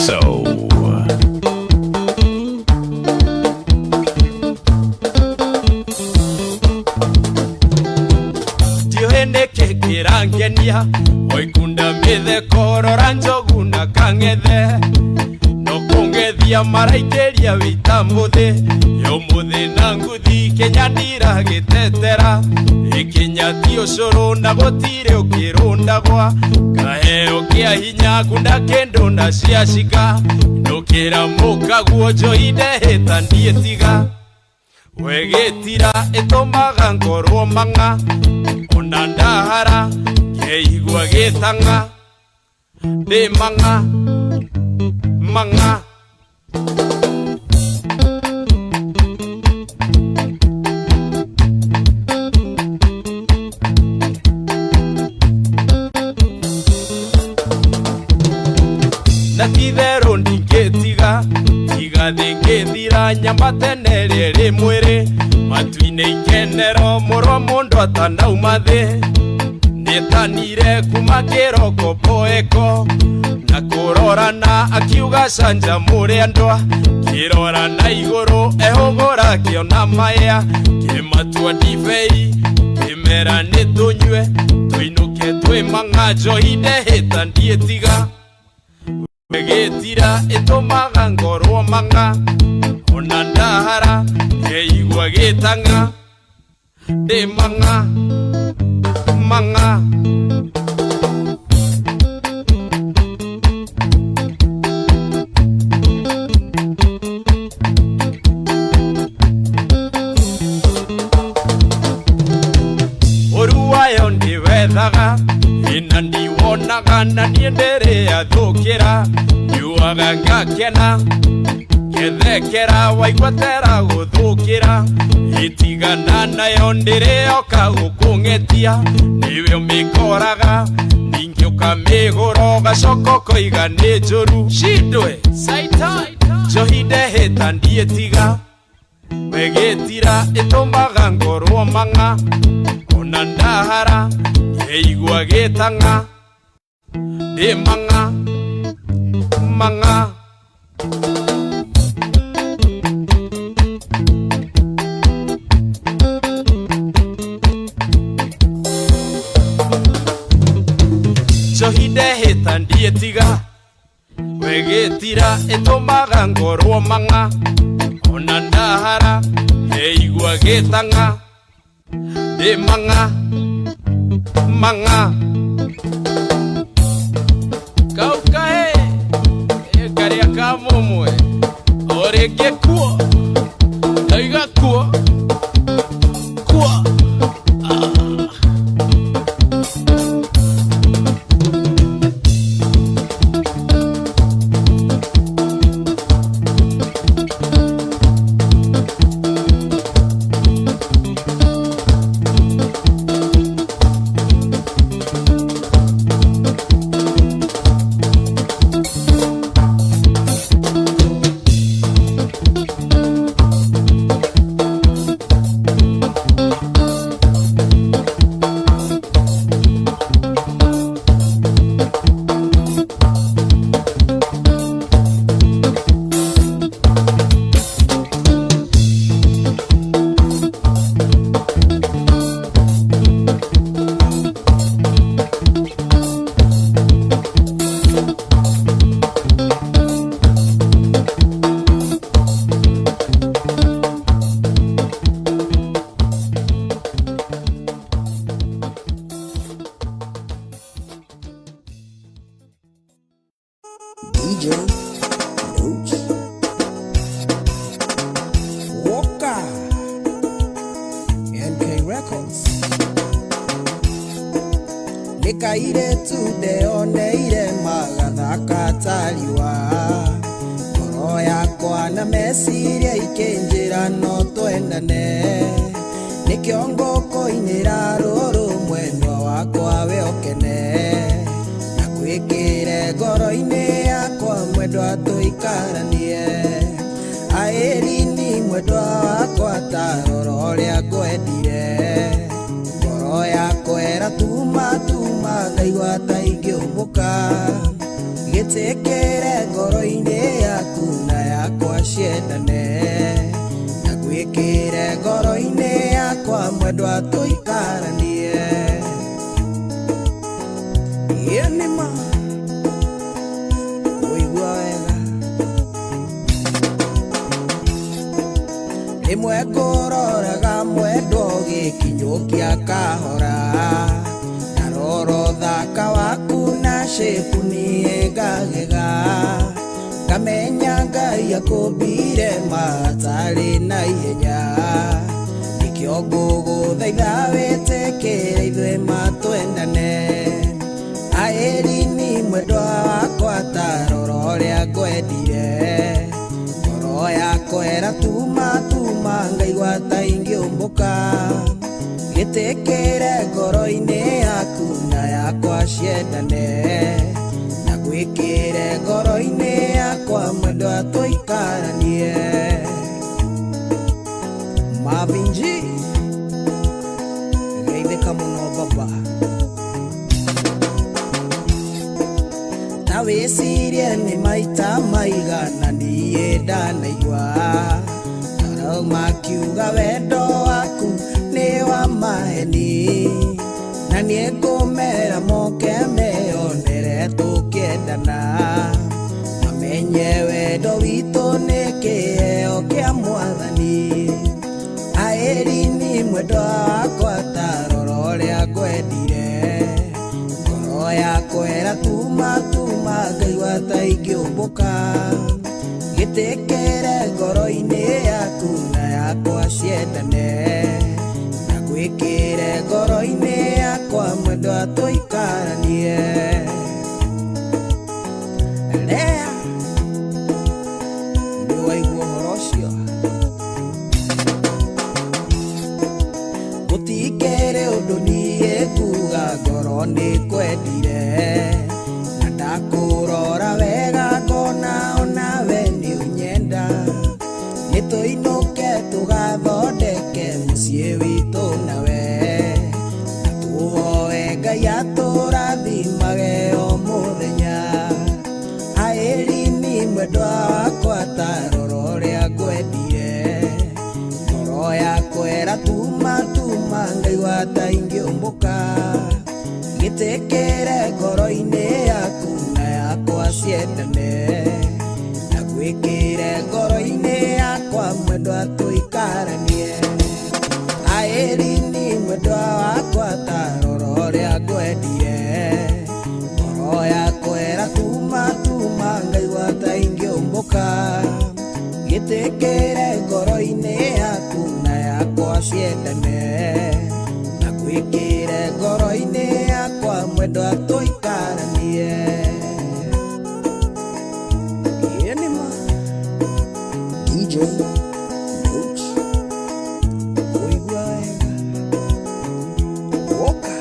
So Diohene kekirangenia oikunda mithe korora njogu na kangethe no kungethia maraikeria wita muthi yo muthi na nguthi Kenya ndiragitetera ikinyati ucuru na gutire ukirundagwa kaheo kia hinya kunda kendo na ciacika ndukira mukaguo njoide hita ndietiga wegitira itumaga ngorwo manga ona ndahara ngeigua gitanga ndi manga na tithero ndingetiga tiga thingithira nyambatene riri mwiri matu-ini ikenero murwa mundu atanauma thi nitanire kuma kiroko poeko na kurorana akiuga canja muri andwa kirorana iguru ehugura kiona maya kimatua ndibei kimera nitunywe tuinuke twi manga njohinde hita ndietiga wegitira itumaga ngorwo manga ona ndahara ngeigua gitanga ndi manga oruwayo ndiwethaga ina ndiwonaga na niendere athukira nyuaga ngakena ngethekera waigwatera guthukira itigana nayo ndirioka gukungetia niwe umikoraga ningi ukamigura ugacoka ukoiga ni njuru cindwe saitai njohinde hita ndietiga wegitira itumaga ngorwo manga ona ndahara ngeigua gitanga ndi manga njohinde hita ndietiga wegitira itumaga ngorwo manga ona ndahara ngeigua gitanga ndi manga kaukae ekaria kamumwe orege kuo taiga kuo DJ Roach Walker NK Records Nikaire tude oneire magathaka tariwa ngoro yakwa na meciria ikenjira no twendane nikio ngokoinira ruru mwendwa wakwa we okene nakwikire ngoro-ini yakwa mwendwa tuikaranie aĩrini mwendwa wakwa tarora ũrĩa ngwendire ngoro yakwa ĩratuma ngaigua ta ingĩũmbũka gĩtĩkĩre ngoro-inĩ tuikaranie nima kuigua wega rimwe ngororaga mwendwo gikinyukia kahora naroro thaka waku na shepu niengagega kamenya Ngai akumbire matari na ihenya nikio nguguthaitha witikire ithwe matwendane aeri ni mwendwa wakwa tarora uria ngwendire ngoro yakwa eratuma ngaigua ta ingiumbuka gitikire ngoro-ini yaku na yakwa ciendane na gwikire ngoro-ini yakwa mwendwa tuikaranie Mavinji geithika muno baba na wicirie ni maita maigana niĩ ndanaigua arauma kiuga wendo waku nĩ wa maheni na niĩ ngũmera moke meonere tũkĩendana mamenye wendo witũ nĩ kĩheo kĩa Mwathani aeri ni mwendwa wakwa tarora ũrĩa ngwendire ngoro yakwa eratuma ngaigua ta ingĩũmbũka gitikire ngoro-ini yaku na yakwa ciendane na gwikire ngoro-ini yakwa mwendwa tuikaranie Lea niwaigua ũhoro ũcio gutikire ũndũ niĩ nguga ngoro nĩ kwendire na ndakũrora wega ngona onawe nĩ ũnyenda nĩtũinũke tũgathondeke mũciĩ witũ nawe na tũhoe Ngai atũrathimage o mũthenya aeri ni mwendwa wakwa tarora ũrĩa ngwendire ngoro yakwa eratuma ngaigua ta ingĩũmbũka gitikire ngoro-ini yaku na yakwa ciendane na gwikire ngoro-ini yakwa mwendwa tuikaranie aeri ni mwendwa wakwa tarora ũrĩa ngwendire ngoro yakwa eratuma ngaigua ta ingĩũmbũka gitikire ngoro-ini yaku na yakwa ciendane na gwikire ngoro-ini yakwa mwendwa tuikaranie nima DJ Nooch kuigua wega woka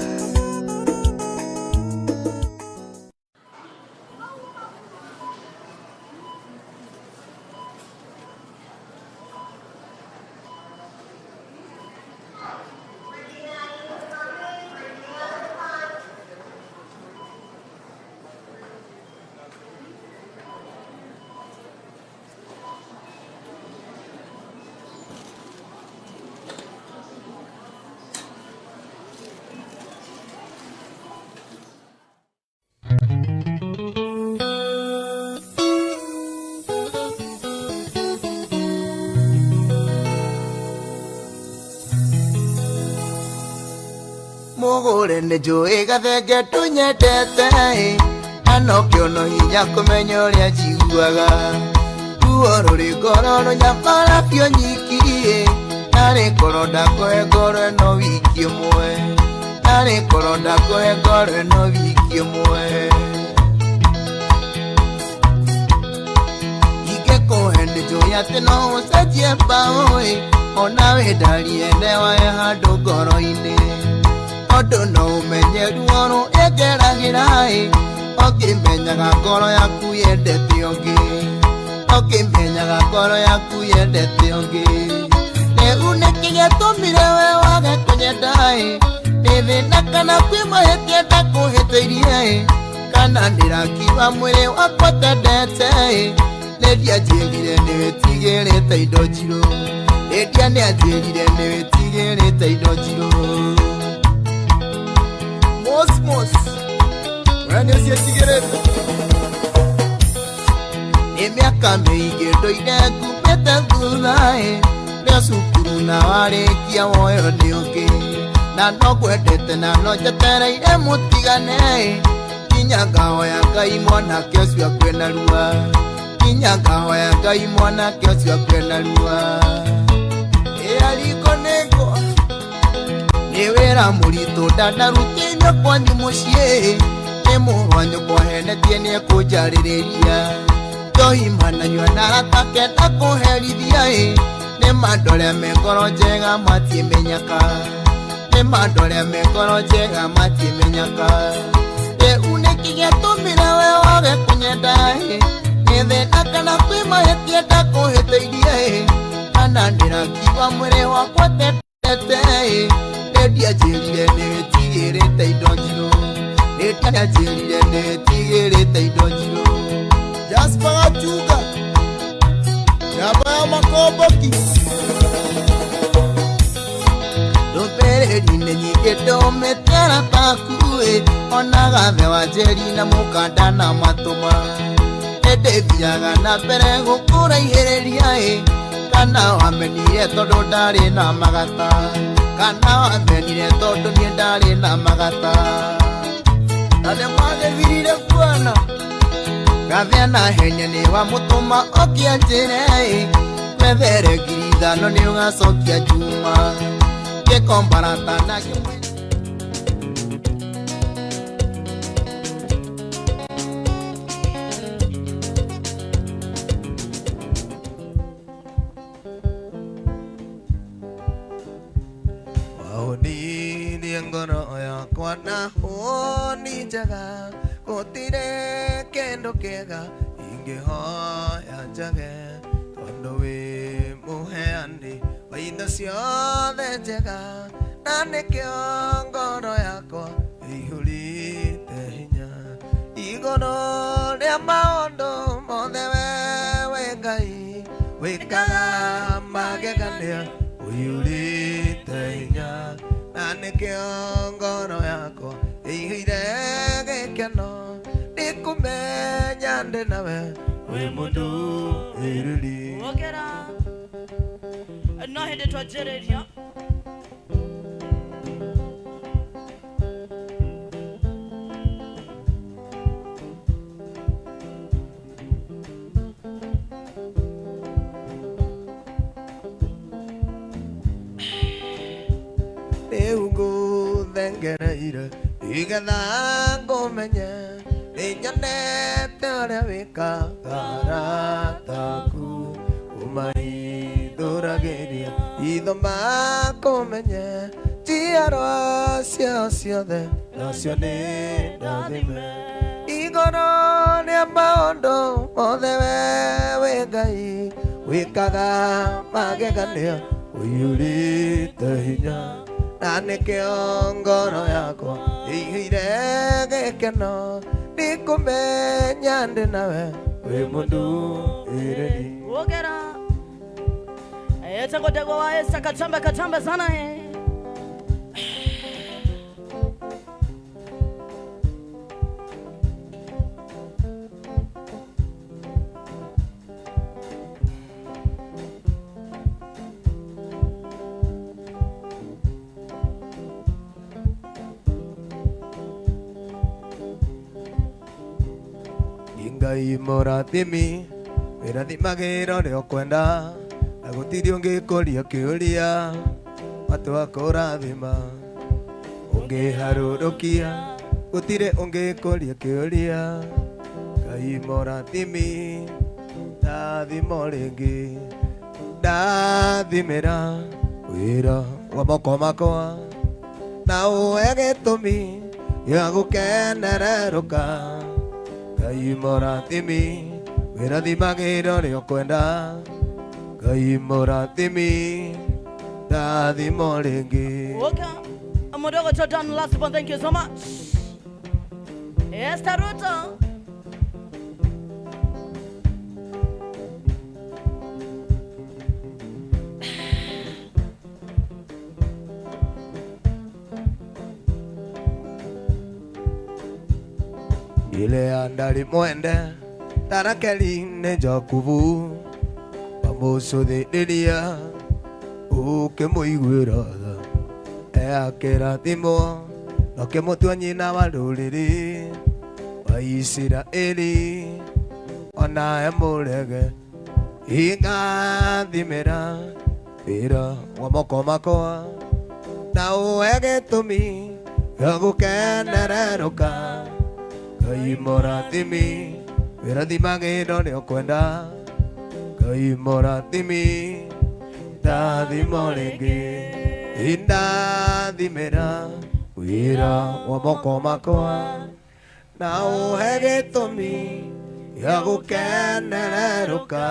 Mugure nĩ njũĩ gathenge tũnyendete ano kĩono hinya kũmenya ũrĩa njiguaga ruo rũrĩ ngoro rũnyamara biũ nyiki narĩ ngoro ndakũhe ngoro ĩno wiki ĩmwe narĩ ngoro ndakũhe ngoro ĩno wiki ĩmwe ingĩkũhe nĩ njũĩ atĩ no ũcenjie mbaũ ona wĩndarie newae handũ ngoro-inĩ Odo no umenye ruoro egeragĩra ũkĩmenyaga ngoro yaku yendete ũngĩ ũkĩmenyaga ngoro yaku yendete ũngĩ rĩu nĩkĩ gĩtũmire we wage kũnyenda nĩ thĩna kana kwĩ mahĩtia ndakũhĩtĩirie kana ndĩrakiuga mwĩrĩ wakwa tendete nĩndia njĩrire nĩwĩtigĩrĩte indo njirũ nĩndia nĩanjĩrire nĩwĩtigĩrĩte indo njirũ Kamige doide kupeta thuthae Ria cukuru na warĩkia woyo nĩ ũngĩ Na no kwendete na no njetereire mũtigane Kinya ngahoya Ngai mwanake ũcio akue na rua Kinya ngahoya Ngai mwanake ũcio akue na rua Ariko nĩngwa nĩ wĩra mũritũ ndanarutinyo kwanyu mũciĩ Nĩ mũrũ wa nyũkwa henetie nĩ ekũnjarĩrĩria Njohi mananyua na atakenda kũherithia Nĩ mandore me ngoro njega matiĩmenyaka Nĩ mandore me ngoro njega matiĩmenyaka Rĩu nĩkĩ gĩatũmire we wage kũnyenda Nĩ thĩna kana kwĩ mahĩtia ndakũhĩtĩirie Kana ndĩrakiuga mwĩrĩ wakwa tetete Nĩndia njĩrire nĩwĩtigĩrĩte indo njirũ Nĩndia njĩrire nĩwĩtigĩrĩte indo njirũ Jasper Gachuga Nyamba ya makomboki Ndũmĩrĩri-inĩ nyingĩ ndũmĩtera taku Ona gathe wa njeri na mũkanda na matũma Nĩndĩthiaga na mbere gũkũraihĩrĩria Kana wamenire tondũ ndarĩ na magata Kana wamenire tondũ niĩ ndarĩ na magata Na nĩmwagĩthirire kuona Gathia na henya nĩ wa mũtũma okia njĩre Wethere ngiri ithano nĩ ũgacokia njuma Gĩkombarata na gĩmwe Waonirie ngoro yakwa na hũni njega Gũtirĩ kĩndũ kĩega ingĩhoya njage Tondũ wĩ mũheani wa indo ciothe njega Na nĩkĩo ngoro yakwa ĩihũrĩte hinya Igũrũ rĩa maũndũ mothe we Ngai Wĩkaga magegania ũihũrĩte hinya Na nĩkĩo ngoro yakwa ĩihũire gĩkeno Nĩkũmenya ndĩ nawe wĩ mũndũ ĩrĩri Wokera No hĩndĩ twanjĩrĩria Rĩu ngũthengereire Nĩgetha ngũmenye Nĩnyonete ũrĩa wĩkaga arataku Ũmahithũragĩria itho makũmenye Njiarwa ciao ciothe nacio nĩ ndathime Igũrũ rĩa maũndũ mothe we Ngai Wĩkaga magegania ũihũrĩte hinya Na nĩkĩo ngoro yakwa ĩihũire gĩkeno Nĩkũmenya ndĩ nawe wĩ mũndũ ĩrĩri Wokera Etagotegwa wa esa katambe sana Ngai mũrathimi wĩrathimagĩra ũrĩa ũkwenda Na gũtirĩ ũngĩkũria kĩũria Matua kũrathima Ũngĩharũrũkia Gũtirĩ ũngĩkũria kĩũria Ngai mũrathimi Ndathimo rĩngĩ Ndathimĩra wĩra wa moko makwa Na ũhe gĩtũmi gĩa gũkenererũka Ngai mũrathimi wĩrathimagĩra ũrĩa ũkwenda Ngai mũrathimi ndathimo rĩngĩ Okay, Amodogo Jordan, last one, thank you so much. Yes, Taruto. Ile andali mwende Tarakeli ne Jakubu Bamoso de Delia O que muiguera Akera timo No que motuani na waluriri Waisira eli Ona emurege Inga dimera Ira wamoko makoa Na uege tumi Yagu kenereruka Kai moratimi Ira dimagiro ni okwenda Kai moratimi Da dimorege Inda dimera Ira wamoko makoa Na uege tumi Yagu kenereruka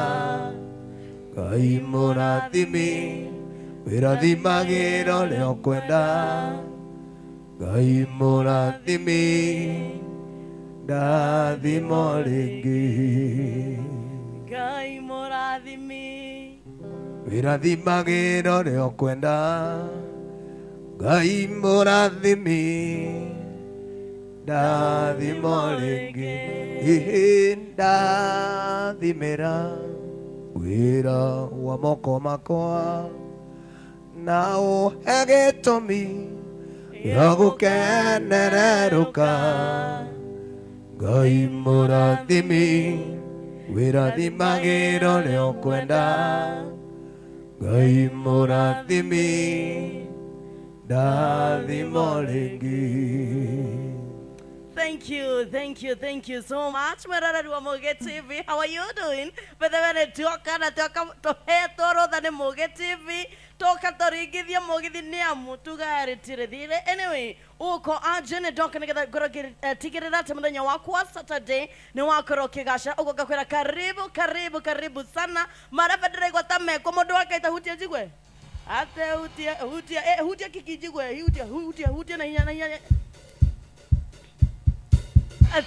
Kai moratimi Ira dimagiro ni okwenda Kai moratimi Dadi moringi Gai moradimi Viradi magiro de okwenda Gai moradimi Dadi moringi Dadi mera Vira wamoko makoa Nao hegetomi Yagu kenereruka Gai moradimi Viradi magiro de okwenda Gai moradimi Dadi moringi. Thank you so much. Mararua Moge TV. How are you doing? But when toka to hetoro than Moge TV. Toka torigithia Moge niamu tugari tiredire. Anyway, uko ajene doka nigga goroge ticket that mudanya wako Saturday ni wako rokigasha uko gakwera karibu sana. Marafadre kwa tame komodo wake itahutia jigwe. Ate hutia kikijigwe hutia na hinya.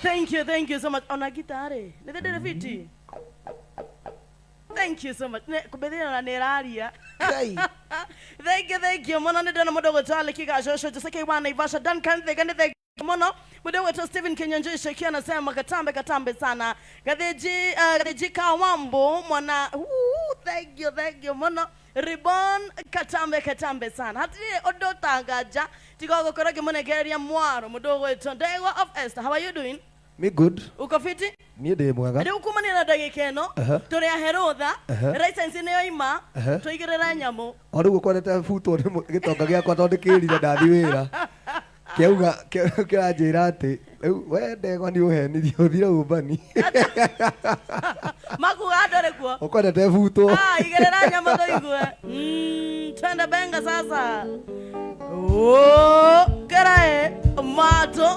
Thank you so much. Ona gitare. Nede fiti. Thank you so much. Kubedina na neraria. Kai. Thank you. Mona nede na modogo tale kika shosho jisake wana Ivasha dan kan thank mono. Mudogo to Steven Kenyanjo shekia na sema katambe sana. Gadeji Kawambo mwana. Thank you mono. Ribbon katambe sana. Hati odota gaja. Tigogo korage monegeria mwaro. Mudogo eto. Dego of Esther. How are you doing? Me good. Uko fiti? Me de mwega. Ade ukumani na dagikeno. Tore ya Herodha. Raisa nsine ima. Toigirera nyamo. Oru gukorete futo gitonga giakwa tondu kirire ndathi wira. Kiauga kiranjira ati we ndegwa ni uhenirie uthire umbani. Maku adore kuo. Ukorete futo. Igirera nyamo toigwe. Twende benga sasa. Oh, karae mato.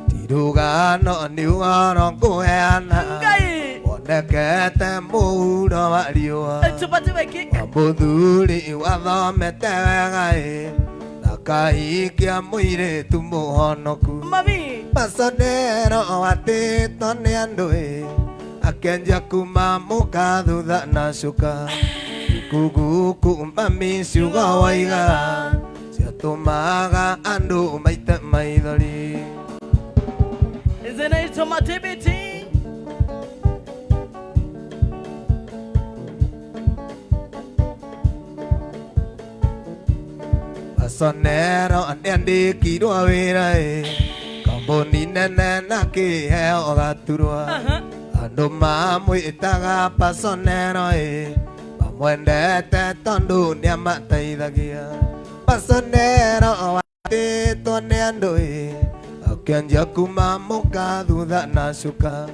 Tidugano niugano kuheana onekete muuro wa riũa Mũthuri wathomete wega na kahikia mũirĩtu mũhonoku Macondero watĩtwo nĩ andũ akĩanjia kuma mũka thutha na cuka Kuguku mami ciugo waiga ciatũmaga andũ maite maithori Isn't it to my TBT? Macondero nĩandĩkirwo wĩra kambuni nene na kĩheo gaturwa andũ mamwĩtaga Macondero mamwendete tondũ nĩamateithagia Macondero watĩtwo nĩ andũ akĩanjia kuma mũka thutha na cuka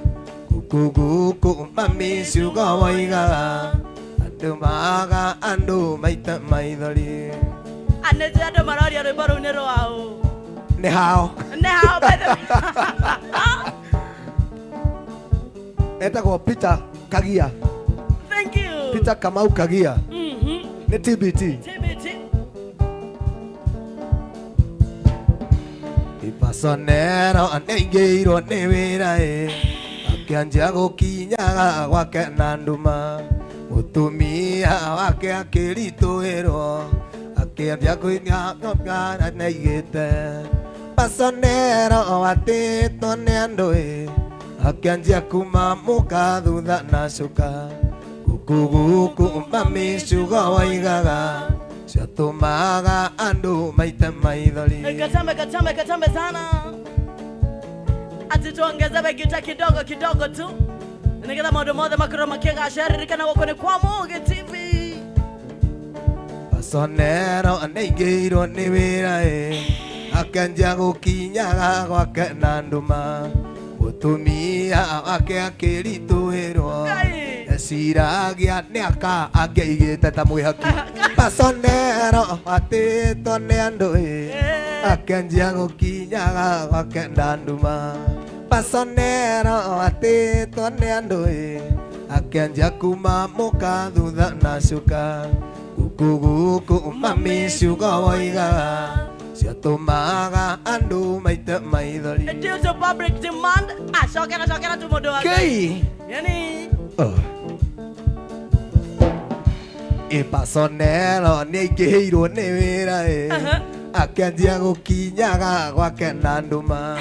Kuguku mami ciugo waigaga andũ maga andũ maite maithori Anete andũ maroria rwĩmbo rũu nĩ rwao nĩ hao etagwo Peter Kagia. Thank you. Peter Kamau Kagia. Nĩ TBT. Macondero nĩaingĩirwo nĩ wĩra akĩanjia gũkinyaga gwake na nduma Mutumia wake akĩritũhĩrwo akĩambia kũinga na igĩte Pasonero watĩtwo nĩ andũ akĩanjia kumamũka thutha na cuka Guku mami ciugo waigaga ciatũmaga andũ maite maithori Katambe sana ati tuongeze begita kidogo tu Nikila maundu mothe makorwo makĩgacĩrĩrĩkana gũkũ nĩ kwa Mugi TV Pasonero nĩaingĩirwo nĩ wĩra akĩanjia gũkinyaga gwake na nduma Mutumia wake akĩritũhĩrwo eciragia nĩaka angĩaigĩte ta mwĩhaki Pasonero watĩtwo nĩ andũ akĩanjia gũkinyaga gwake na nduma Pasonero watĩtwo nĩ andũ akĩanjia kumamũka thutha na cuka Guku mami ciugo waigaga ciatũmaga andũ maite maithori Due to public demand acokera tu mũndũ wake yani Pasonero nĩaingĩhĩirwo nĩ wĩra akĩanjia gũkinyaga gwake na nduma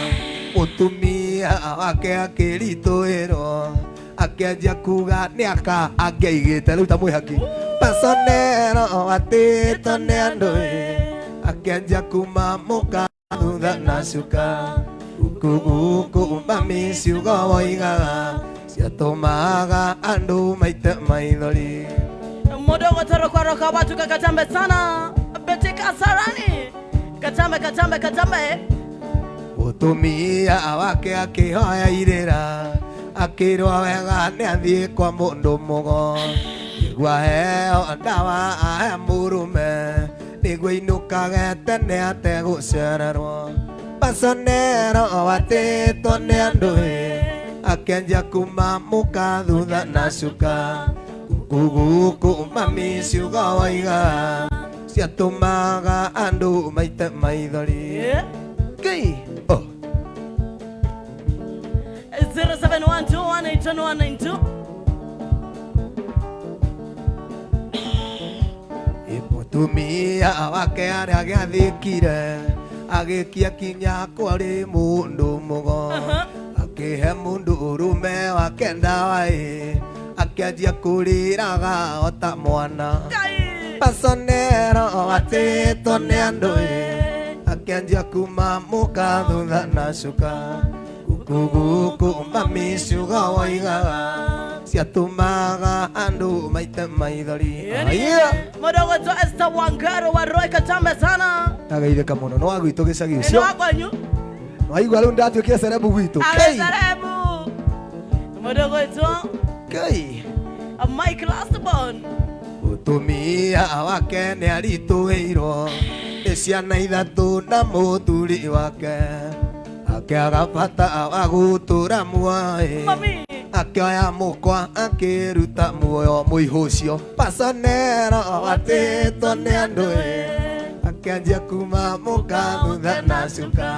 Mutumia wake akĩritũhĩrwo akĩanjia kuga nĩaka angĩaigĩte rĩu ta mwĩhaki Pasonero watĩtwo nĩ andũ akĩanjia kumamũka thutha na cuka Guku mami ciugo waigaga ciatũmaga andũ maite maithori Mudogo toroka watu katambe sana betika sarani katambe Mutumia wake akĩhoya irĩra akĩrwo wega nĩathiĩ kwa mũndũ mũgo nĩguo aheo ndawa ahe mũrũme nĩguo ainũkage tene ategũcererwo Pasonero watĩtwo nĩ andũ akĩanjia kumamũka thutha na cuka Guku mami ciugo waigaga ciatũmaga andũ maite maithori 0712182192 Mutumia wake arĩa agĩathĩkire agĩkia kinya kwarĩ mũndũ mũgo akĩhe mũndũ ũrũme wake ndawa akĩanjia kũrĩraga ota mwana Pasonero watĩtwo nĩ andũ akĩanjia kumamũka thutha na cuka Guku mami ciugo waigaga ciatũmaga andũ maite maithori Mudogo to Esther Wangaro wa Roy katambe sana Agaithĩka mũno no gwitũ gĩcagi ũcio wakwanyu waigua rĩu ndatuĩkire cerebu gwitũ cerebu Mudogo to Mike Lastborn Mutumia wake nĩaritũhĩirwo nĩ ciana ithatũ na mũthuri wake akĩaga bata wa gũtũra muoyo akĩoya mũkwa akĩruta muoyo mũihũ ũcio Pasonero watĩtwo nĩ andũ akĩanjia kumamũka thutha na cuka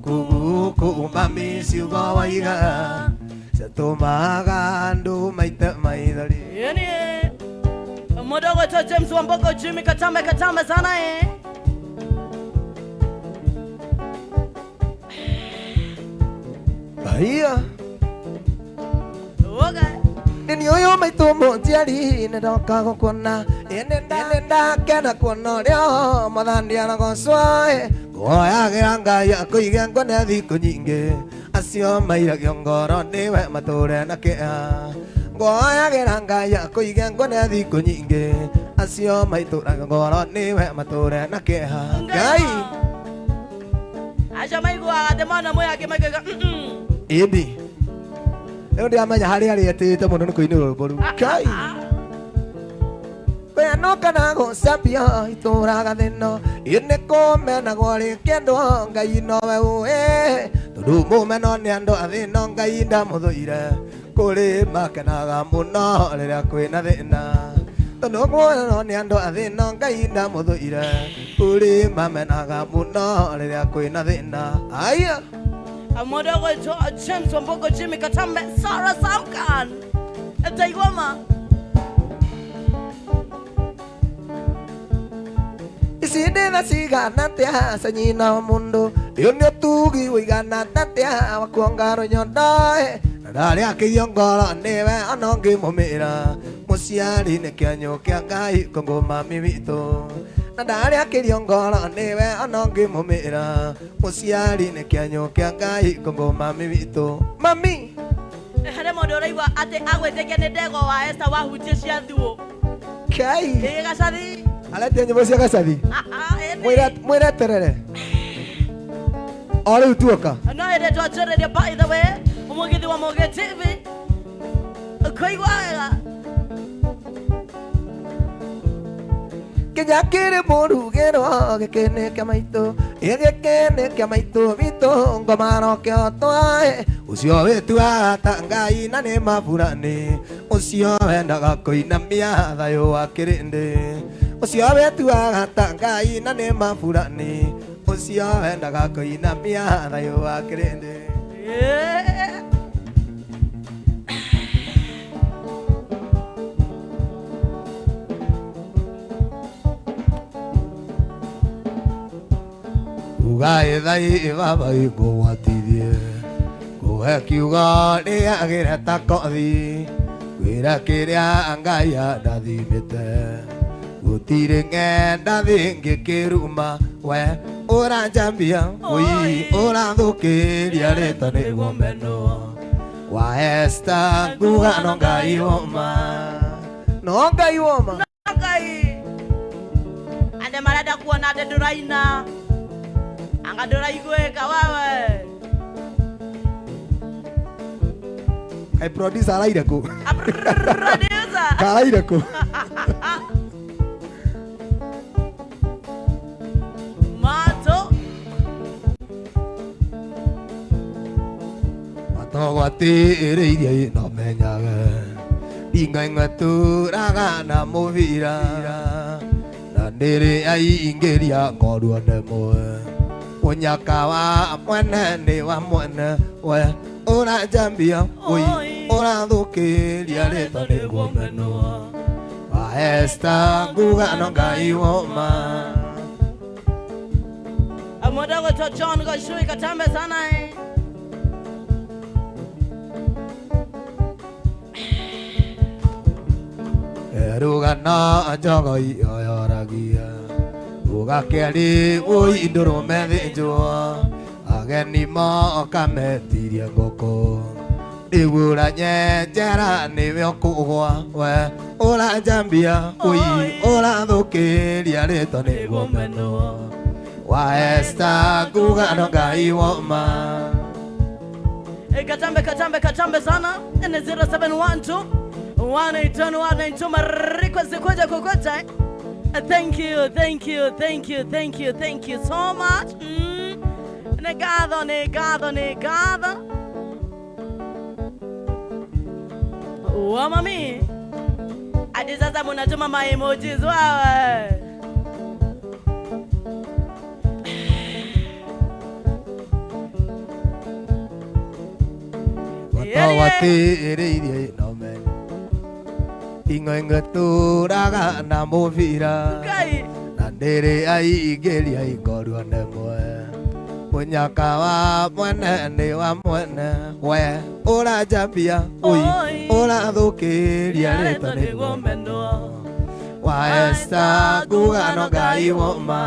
Guku mami ciugo waigaga ciatũmaga andũ maite maithori Mudogo to James Wamboko Jimmy katambe sana Nini ũyũ maitũ mũnjiari nĩndoka gũkuona nĩndakena kuona ũrĩa mũthandia na gũcwa nguoyagĩra Ngai akũige ngone thikũ nyingĩ acio mairagio ngoro nĩwe matũre na kĩeha nguoyagĩra Ngai akũige ngone thikũ nyingĩ acio maitũraga ngoro nĩwe matũre na kĩeha Ngai acio maiguaga themona mwĩ akĩmaigĩga ĩndĩ rĩu ndĩramenya harĩa arĩetĩte mũno nĩ kũinĩrwo rwĩmbo rũu Ngai we no kana gũcambia itũraga thĩno nĩ kũmenagwo rĩ kĩndũ Ngai nowe ũĩ tondũ mũmeno nĩ andũ a thĩno Ngai ndamũthũire kũrĩ makenaga mũno rĩrĩa kwĩna thĩna tondũ mũmeno nĩ andũ a thĩno Ngai ndamũthũire kũrĩ mamenaga mũno rĩrĩa kwĩna thĩna aya Mudogo to James Wamboko Jimmy katambe Sarah Samkan Etaigwama Icinde na cigana atia Sanyina wa mundu Yoni otugi wigana atia Wakuongaro nyondoe Ndarĩ akĩirio ngoro nĩwe ona ngĩmũmĩra mũciari nĩ kĩanyũ kĩa Ngai kũngũ mami witũ na ndarĩ akĩirio ngoro nĩwe ona ngĩmũmĩra mũciari nĩ kĩanyũ kĩa Ngai kũngũ mami witũ mami harĩ mũndũ ũraigua atĩ agwĩtĩkia nĩ ndego wa Esther wahunjia cia thuo Kai gacathi aretia nyĩmbo cia gacathi mwĩre terere o rĩu tuoka no hĩndĩ twonjorĩria by the way umugithi wa Moge TV kũigua wega Kenya kĩrĩ mũrugĩro gĩkĩ nĩ kĩa maitũ gĩkĩ nĩ kĩa maitũ witũ ngoma no kĩo twae ũcio wĩtuaga ta Ngai na nĩ maburani ũcio wendaga kũinamia thayũ wa kĩrĩndĩ ũcio wĩtuaga ta Ngai na nĩ maburani ũcio wendaga kũinamia thayũ wa kĩrĩndĩ Ugai thai baba igwatithie kuhe kiugo rĩagĩre ta kothi kwĩra kĩrĩa Ngai andathimĩte gũtirĩ ng'enda thĩngĩ kĩruma we ũranjambia ũi ũrathũkĩria rĩtwa nĩguo menwo wa Esther nguga no Ngai woma no Ngai woma no Ngai ande marenda kuona ande ndũraina anga ndũraiguĩka wewe Kai producer araire kũ producer karaire kũ mato matogwatĩrĩirie no menyage ingaing'e tũraga na mũbira na nĩrĩ aingĩria ngorua ndemwe Unyaka wa mwene ni wa mwene we ũranjambia ũi ũrathũkĩria rĩtwa nĩguo menwo wa Esther nguga no Ngai woma Amodago to John Goshui katambe sana Erugana njogoi oyoragia Ugakeri ui ndũrũme thĩnjwo ageni moka metirie ngũkũ ndĩguũra nyenjera nĩwe ũkũgwa we ũranjambia ui ũrathũkĩria rĩtwa nĩguo menwo wa Esther nguga no Ngai woma katambe sana in 0712 182 marikwazi kuja kukuta Thank you so much. Negado. Wa mami. Hadi sasa mnatuma ma emojis wewe. Watawatĩrĩirie no men Ing'oing'o tũraga na mũbira na ndĩrĩ aingĩria ingorua ndemwe Unyaka wa mwene ni wa mwene we ũranjambia ũi ũrathũkĩria rĩtwa nĩguo menwo wa Esther nguga no Ngai woma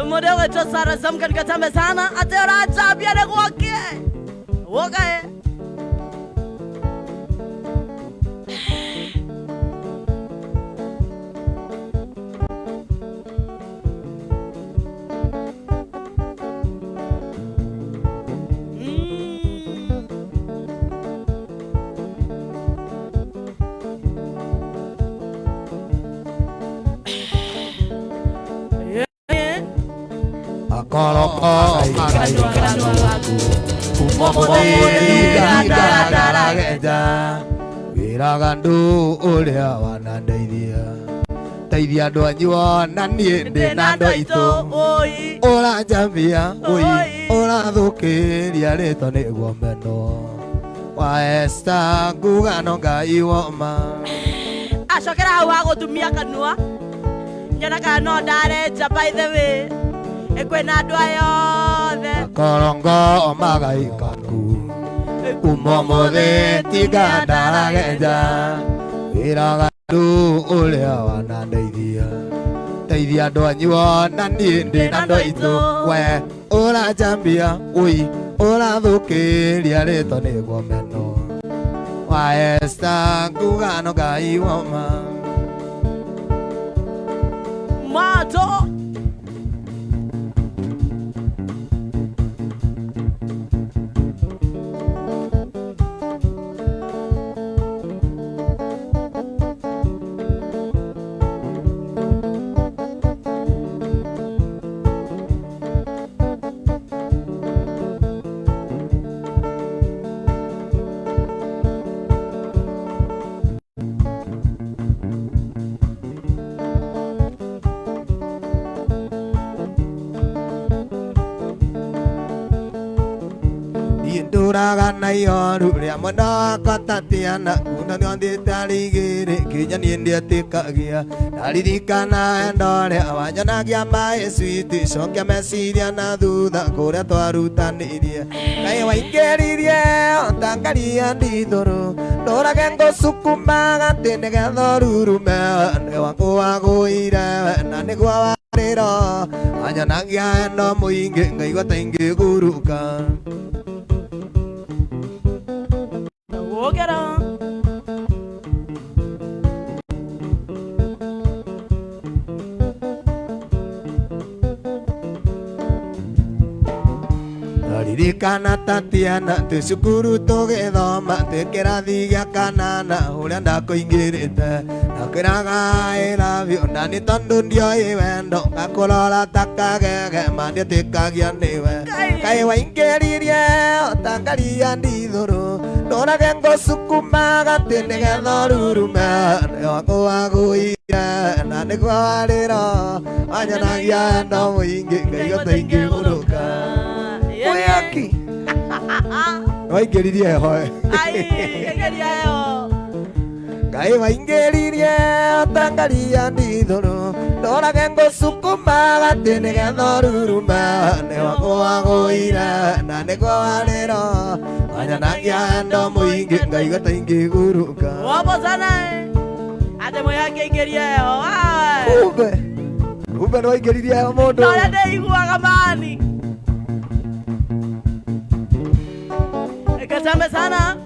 Muda wetu Sara Zamkan katambe sana ate ũranjambia nĩguo kie wogae Koloko Kumomodiragarageja Wiragandu uria wanandeithia Teithia andu anyuo na niĩ ndĩ na andũ aitũ ũranjambia ũrathũkĩria rĩtwa nĩguo menwo wa Esther nguga no Ngai woma acokera hau agũtumia kanua Nyonaga no ndarenja by the way. Kwĩna andũ aya othe. Korongo omagaikaku. Umomothe tiga ndaragenja. Wĩraga andũ ũrĩa wanandeithia. Teithia andũ anyuo na niĩ ndĩ na andũ aitũ. We ũranjambia ui ũrathũkĩria rĩtwa nĩguo meno. Wa Esther nguga no Ngai woma. Mato. Nduragana yoru ria mwana katatiana kuna nyondi taligire kinya niende atikagia naririkana endore awanyanagia mae sweet shokia mesiria na thutha kuria twarutanirie kai waingeririe ontangaria ndithuru ndorage ngosukuma gatene gathorurume ne wangu waguire na niguo wariro anyanagia endo muingi ngaigua taingi guruka. Get on. Naririkana Tatiana tusukuru tugithoma tukirathi gĩa kanana ũrĩa ndakũingĩrĩte nakĩraga I love you na nĩ tondũ ndioĩ wendo ngakũrora ta kagege ma ndiĩtĩkagia nĩwe kaĩ waingĩririe ũtangaria ndithũrũ ndorage ngũsukuma gatĩnĩ gethorurume nĩ wakũ wagũire na nĩguo warĩro wanyanagia endo mũingĩ ngaigua ta ingĩgũrũka. Oyaki. Waingĩririe hoe. Ai, ingĩria yo. Ngai waingĩririe ũtangaria ndithũrũ ndorage ngũsukuma gatĩnĩ gethorurume nĩ wakũ wagũire na nĩguo warĩro wanyanagia endo mũingĩ ngaigua ta ingĩgũrũka. Wapo sana. Ate moya ingĩria yo. Kumbe nĩ waingĩririe mũndũ. Ndora ndeiguaga mani. Katambe sana.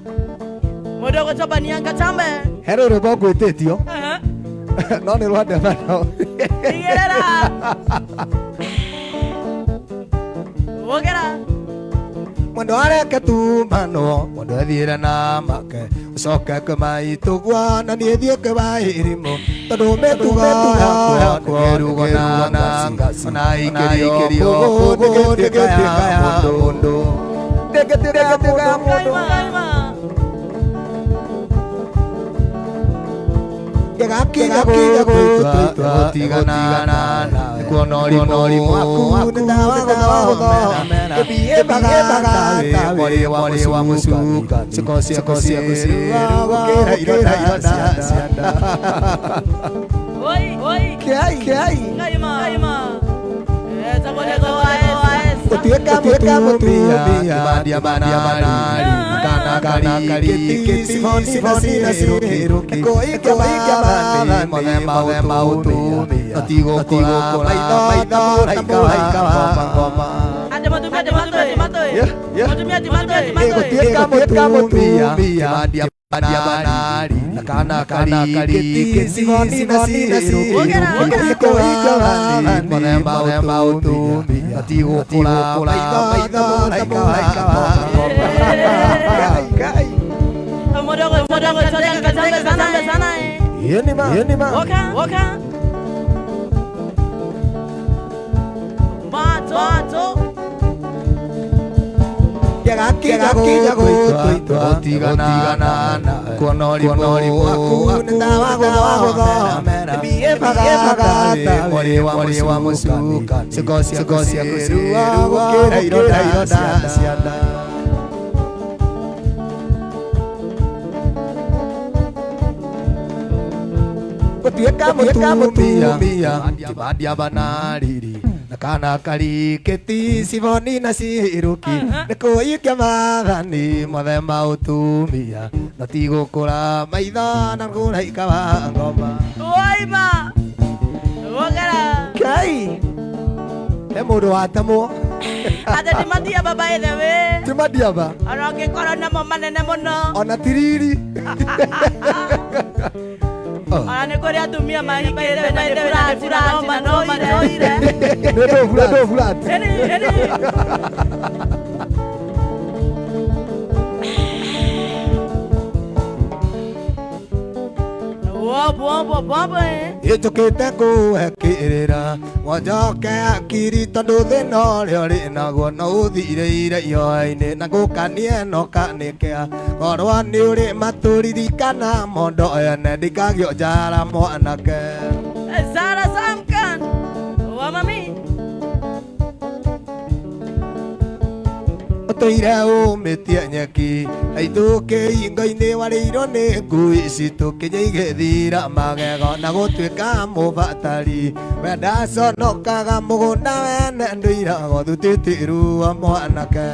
Mudogo tabania katambe. Hero rwĩmbo ngwĩtĩtio. No nĩ rwa ndemano. Igerera. Ogera. Mũndũ areke tumano, mũndũ athiĩre na make ũcoke kĩmaitũguo na niĩ thiĩ kĩbaĩrimũ tondũ mĩtugo yakwa nĩrugo na ngaci ona ikĩrio ũguo ndĩgĩtuĩka ya mũndũ. Ndĩgĩtuĩka ya mũndũ. Gĩgakinya gũtũitwa gũtigana nawe kuona ũrimũ waku nĩ ndawa gũthomera gĩthiĩmaga tawe warĩ wa mũcuka ciko ciako ciĩrua gũkĩra ironda cia nda. Kĩai gũtuĩka mũtumia kĩbandia banari kana kari sifoni na sirũkĩ kũikia mathani mũthemba ũtumia ũtigũkũra maitho mũraika wa ngoma. Gũtuĩka mũtumia kĩbandia banari kana kari sifoni na sirũkĩ kũikia mathani mũthemba ũtumia ũtigũkũra maitho mũraika wa ngoma. Mudogo katambe sana. Yenima. Waka. Mato. Gĩgakinya gũtũitwa gũtigana nawe kuona ũrimũ waku nĩ ndawa gũthomera thiĩmaga tawe warĩ wa mũcuka ciko ciaku ciĩrua gũkĩra ironda cia nda. tuĩka mũtumia Tibandia banariri na kana karikĩti Sivoni na Ciruki nĩ kũikia maathani mũthemba ũtumia na ti gũkũra maitho na kũraika wa ngoma Oima Wogera Kai he mũndũ watemwo Ate Timadia baba ethewe Timadia ba Aroke korona mo manene mũno ona tiriri Ona nĩ kũrĩ atumia mahingĩte na nĩ furaha manoire Nĩ furaha Heni Wombo Ĩtũkĩte kũhekĩrĩra Wonjoke akiri tondũ thĩna ũrĩa ũrĩ naguo no ũthireire ihoya-inĩ na gũkanie no kanĩkea korwo nĩ ũrĩ matũririkana mondo ene ndikagio njara mwanake Zara Samkan Wamami Ũtũire ũmĩtie nyeki Haitũ kĩhingo-inĩ warĩirwo nĩ ngui citũ Kĩnya igĩthira magego na gũtuĩka mũbatari Wenda conokaga mũgũnda wene ndũiragwo thutĩti ruo mwanake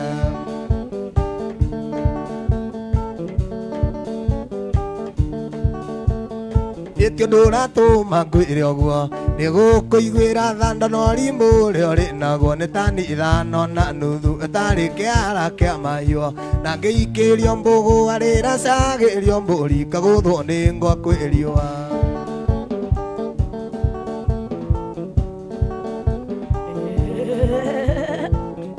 Ĩtio ndũratũma ngwĩre ũguo nĩ gũkũiguĩra tha ndonorimũ ũrĩa ũrĩ naguo nĩ tani 5.5 ĩtarĩ kĩara kĩa mahiũ na ngĩikĩrio mbũgũ arĩra cagĩrio mbũri ngagũthwo nĩ ngwa kwĩriũa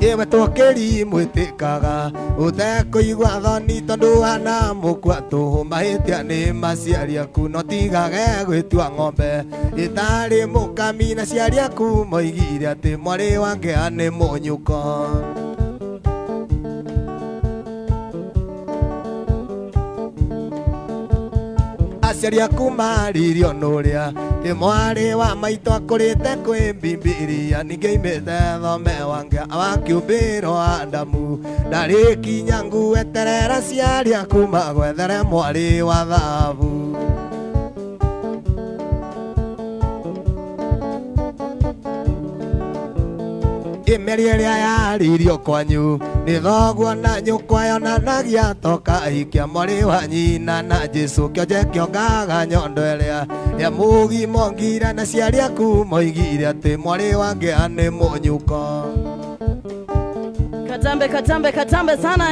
Ewe twakĩri mwĩtĩkaga ũtekũigua thoni tondũ hana mũkwa tũhũ mahĩtia nĩ maciari aku no tigage gwĩtua ng'ombe ĩtarĩ mũkami na ciari aku moigire atĩ mwarĩ wangĩa nĩ mũnyuko aciari aku maririo n'ũrĩa mwarĩ wa maitũ akũrĩte kwĩmbimbiria ningĩ imĩte thome wange wakiũmbĩrwo Adamu ndarĩ kinya ngueterera ciari aku magwethere mwarĩ wa thahabu Meri ĩrĩa yaririo kwanyu nĩ thoguo na nyũkwa yonanagia toka ahikia mwarĩ wa nyina na Jesu kĩonje kĩongaga nyondo ĩrĩa ya mũgima ngire na ciari aku moigire atĩ mwarĩ wangĩa nĩ mũnyuko Katambe sana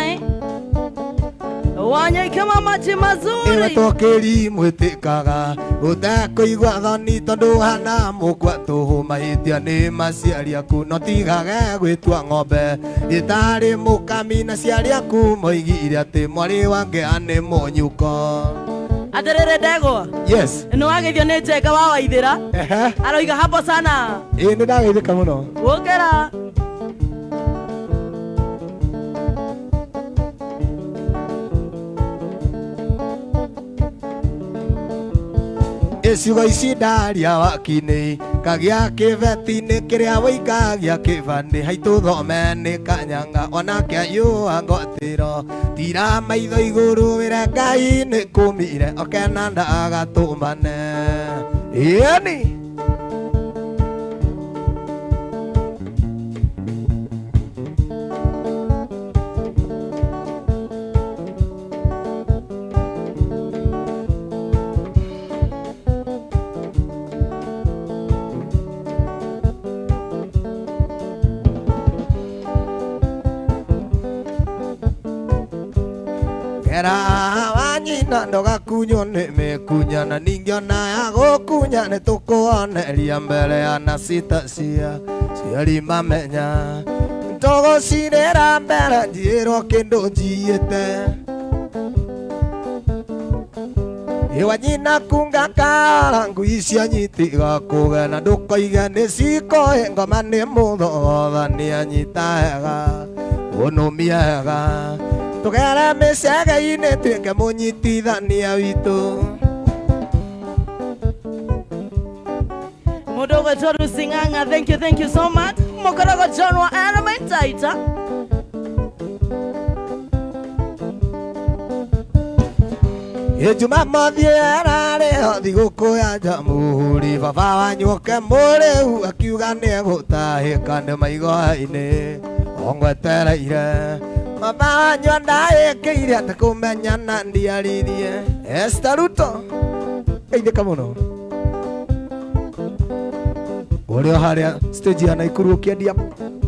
Wanyaikama maji mazuri Ewe twakĩri mwĩtĩkaga ũtekũigua thoni tondũ hana mũkwa tũhũ mahĩtia nĩ maciari aku no tigage gwĩtua ng'ombe ĩtarĩ mũkami na ciari aku moigire atĩ mwarĩ wangĩa nĩ mũnyuko Atĩrĩrĩ ndegwa Yes Nĩ wageithio nĩ Njenga wa Waithĩra Aroiga hapo sana Nĩ ndageithĩka mũno Wokera Icigo ici ndaria waki-inĩ kagĩa kĩbeti-inĩ kĩrĩa wĩikagia kĩbandĩ haitũ thome nĩ kanyanga onake ayũa ngotĩro tira maitho igũrũ wĩre Ngai nĩ kũmire okena ndagatũmane Ĩni Era wanyina ndogakunywo nĩ mĩkunya na ningĩ ona ya gũkunya nĩ tũkũoneria mbere ya na citacia ciari mamenya tũgũcinĩra mbere njĩrwo kĩndũ njiyĩte Wanyina kunga kara ngui cia nyiti gakũge na ndũkoige nĩ cikoĩ ngoma nĩ mũthogotha nĩ anyita hega ũnũmia hega Tũgere mĩcege-inĩ tuĩke mũnyitithania witũ Mũndũ ũgwĩtwo Lucy Ng'ang'a thank you so much Mũkoragwo John wa Elementaita Ejuma mathiera rĩho thigũkũ ya Jamhuri baba wanyuoke mũrĩu akiuga nĩegũtahĩka nĩ maigo-inĩ ongwetereire baba wanyu ndahĩkĩire atĩ kũmenyana ndiaririe Esther Ruto geithĩka mũno ũrĩa harĩa stage ya Naikuru ũkĩendia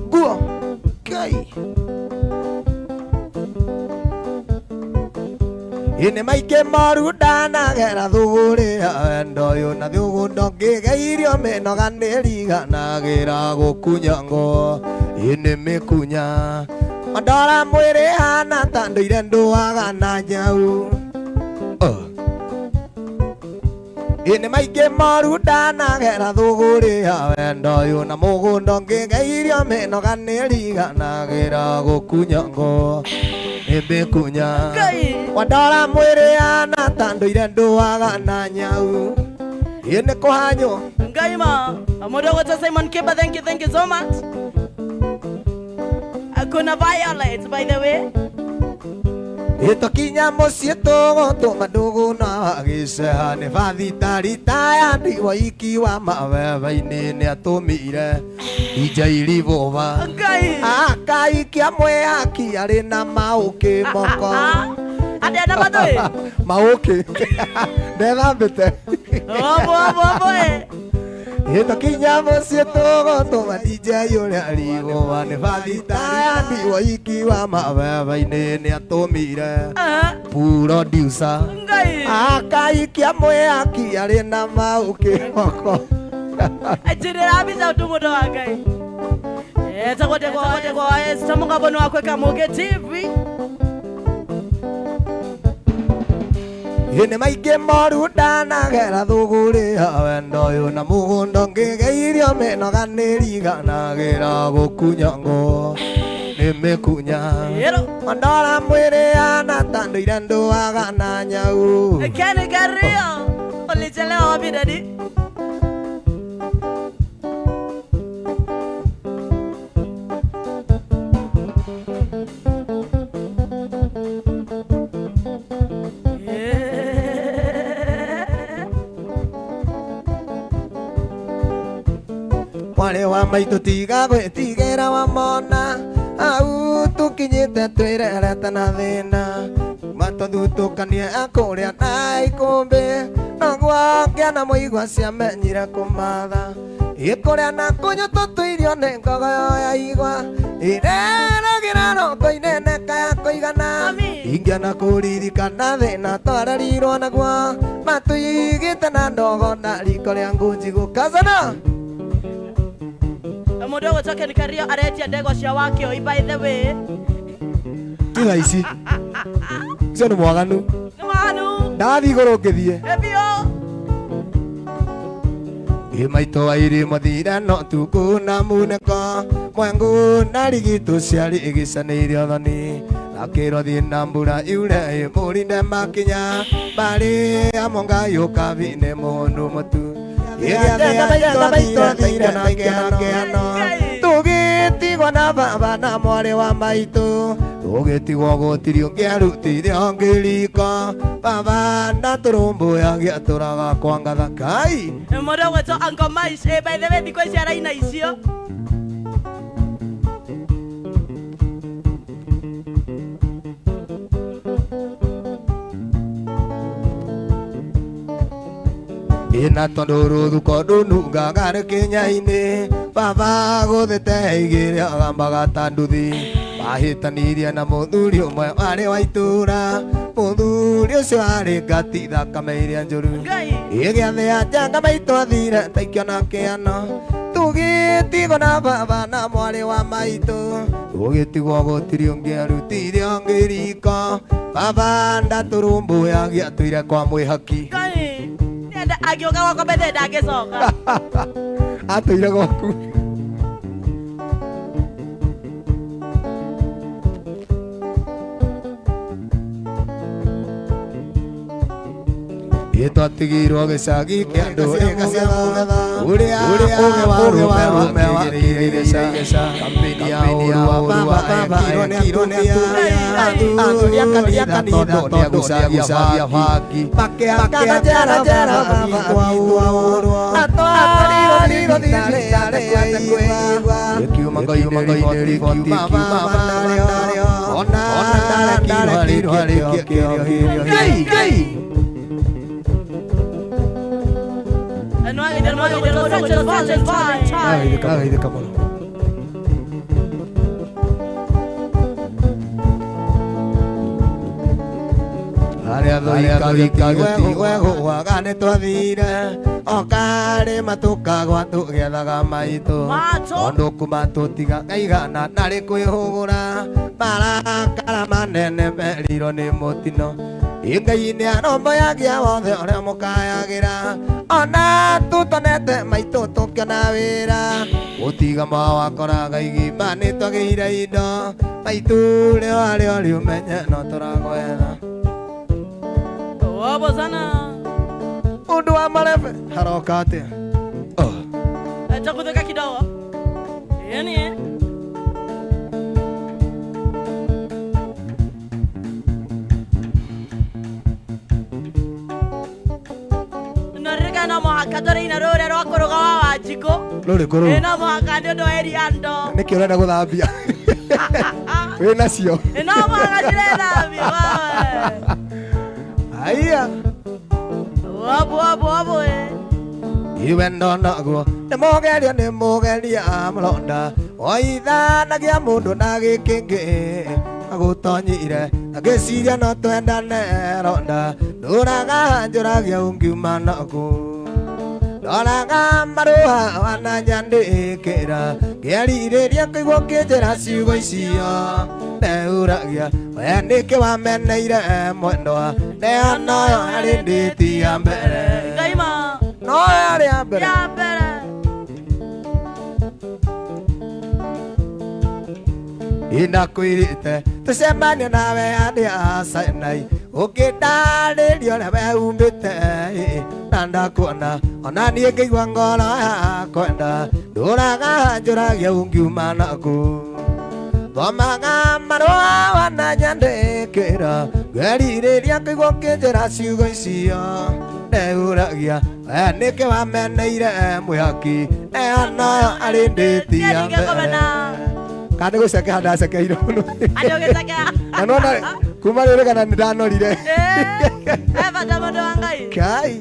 nguo Ngai Ine maike moru ndanagera thuguri ya wendo ũyũ na thugundo ngĩgeirio mĩnoga nĩriganagĩra gũkunya ngo ine mĩkunya mandora mwĩrĩ hana ta ndũire ndũaga na nyau ine maike moru ndanagera thuguri ya wendo ũyũ na mũgũndo ngĩgeirio mĩnoga nĩriganagĩra gũkunya ngo Ebekunya Wadora mwere ana tando ile ndoaga na nyau Yene kohanyo Ngaima Amodogo to Simon Kiba, thank you so much. Akuna Violet, by the way. Ito kinya mosieto to madogo na gise ne vadita ritaya ndi waiki wa mawe ine ne atomire ijairi bova akai kia mwe haki ari na mauke moko ade na badoi mauke deva bete obo Ito kinya mosieto to madija yole ari bova ne vadita ndi waiki wa mawe ine ne atomire puro diusa akai kia mwe haki ari na mauke moko ajira biza utumodo wagai takote kwa tamunga bono akweka Moge TV Ine maike moru ndanagera thuguri ya wendo ũyũ na mũgũndo ngĩgeirio mĩnoga nĩriganagĩra gũkunya ngo nĩmĩkunya mandora mwĩrĩ ana ta ndũire ndũaga na nyau Kenny Gario ulichelewa wapi dadi Wale wa maitu tiga gwĩtigĩra wa mona au tukinyĩte twĩrerete na thĩna matũthutũkanie kũrĩa na ikũmbĩ naguo ngĩana mũigua ciamenyire kũmatha gĩkũrĩa na kũnyũ tũtũirio nĩ ngogoyo ya igwa ireragĩra roko-inĩ neka ya kũigana ingĩana kũririkana thĩna twarerirwo naguo matũigĩte na ndogo na riko rĩa ngunji gũkazana Modogo toke ni Kario aretia ndego cia wakio by the way tiga ici cio nĩ mwaganu ndathi igũrũ ngĩthiĩ Maito airi mathira no tuku na muneko mwangu na rigitu ciari igicanĩire othoni akĩrwo thiĩ na mbura iure mũrinde makinya marĩ amonga yũkabi-inĩ mũndũ mũtu tũgĩtigwo na baba na mwarĩ wa maitũ tũgĩtigwo gũtirio ngĩarutire ngĩriko baba na tũrũmbũyagia tũraga kwa ngatha Kai Modogo to Uncle Mice by the way thikũ ici araina icio Ina tondu ruthuko ndunungaga rĩ kĩnya-inĩ baba gũthĩte igĩrĩ agambaga ta nduthi mahĩtanirie na mũthuri ũmwe warĩ wa itũũra mũthuri ũcio arĩ ngati thakame iria njũru gĩgĩathĩ anja ngamaitwo thire taikio na kĩano tũgĩtigwo na baba na mwarĩ wa maitũ tũgĩtigwo gũtirĩ ũngĩarutire ngĩriko baba ndatũrũmbũyagia tũire kwa mwĩhaki agĩũka gwakwa mbere ndangĩcoka atũire gwaku Itwatigirwo gicagi kia andu igaciagetha uria uge wa rume wakirireca kampeni ya uru wa baba ekirwo ni athuri a kanitha tondu niagucagia bangi makiakana njera mami kwao atwarirwo thibitarĩ kwĩigua ikiuma ngoinĩ riboti kiuma narĩo ona ndarekirwo arĩkia kĩohĩrio ngai And why did Agaithĩka mũno arĩa thũikagĩtigwegũaga nĩ twathire o karĩma tũkagwa tũgĩethaga maitũ tondũ kuma tũtiga ngaigana narĩ kwĩhũgũra marakara manene merirwo nĩ mũtino Ngai nĩ aromboyagia wothe ũrĩa mũkayagĩra ona tũtonete maitũ tũkĩona wĩra gũtiga mawakoraga igimba nĩ twagĩire indo maitũ rĩo riũmenye no tũragwetha Wabo sana Undu wa marebe haroka atĩa Takutheka kidogo Yani Narika na mwaka tore ina rore rwakoroga wa wajiko Rũrĩkũ Ina mwaka nĩ ũndũ eri ando Nĩkĩ ũrenda gũthambia Wĩ nacio Ina mwaka ndĩrethambia wawe Aya Wabo Iwe ndonaguo nĩ mũgeria mũronda Oithanagia mũndũ na gĩkĩngĩ agũtonyire agĩciria no twendane ronda ndũraga njũragia ũngiuma naku ndoraga marũa wananyandĩkĩra ngĩarirĩria kũigua kĩnjĩra ciugo icio neũragia we nĩkĩ wameneire mwendwa neanoyo arĩ ndĩti ya mbere Ngaima no yarĩ ya mbere Inakwĩrĩte tũcemanie nawe andĩ a Sinai ũkĩndarĩria ũrĩa we umĩte na ndakuona ona niĩ ngĩigua ngoro yakwenda ndũraga njũragia ũngiuma naku thomaga marũa wananyandĩkĩra ngerirĩria kũigua ũkĩnjĩra ciugo icio neũragia we nĩkĩ wameneire mwĩhaki neanoyo arĩ ndĩti ya mbere Kandi gũceke handacekeirwo mũno na nona kuma rĩrĩ kana nĩ ndanorire bata mũndũ wa Ngai Kai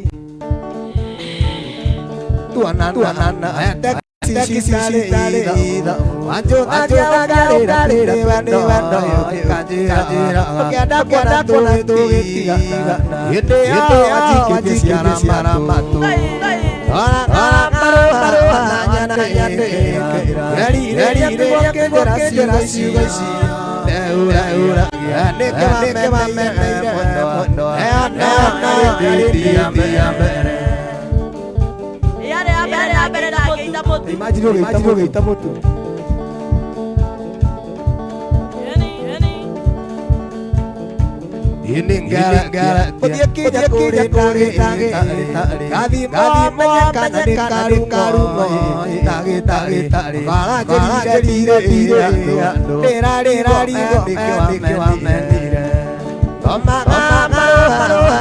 tuanana Sisitare Wanjũthagia wagarĩra wendo Kanjĩra ũkĩenda kuona tũgĩtigana Hĩndĩ yao wajikĩtie ciara matũ Marũa nyandĩkĩra Ngerirĩria kũigua kĩnjĩra ciugo ici Neũragia nĩkĩ wameneire mwendwa Neanoyo ndĩti ya mbere Imagine ũgĩita mũtu Ini ngara Ũthiĩ kinya kũrĩ ndagĩtarĩ Gathimo menyekana nĩ karumo Ndagĩtarĩ Karanjĩrire Ndĩrarĩra rigo nĩkĩ wamenire Thomaga marũa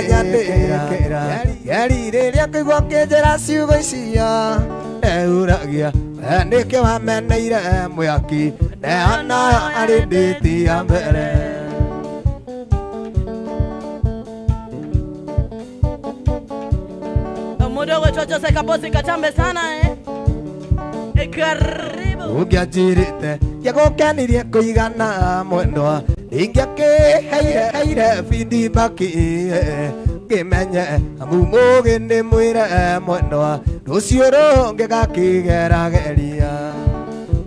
nyandĩkĩra Ngerirĩria kũigua kĩnjĩra ciugo icio neũragia we nĩkĩ wameneire mwĩhaki neanoyo arĩ ndĩti ya mbere Mudogo chocho sekaposi katambe sana Karibu Ũngĩanjĩrĩte gĩagũkenirie kũigana mwendwa ingĩakĩheire feedback ngĩmenye amumũgĩ nĩ mwĩre mwendwa rũciũ rũngĩ gakĩgerageria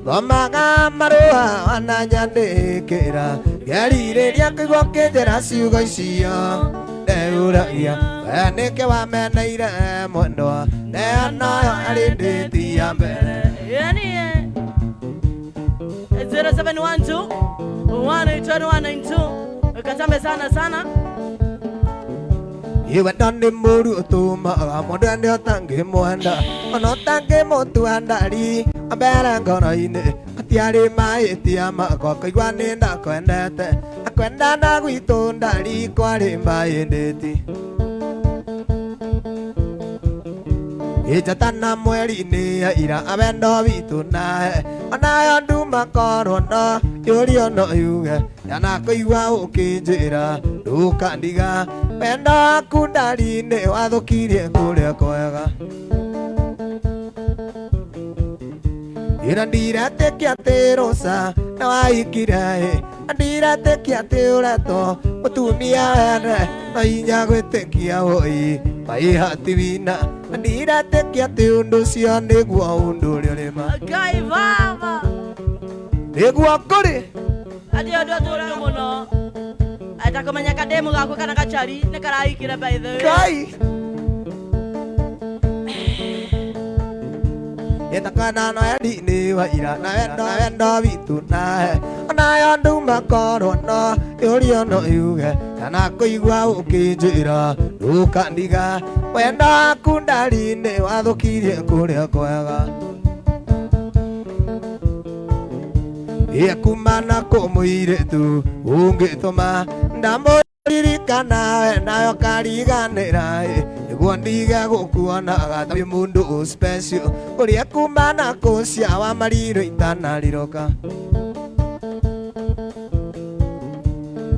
thomaga marũa wananyandĩkĩra ngerirĩria kũigua kĩnjĩra ciugo icio neũragia we nĩkĩ wameneire mwendwa neanoyo arĩ ndĩti ya mbere 0712 182 katambe sana Iwa dani muru tuma Modan dia tangge moanda Ono tangge motu andari Abera kono ine Tiari mai tiama Ko kaiwane nda kwendete Kwenda na guito ndari Kwari mai ndeti Ija tana mweri ni ira Abendo vitu nae Anayo nduma korono Yuri ono yuge Yana kuiwa ukinjira Duka ndiga Pendo aku ndari ni Wathukirie kuria kwega Ira ndirete kia te rosa Na waikire Ndirete kia te ureto Mutumia wene Na inya gwitikia hoi Maiha tivina Ndirete kia te undu cio Nigua undu ririma Ngai baba Nigua kuri Adi adu adu muno Ata kumenya kademu gaku kana kachari Nekaraikire by the way Kai Yetakana no edi ni wa ira Na wendo vitu nae Onayo nduma korono Yuri ono yuge Yana kuigua ukinjira Duka ndiga Wendo aku ndari ni Wathukirie kuria kwega Kumana kumuiretu Ungituma Ndamuririkana we Nayo kariganira Niguo ndiga gukuona Gatabi mundu special Uria kumana kucia Wa mariro itanariroka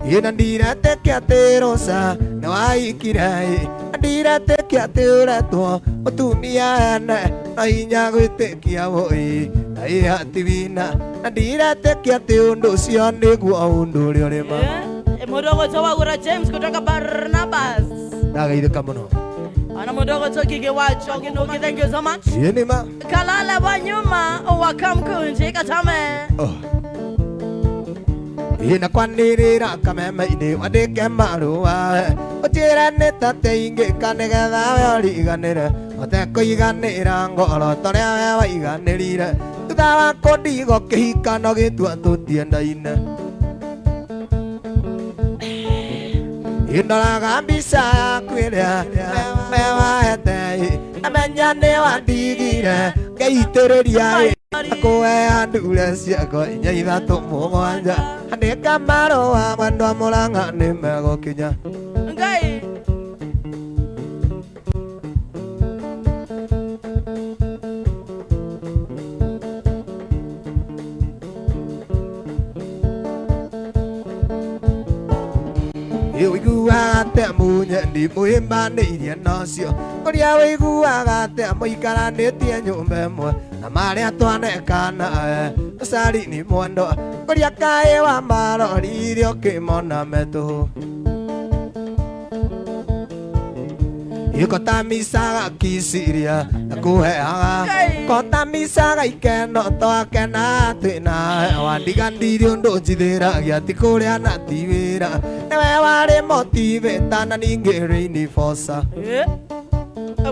Ina ndirete kia te rosa Na waikire Ndirete kia te ureto Mutumia ene Na inya gwitikia hoi Na iha tivina Ndirete kia te undu cio Nigua undu ririma Mudogo to wagura James kutoka Barnabas Ndagaithika muno Ana mudogo to gige wacho Kinuki thank you so much Yenima Kalala wa nyuma Wakamkunji katame Ina kwanirira kameme ine Wadike marua Ujira nita te ingi Kanegetha we origanire Ote kuiganira ngoro Torea we waiganirire Tutha wako ndigo kihikano Gitua tutiendaine Inoraga mbica yaku iria Mewahete Amenya ni wandigire Ngeitĩrĩria Kuhea ndure ciakwa inya ithatu mugwanja Andĩka marũa mwendwa Mũrang'a nĩ megũkinya Ngai Wĩiguaga atĩa mũnyendi mwĩmbanĩirie nocio Kũrĩa wĩiguaga atĩa mũikaranĩtie nyũmba ĩmwe Na marĩa twanekana Tũcari-inĩ mwendwa Kũrĩa kaĩ wa marorire ũkĩmona metũhũ Ikotamicaga kiciria Na kũheaga Kotamicaga ikeno twakena twĩna Wandigandirie ũndũ njithĩragia Ti kũrĩa na ti wĩra Niwe warĩ motivate Na ningĩ reinforcer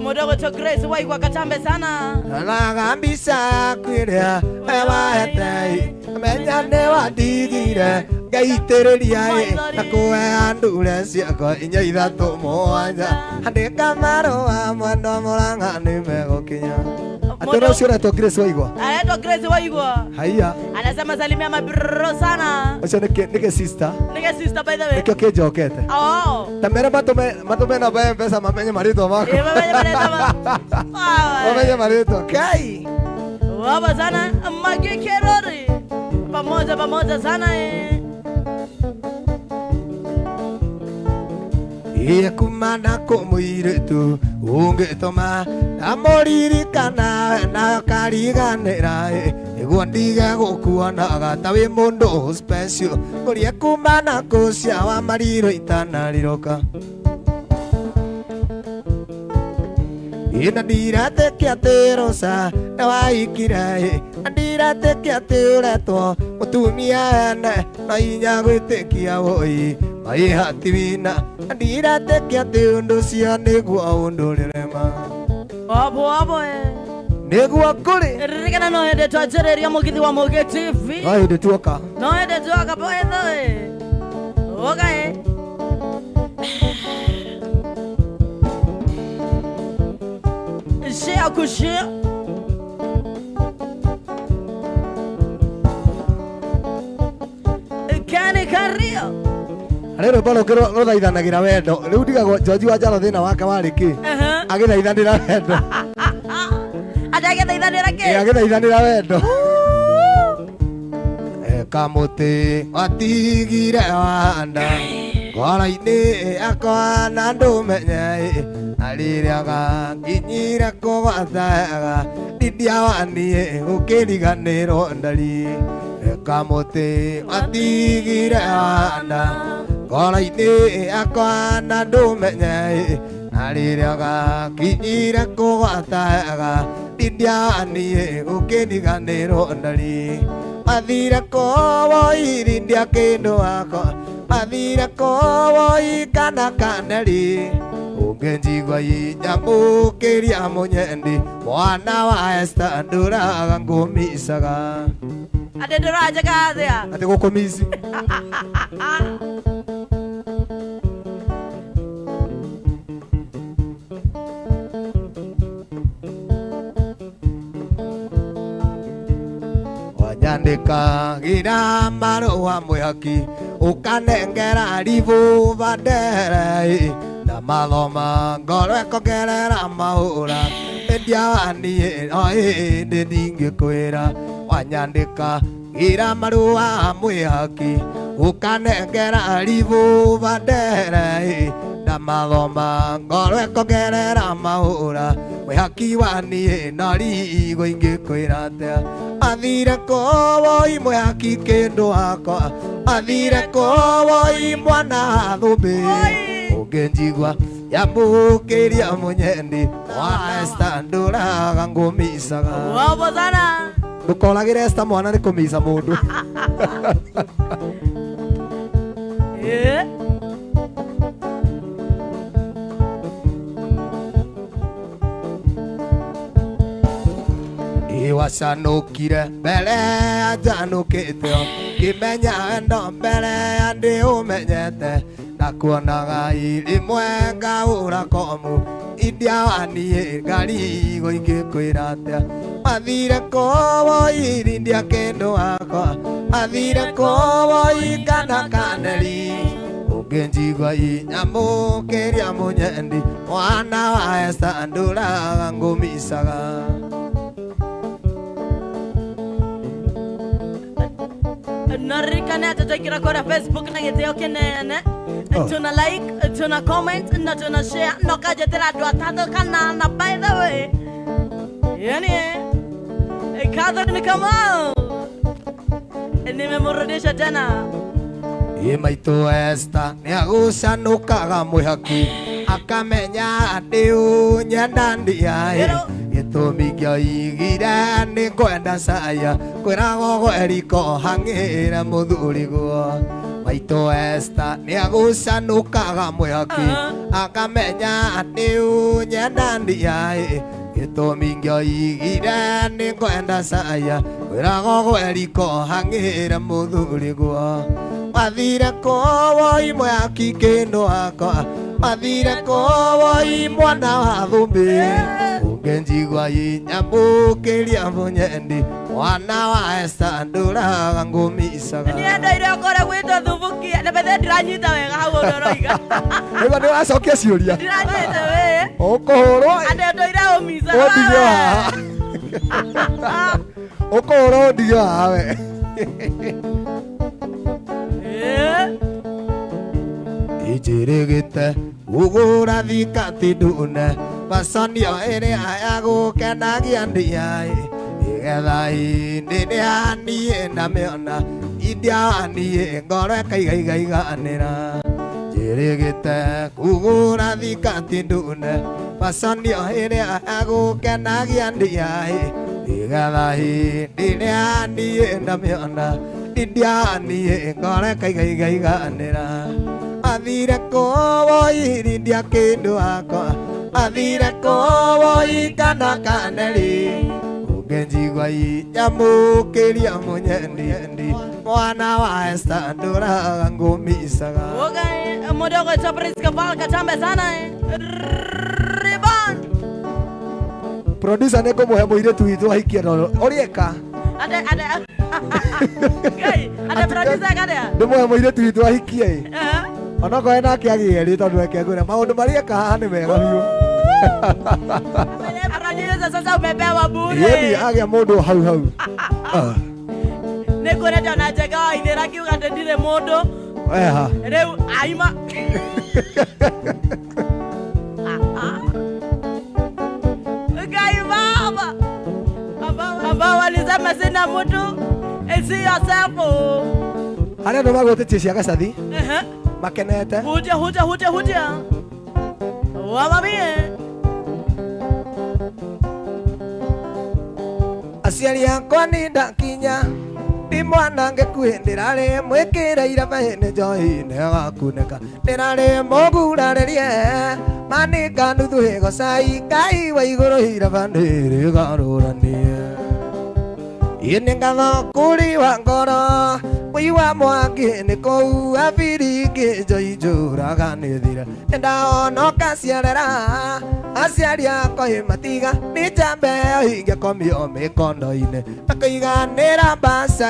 Mudogo to Grace waigua katambe sana Naraga mbica yaku ĩrĩa we wahete Menya nĩ wandigire Ngeitĩrĩria Na kũhea ndure ciakwa inya ithatu mũgwanja Andĩka marũa mwendwa Mũrang'a nĩ megũkinya Atĩ ũcio ũretwo Grace waigua Anaitwa Grace waigua Haiya Anasema salimia mabro sana Ũcio nĩke sister Nige sister by the way Nĩkĩo kĩnjokete Oh Ta mere matume namba ya M-Pesa mamenye marĩtwa maku Mamenye marĩtwa Kai Waba sana Magi Kerori Pamoja sana Kumana kũmũirĩtu Ũngĩtũma Ndamũririkana Na kariganĩra Nĩguo ndige gũkuonaga Ta wĩ mũndũ special Kũrĩa kumana kũcia Wa mariro itanariroka Ina ndirete kia te rosa Na waikire Ndirete kia te uretwo Mutumia ene Na inya gwĩtĩkia hoi Maiha tivina Ndirete kia te undu cio Nigua undu ririma Wabo Niguo kuri Ririkana no hende twanjĩrĩria mũgithi wa Mũgi TV No hĩndĩ tuoka No hende tuoka boetho Okay kushia Kani kario Rero balo kero no thaithanagira wendo riu ndigago George wa Njaro thina wake wari ki agithaithanira wendo Agithaithanira ki agithaithanira wendo Kamuti watigire wanda ngoro-ini akwa na ndumenye aririaga nginyire kugwataga ndidia waniĩ ũkĩriganĩrwo ndari Kamuti watigire wanda ngoro-ini akwa na ndumenye aririaga nginyire kugwataga ndidia waniĩ ũkĩriganĩrwo ndari Athire kowo irindia kindu wako Athire kowo ikana kaneri Ungenjigwa inyamukiria munyendi Mwana wa Esther nduraga ngumisaga Ate nduraja kathia Ate gukumisi Nyandika gira marua mwihaki ukanengera rivu bandere na mathoma ngoro ekongerera mahura endia waniĩ no hĩndĩ ndingĩkwĩra wanyandĩka gira marua mwihaki ukanengera rivu bandere na mathoma ngoro ekongerera mahura mwihaki waniĩ no rigo ingĩkwĩra atia Athire kowo mwihaki kindu wakwa Athire kowo mwana thumbi Ungenjigwa yamukiria munyendi wa Esther nduraga ngumisaga Wabo sana Ndukoragire Esther mwana ni kumisa mundu Wacanukire mbere anjanukite ngimenya wendo mbere ndi umenyete ndakuonaga rimwe ngaura komu india waniĩ ngarigo ingĩkwĩra atia Athire kowo irindia kindu wakwa Athire kowo ikana kaneri Ungenjigwa inyamukiria munyendi Mwana wa Esther nduraga ngumisaga Narikane tutakira kwa Facebook na giteo kenene tuna like tuna comment na tuna share no kajetera ndo atado kana na by the way yani Catherine kama nimemrudisha tena Maitũ Esther nĩagucanukaga mwĩhaki akamenya ndĩ ũnyenda ndiaĩ gĩtũmi kĩoigire nĩ kwenda caya kwĩragwo gweriko hang'ĩre mũthuriguo Maitũ Esther nĩagucanukaga mwĩhaki akamenya ndĩ ũnyenda ndiaĩ gĩtũmi kĩoigire nĩ kwenda caya kwĩragwo gweriko hang'ĩre mũthuriguo Athire kowo mwihaki kindu wakwa Athire kowo mwana wa thumbi Ungenjigwa inyamukiria munyendi Mwana wa Esther nduraga ngumisaga Nienda ile okora gwitwo thubukia na bethe ndiranyita wega hau ndoroiga Ega nĩ wacokia ciũria ndiranyita we Ũkũhũrwo ande ndoira umisa Ũndige haha Ũkũhũrwo ũndige haha we Ijirigite ugura thikati ndune Maconio ĩrĩa ya gũkenagia ndiaĩ Igetha hindi nĩaniĩ na mĩona India waniĩ ngoro ĩkaigaiganĩra Njirigite ugura thikati ndune Maconio ĩrĩa ya gũkenagia ndiaĩ Igetha hindi nĩaniĩ na mĩona India waniĩ ngoro ĩkaigaiganĩra Athire kowo irindia kindu wakwa Athire kowo ikana kaneri Ungenjigwa inyamukiria munyendi Mwana wa Esther nduraga ngumisaga Okay, mudogo Priska Paul katambe sana Ribbon producer nĩ ngũmũhe mũirĩtu witũ ahikie no ũrĩeka Ade Gai, ade producer kada. ndĩmũhe mũirĩtu witũ ahikie onokorwo nake agĩerĩ tondũ reke ngwĩre maũndũ marĩa eka haha nĩ mega biũ Producer sasa umepewa bure. yeni agĩa mũndũ hau hau Nĩngũrenda na njega wa ithera kiuga atĩ ndirĩ mũndũ. Eha Rĩu aima. Gai baba. Ambao walisema sina mtu. See yourself. harĩa andũ magũtĩtie cia gacathi makenete Huja. Wamamie. aciari akwa nĩ ndakinya ndĩ mwana ngĩkuhĩ ndĩrarĩ mwĩkĩra iraba nĩ njohi nĩgakunĩka ndĩrarĩ mũgurarĩrie manĩka nuthu hĩgo cai Ngai wa igũrũ iraba nĩrĩgarũranie nĩ ngatho kũrĩ wa ngoro mũi wa mwangi nĩ kũu abiringĩ njoi njũraga nĩ thira nĩndaonoka ciarera aciari akwa matiga nĩ njambe ingĩkomio mĩkondo-inĩ makũiganĩra mbaca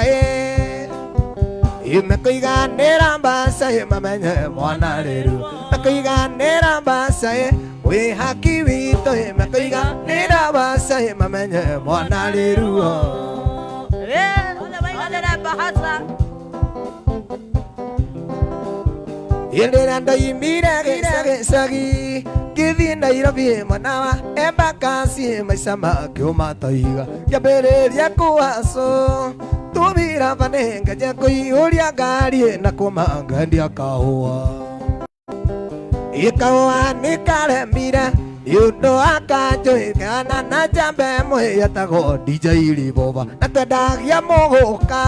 makũiganĩra mbaca mamenye mwana rĩru makũiganĩra mbaca wĩ haki witũ makũiganĩra mbaca mamenye mwana rĩru Yendera ndoimire gĩcagi ngĩthiĩ Nairobi mwana wa embakasi maica makĩũma taiga ngĩambĩrĩria kũhacũ tũbira banenge nja kũihũria ngari na kũmangandia kahũa kahũa nĩ karemire nĩũndũ wa kanjũĩkana na njambe mũhĩ etagwo DJ Liboba na twendagia mũgũka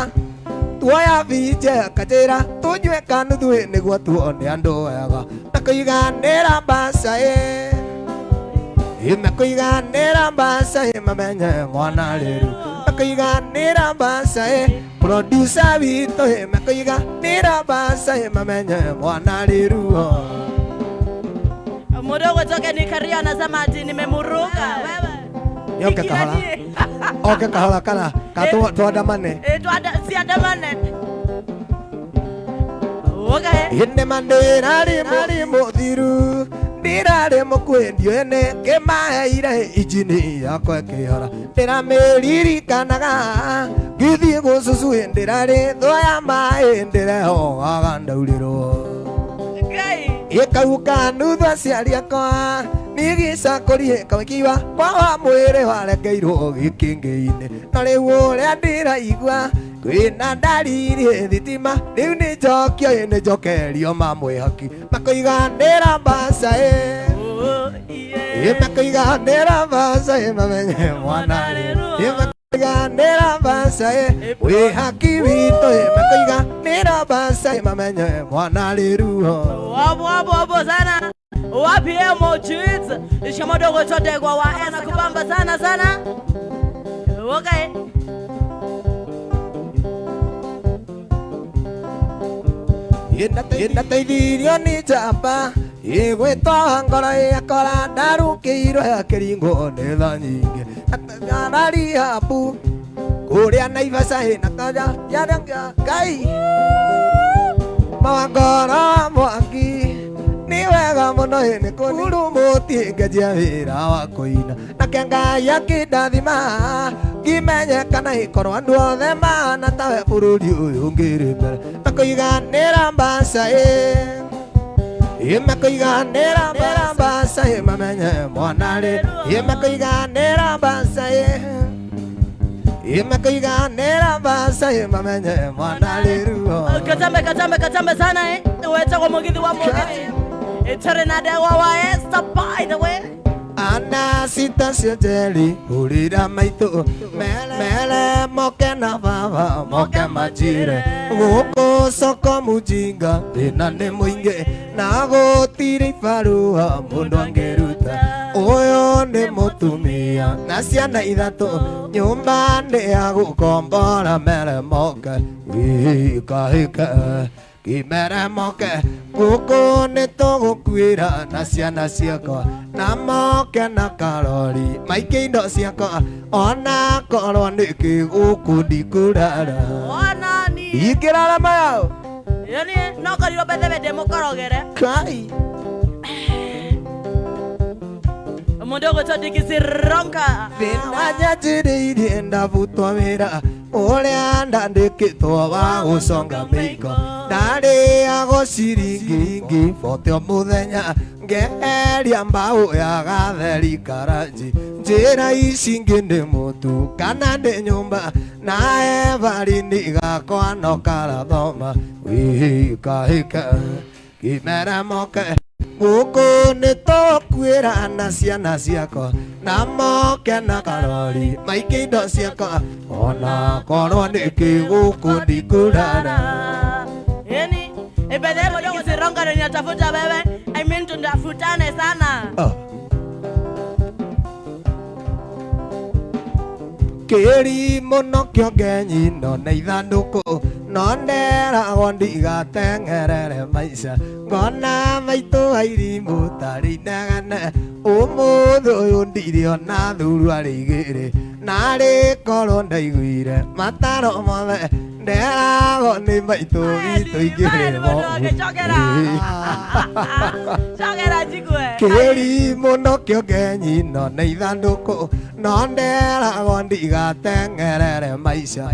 tuoya vinje kanjĩra tũnyue kanuthu nĩguo tuone andũ wega na kũiganĩra mbaca makũiganĩra mbaca mamenye mwana rĩru makũiganĩra mbaca producer witũ makũiganĩra mbaca mamenye mwana rĩru Mdogo toke ni Karia anasema ati nimemuruka wewe. Yoke kahara. Oke kahara kana tuandamane. Si andamane. Okay. Inde mandera ri muthiru. Ndirarĩ mũkwendio ene kĩmaheire injini yakwa ĩkĩhora ndĩramĩririkanaga ngĩthiĩ gũcucu ndĩrarĩ thoya maĩ ndĩrehogaga ndaurĩrwo ĩkauka nuthu aciari akwa nĩgĩcakũrie kamĩkiwa kwa mwĩrĩ warekeirwo gĩkĩngĩ-inĩ na rĩu ũrĩa ndĩraigua kwĩna ndariri thitima rĩu nĩ njokio nĩ njokerio mamwĩhaki makũiganĩra mbaca makũiganĩra mbaca mamenye mwana makũiganĩra mbaca wĩhaki witũ makũiganĩra mbaca mamenye mwana rĩru Wabo sana wapi mochitsa ishamadogo chote kwa waena kubamba sana okay. Ndateithirio nĩ njamba ĩgwĩtwo ngoro yakora ndarũkĩirwo kĩringo nĩ tha nyingĩ ararihabu kũrĩa Naivasha na kanja yarangia Ngai mawangoro mwangi nĩ wega mũno nĩ kũrumũtie ngenjia wĩra wa kũina nake Ngai akĩndathima ngĩmenyekana ĩkorwo andũ othe mahana tawe bũrũri ũyũ ngĩrĩ mbere makũiganĩra mbaca makũiganĩra mbaca mamenye mwana rĩ makũiganĩra mbaca makũiganĩra mbaca mamenye mwana rĩru katambe sana wetagwo mũgithi wa mũgithi itarĩ na ndewa wa Esther by the way ana sita siojeli ulira maitũ mele moke na baba moke majire gũkũ soko mujinga thĩna nĩ mũingĩ na gũtirĩ ibarũa mũndũ angĩruta ũyũ nĩ mũtumia na ciana ithatũ nyũmba nĩ ya gũkombora mele moke gĩkahĩke kimere moke gũkũ nĩ tũgũkuĩra na ciana ciakwa Namo kena karori Maike indo siako Ona koro niki uku dikurara Ona ni Ikirara mayao Yani noko dilo bete mukorogere Kai Mundogo todikisironka Vina jiri enda vutwa mira Ole anda ndikitwa wa gusonga miko Ndari ago siringi Fote muthenya Ngeheria mbao ya gatheri karanji Njira ici ngindi mutu Kana ndi nyumba Nae vari nigakwa no karathoma Wihika Kimera moke Guku nitukwira na ciana ciakwa Na moke na karori Maike indo ciakwa Ona korwo niki guku ndikurara Yani Ibede mundogo sironga ndo ninatafuta wewe I mean tundafutane sana Kiri muno kiongenyi no na ithanduku No nderagwo ndigatengerere maica Ngona maitu airimu tari negane Umuthi uyu ndiri ona thuru ari igiri Nari korwo ndaiguire mataro mothe Nderagwo ni maitu gitu igiri Chokera jikwe Kiri muno kiongenyi no na ithanduku No nderagwo ndigatengerere maica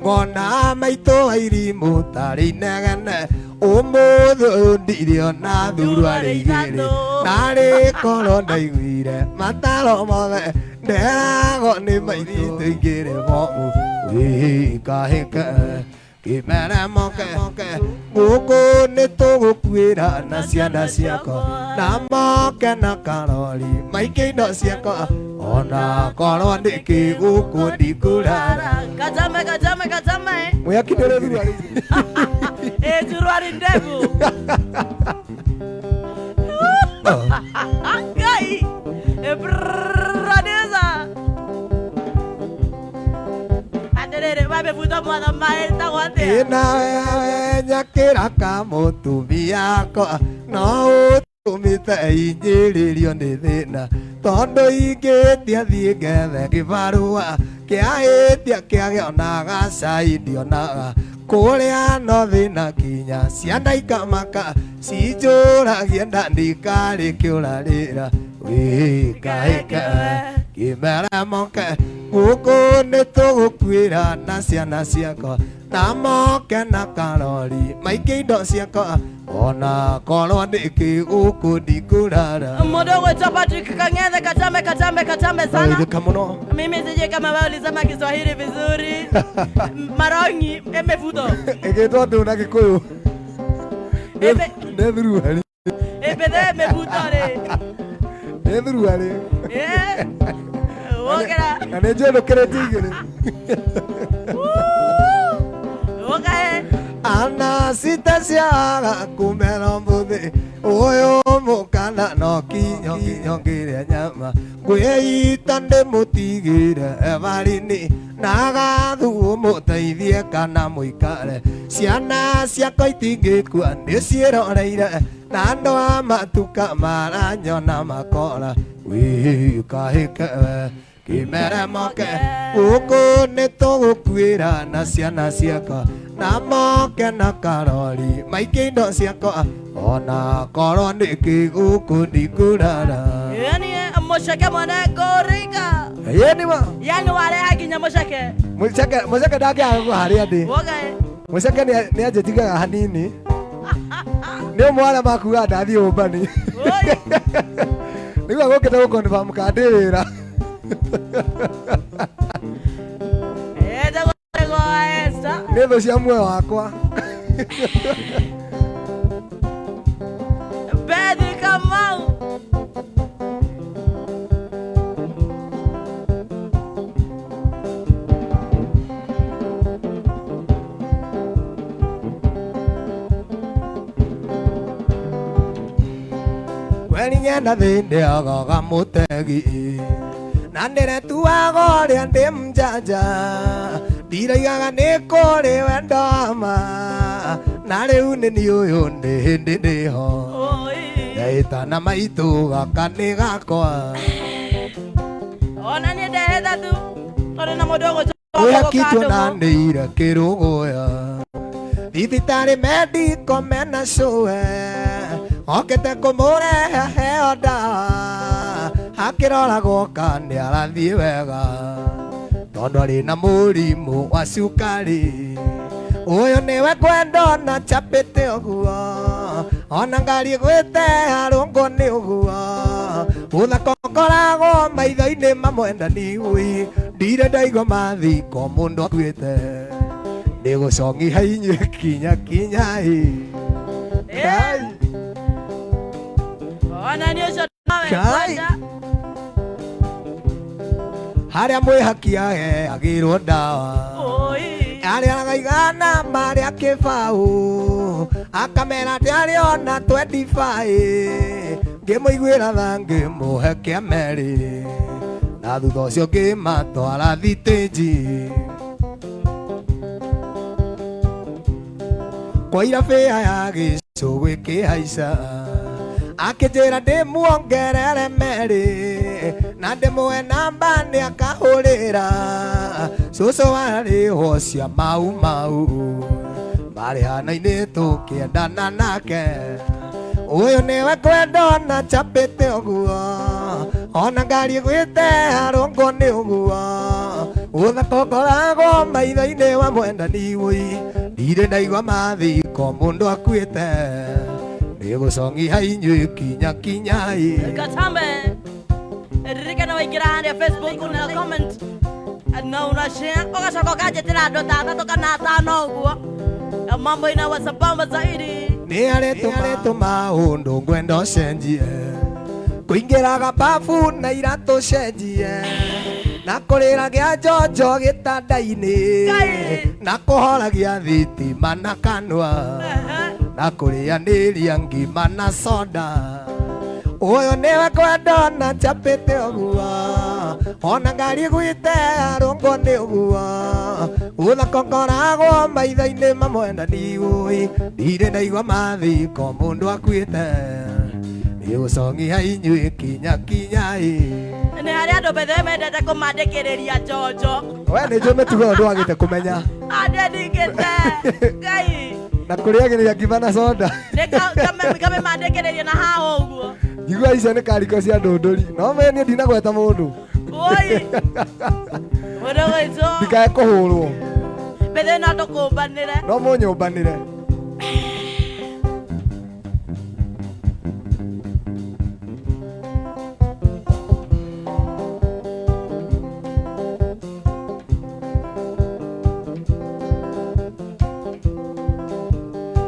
Ngona maitu airimu tari negene Umuthi uyu ndiri ona thuru ari igiri Nari korwo ndaiguire mataro mothe Nderagwo ni maitu igiri momu Wikahika Kimere moke Guku nitugukwira na ciana ciakwa Na moke na karori Maike indo ciakwa Ona korwo ndiki guku ndikurara Kajame Mwiakindere thurari Thurari ndevu Gai Bradeza Aterere babe futa mwana maeta wate Ina nyakira kamutumia kwa No utumite injiririo ni thina Tondo ingitia thie ngethe kibarua Kiahitia kiagionaga caindionaga Kuria no thina kinya ciana ikamaka Cinjuragia nda ndikari kiurarira Wikahika Kimera moke Guku nitugukwira na ciana ciakwa Na moke na karori Maike indo ciakwa Ona korwo ndiki guku ndikurara Mundogo Patrick Kangethe katambe sana Waidhika muno Mimi sije kama wewe ulisema Kiswahili vizuri Marongi emevuto Egitwo ndu na Gikuyu Nethuruari Ebede emevuto re Nethuruari Wogera Na nĩnjũrũkĩrĩtie igĩrĩ Wogae Ana cita ciaga kumera mũthĩ Ũyũ mũkana no kinyongĩre nyama Ngwĩita ndĩmũtigĩre evari-inĩ Na gathu mũteithie kana mũikare Ciana ciakwa itingĩkua ndĩciĩroreire Na andũ a matuka maranyona makora Wikahĩke Kimere moke Guku nitugukwira na ciana ciakwa Na moke na karori Maike indo ciakwa Ona korwo ndiki guku ndikurara Yani mushake mwana gorika Yeni ma Yani wale hakinya mushake Mushake ndakiaga kuharia ndi Wogae Mushake nĩ anjĩtigaga hanini Nĩ mwana makuga ndathi ũmbani Nĩguo gũkĩte gũkonfa mũkandĩrĩra Nĩ thũ cia muoyo wakwa Bedi Kamau Kweli ngenda thĩndĩogoga mũtegi Na ndĩretuaga ũrĩa ndĩ mjanja Ndiraigaga nĩ kũrĩ wendo ma Na rĩu nĩ niĩ ũyũ nĩ hĩndĩ ndĩho Etana maitu gakane gakwa Ona ni ndeheta tu tori na mudogo Oya kitu na neira kirugoya Thibitari mediko mena showe Okete kumurehe heo ndawa Akiroragwo kandi arathie wega Tondu ari na murimu wa cukari Uyu niwe kwendona chapite uguo Ona ngari gwite arungu ni uguo Uthaka ukoragwo maitho-ini mamwendani ui Ndire ndaigua mathiko mundu akuite Nigucongi hainyue kinya kinyai Kai Ona ni ucio nawe kwenda Haria mwihakiage agirwo ndawa Aria gaigana maria kibau Akamera ndiariona 25 Ngimuiguira tha ngimuhe kiameri Na thutha ucio ngimatwara thitĩnji Kwa irabia ya gĩcũ gĩkĩhaica Akĩnjĩra ndĩmuongerere meri Na ndĩmũhe namba nĩakahũrĩra Cũcũ warĩho cia mau mau Marĩ hana-inĩ tũkĩendana nake Ũyũ nĩwe kwendona chapĩte ũguo Ona ngari gwĩte arũngo nĩ ũguo Ũthaka ũkoragwo maitho-inĩ wa mwendani wĩ Ndirĩ ndaigua mathiko mũndũ akuĩte Nĩgũcongi hainyue kinya kinyai Katambe ririkana waingĩra harĩa Facebook una comment na una share ũgacoka ũkanjĩtĩra andũ ta atatũ kana atano ũguo mambo-inĩ wa sambamba zaidi Nĩ arĩtũma ũndũ ngwenda ũcenjie Kũingĩraga babu na iratũ cenjie Na kũrĩragia njonjo gĩtanda-inĩ Na kũhoragia thitima na kanua Na kũrĩanĩria ngima na soda Ũyũ nĩwe kwendona chapĩte ũguo Ona ngari gwĩte arũngo nĩ ũguo Ũthaka ũkoragwo maitho-inĩ mamwendani ui Ndirĩ ndaigua mathiko mũndũ akuĩte Nĩgũcongi hainyue kinya kinyai Nĩ harĩ andũ bethe mendete kũmandĩkĩrĩria njonjo We nĩ njũĩ mĩtugo ũndũ wagĩte kũmenya andĩndĩkĩte Ngai Na kũrĩagĩrĩria ngima na soda Ngamemandĩkĩrĩria na haha ũguo Njigua icio nĩ kariko cia ndũndũri No me niĩ ndinagweta mũndũ Oi Mũdogo icio Ndikae kũhũrwo bethe no tũkũmbanĩre No mũnyũmbanĩre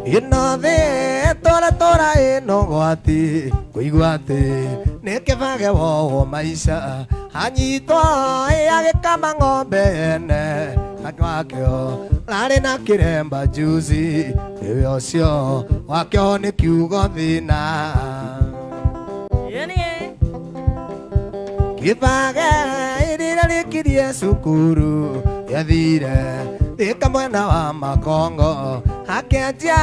Ino thĩ tora ĩno gwati Kũigua atĩ nĩ kĩbage wowo maica Anyitwo agĩkama ng'ombe ene Wakĩo rarĩ na kĩremba juici Rĩwe ũcio wakĩo nĩ kiugo thĩna Kĩbage rĩrĩa rĩkirie cukuru Gĩathire thĩka mwena wa Makongo Akĩanjia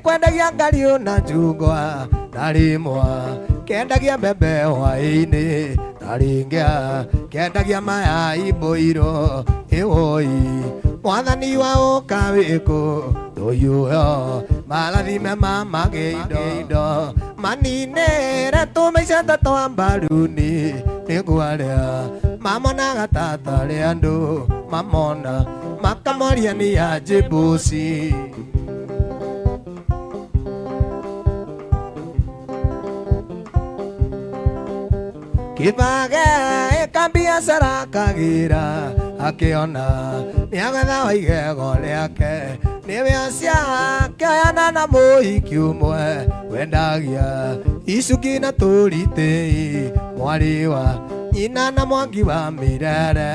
kwendagia ngari na njungwa Na rĩmwa kendagia mbembe hwaĩ-inĩ Na rĩngĩ kendagia maya imbũirwo Ĩwoi mwathani wa ũka wĩkũ Ndũyũyo marathime mamage indo Maninĩre tũmaica twa mbaruni Nĩngwarĩa mamonaga tata rĩa andũ Mamona makamoria nĩ aje bosi Kĩbage kambiacara kagira Akĩona nĩagetha wa igego rĩake Nĩwe acia kĩoyana na mũhiki ũmwe Wendagia icuki na tũritĩ Mwarĩ wa nyina na Mwangi wa Mĩrere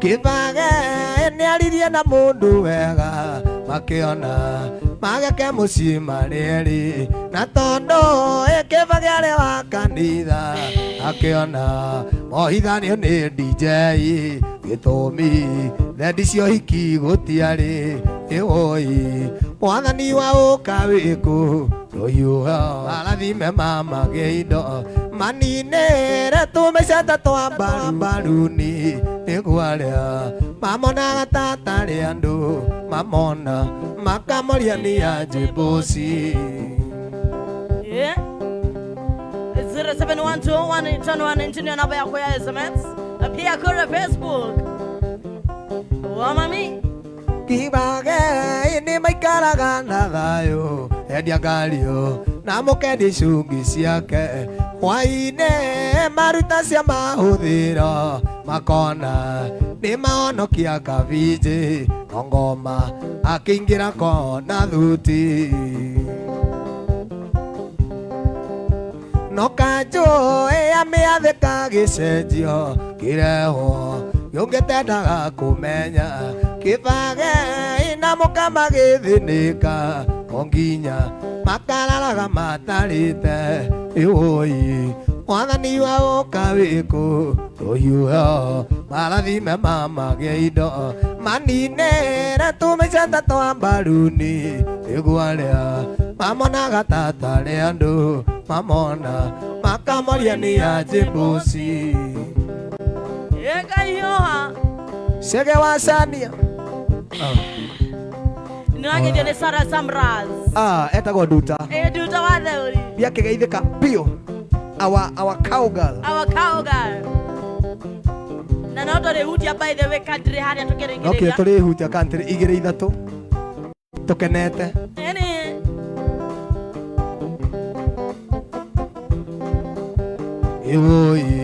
Kĩbage nĩaririe na mũndũ wega Makĩona mageke mũciĩ marĩ erĩ Na tondũ Kĩbage arĩ wa kanitha Akĩona mohithanio nĩ DJ Gĩtũmi thendi cio hiki gũtiarĩ ĩwoi mwathani wa ũka wĩkũ rũhiũha marathime mamagĩa indo maninĩre tũmĩcete twa mbaruni nĩguo arĩa mamonaga ta tarĩ andũ mamona makamoria nĩ ya njĩmboci. 0712 ndio namba yako ya SMS pia kwenye Facebook wamami kibage ini maikaraga na thayũ endia ngario na mũkendi cungi ciake hwainĩ maruta cia mahũthĩro makona nĩ mahonokia kabinjĩ ngoma akĩingĩra kona thuti no kanjũĩ amĩathĩka gĩcenjio kĩrehwo yũngĩtendaga kũmenya kĩbage na mũkama gĩthĩnĩka onginya makararaga matarĩte ĩwoi mwathani wa ũka wĩkũ rũhiũha marathime mamagĩa indo maninĩre tũmĩcete twa mbaruni nĩguo arĩa mamonaga ta tarĩ andũ mamona makamoria nĩ ya njĩmboci. Hiyoha Shege wa Sania nĩwagĩrio nĩ Sarah Samraz etagwo Nduta Nduta wa theũri ndiakĩgeithĩka biũ our cowgirl na no tũrĩhutia by the way country harĩa tũkĩrĩngĩrĩria okay tũrĩhutia country 2-3 tũkenete ĩwoi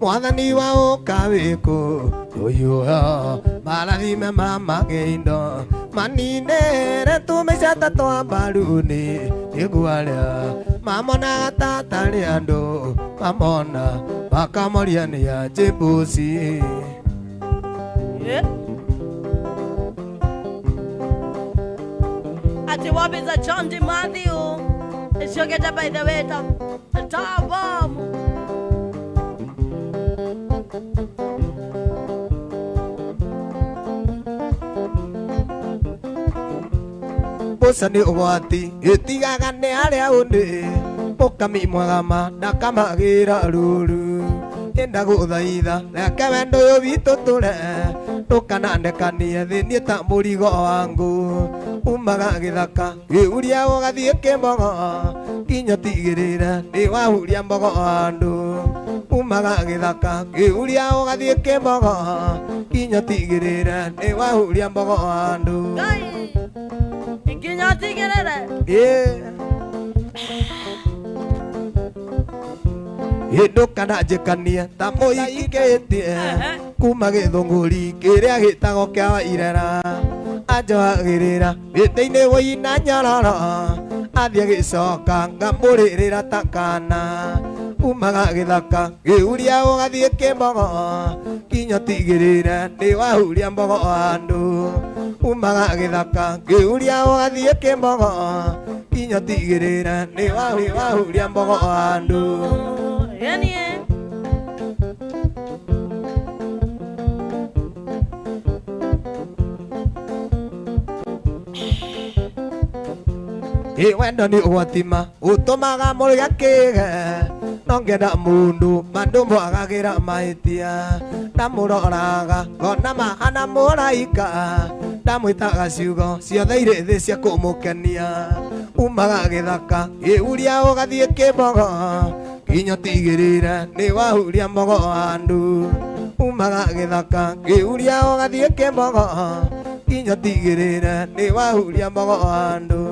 mwathani wa ũka wĩkũ rũhiũha marathime mamagĩa indo maninĩre tũmĩcete twa mbaruni nĩguo arĩa mamonaga ta tarĩ andũ mamona makamoria nĩ ya njĩmboci. ati wabiza John D. Matthew shogeta by the way tabam Bosa nĩ ũgwati ĩtigaga nĩ harĩa ũndĩ mũkami mwagama ndakamagĩra rũru ĩnda gũthaitha reke wendo ũyũ witũ tũre ndũkanandekanie thĩ niĩ ta mũrigo wangũ umaga gĩthaka gĩuria ũgathiĩ kĩmbogo nginya tigĩrĩre nĩ wahuria mbogo andũ umaga gĩthaka gĩuria ũgathiĩ kĩmbogo nginya tigĩrĩre nĩ wahuria mbogo andũ nginya tigĩrĩre ndũkana njĩkanie ta mũikĩtie kuma gĩthũngũri kĩrĩa gĩtagwo kĩa irera anjohagĩrĩra gĩtĩ-inĩ wũina nyororo athiĩ gĩcoka ngamũrĩrĩra ta kana umaga gĩthaka gĩuria ũgathiĩ kĩmbogo nginya tigĩrĩre nĩ wahuria mbogo andũ umaga gĩthaka gĩuria ũgathiĩ kĩmbogo nginya tigĩrĩre nĩ wahuria mbogo andũ. Wendo nĩ ũgwatima ũtũmaga mũrĩa kĩge no ngenda mũndũ mandũ mwagagĩra mahĩtia ndamũroraga ngona mahana mũraika ndamwĩtaga ciugo ciothe irĩ thĩ cia kũmũkenia umaga gĩthaka gĩuria ũgathiĩ kĩmbogo nginya tigĩrĩre nĩ wahuria mbogo andũ umaga gĩthaka gĩuria ũgathiĩ kĩmbogo nginya tigĩrĩre nĩ wahuria mbogo andũ.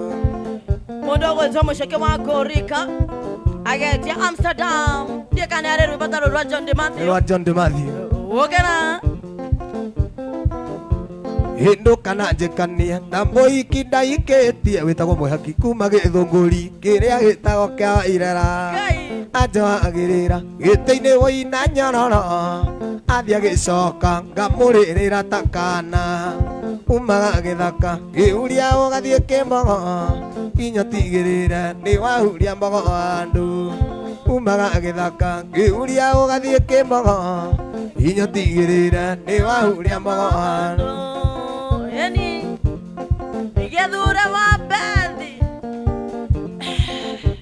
Mũndũ ũgwĩtwo Mũceke wa Ngũrika agetia Amsterdam ndiĩ kana arĩ rwĩmbo rwa John D. Matthew ũgena ndũkana njĩkanie na mũhiki ndaikĩtie wĩtagwo mwĩhaki kuma gĩthũngũri kĩrĩa gĩtagwo kĩa irera anjohagĩrĩra gĩtĩ-inĩ wũina nyororo athiĩ gĩcoka ngamũrĩrĩra ta kana umaga gĩthaka gĩuria ũgathiĩ kĩmbogo nginya tigĩrĩre nĩ wahuria mbogo andũ umaga gĩthaka gĩuria ũgathiĩ kĩmbogo nginya tigĩrĩre nĩ wahuria mbogo andũ.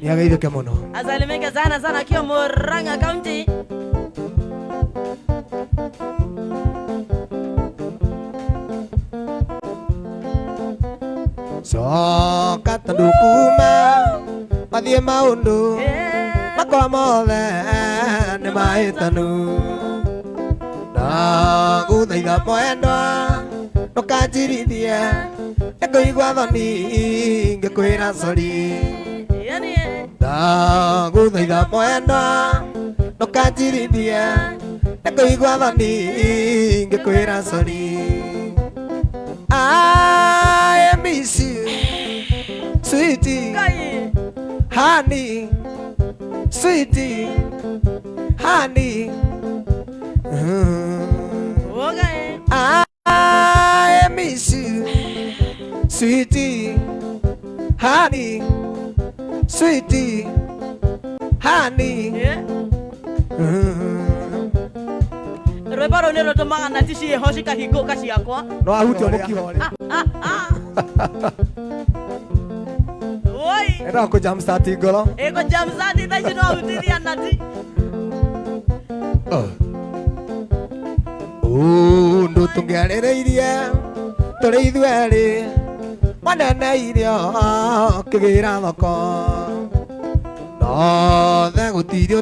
Niagaithũke mũno. Asalimike sana sana akiwa Murang'a County. Coka tondũ kuma mathiĩ maũndũ makwa mothe nĩ mahĩtanu. Ndagũthaitha mwendwa ndũkanjirithie, ngĩkũigua thoni ngĩkwĩra sorry. Ndagũthaitha mwendwa ndũkanjirithie, ngĩkũigua thoni ngĩkwĩra sorry. I miss you, sweetie, honey, sweetie, honey. I miss you, sweetie, honey, sweetie, honey. Rwĩmbo nĩ rũtũmaga na tici hoci kahingũka ciakwa. No ahutio mũkiho rĩ. Oi. Era ko jam start ngoro. Ego jam start thaci no ahutithia nati. Ndũ tũngĩarĩrĩirie tũrĩ ithuerĩ mwaneneire kĩgĩra thoko. Nothe gũtirĩ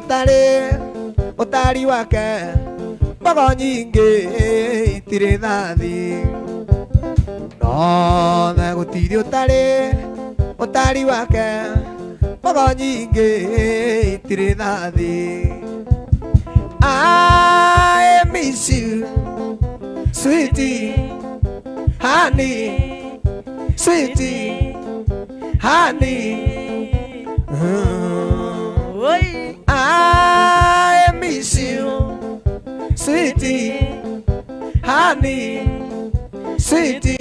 ũtari wake, mbogo nyingĩ itirĩ thathi. Nothe gũtirĩ ũtari wake, mbogo nyingĩ itirĩ thathi. I miss you, sweetie, honey, sweetie, honey. I miss you, sweetie, honey, sweetie.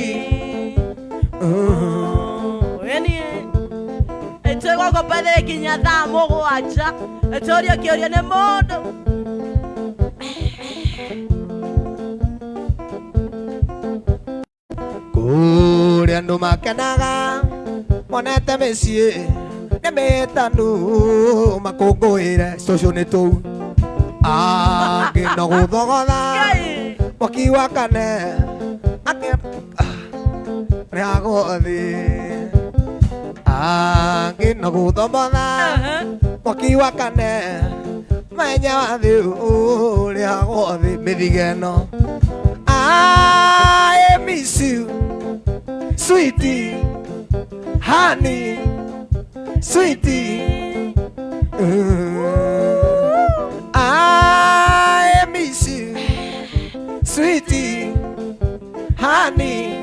Ĩtũgwo kũpethire kinya thaa mũgwanja, ĩtũrio kĩũria nĩ mũndũ. Kũrĩa andũ makenaga monete mĩciĩ nĩ mĩtanu makũngũĩre cũcũ nĩ tũu. Angĩ no gũthogotha mwaki wakane nĩ agũthi. Angĩ no gũthogotha mwaki wakane menya wathi ũrĩ agũthi mĩthiga ĩno. I miss you, sweetie, honey, sweetie. I miss you, sweetie, honey,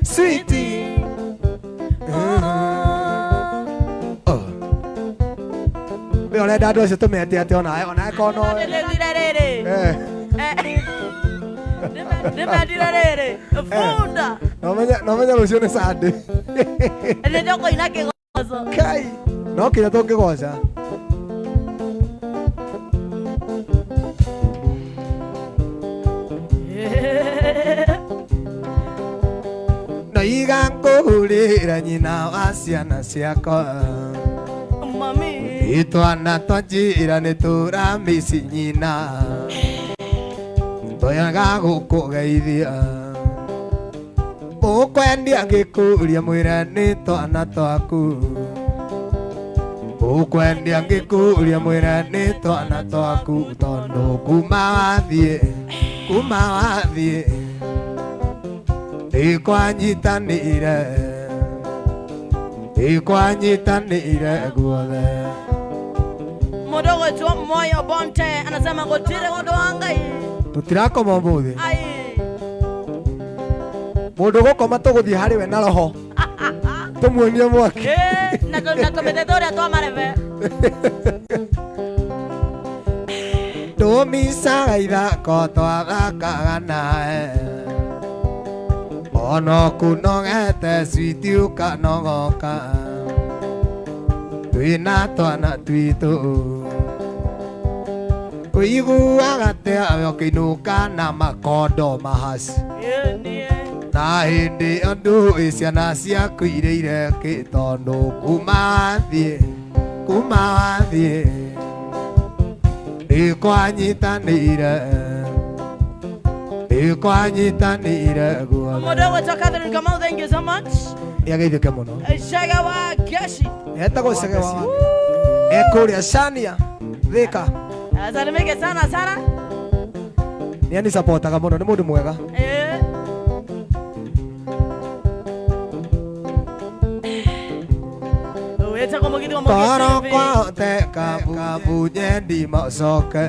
sweetie. Wewe unaenda ndo sio tumete ate ona kono. Ndĩmendire rĩrĩ bunda. No menya rũciũ nĩ Sunday. Nĩ kũina kĩgoco. Kai no kĩrĩa tũngĩgoca. Noiga ngũhũrĩra nyina wa ciana ciakwa. Mami. Itwana twanjĩra nĩ tũramĩci nyina. Toyaga gũkũgeithia ũkwendia ngĩkũria mwĩre nĩ twana twaku. Ũkwendia ngĩkũria mwĩre nĩ twana twaku, tondũ kuma wathiĩ nĩkwanyitanĩire guothe. Mũndũ gwĩtwo Moyo Bonte anasema gũtirĩ ũndũ wa Ngai. Tũtirakoma ũmũthĩ. Mũndũ gũkoma tũgũthiĩ harĩ we na roho tũmuonie mwaki. Na tũmĩthete ũrĩa twamarebe. Tũmicaga ithako twathakaga nawe, ona kũnogete switi ũkanogoka, twĩna twana twitũ ũiguaga atĩa ũkĩinũka na makondo mahaci. Na hĩndĩ andũ ciana ciaku irĩire kĩ, tondũ kuma wathiĩ kuma wathie ikwanyitanire guo Modogo to Catherine Kamau, thank you so much. yageithike muno Shaga wa Gashi. etagwo Cege wa ekuria Shania Thika Asalimike sana sana. ni ani supportaga muno ni mundu mwega Weta como que como toro kwa te kabu nyendi macoke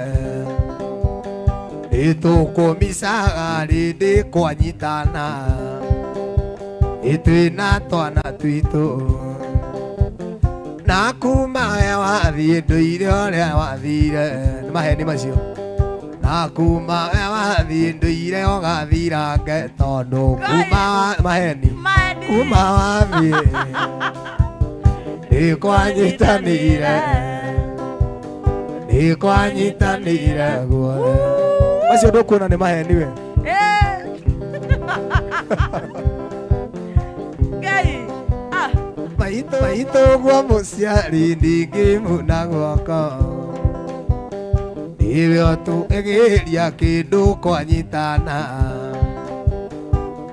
itukumicaga rindi kwanyitana itwina twana twitu na kuma we wathie nduire uria wathire ni maheni macio na kuma we wathie nduire ugathirange tondu kuma maheni kuma wathie ikwanyitanire guothe macio ndukuona ni maheni we maitå guo må ciari ndingĩmuna guoko nĩwe tũgĩria kĩndũ kwanyitana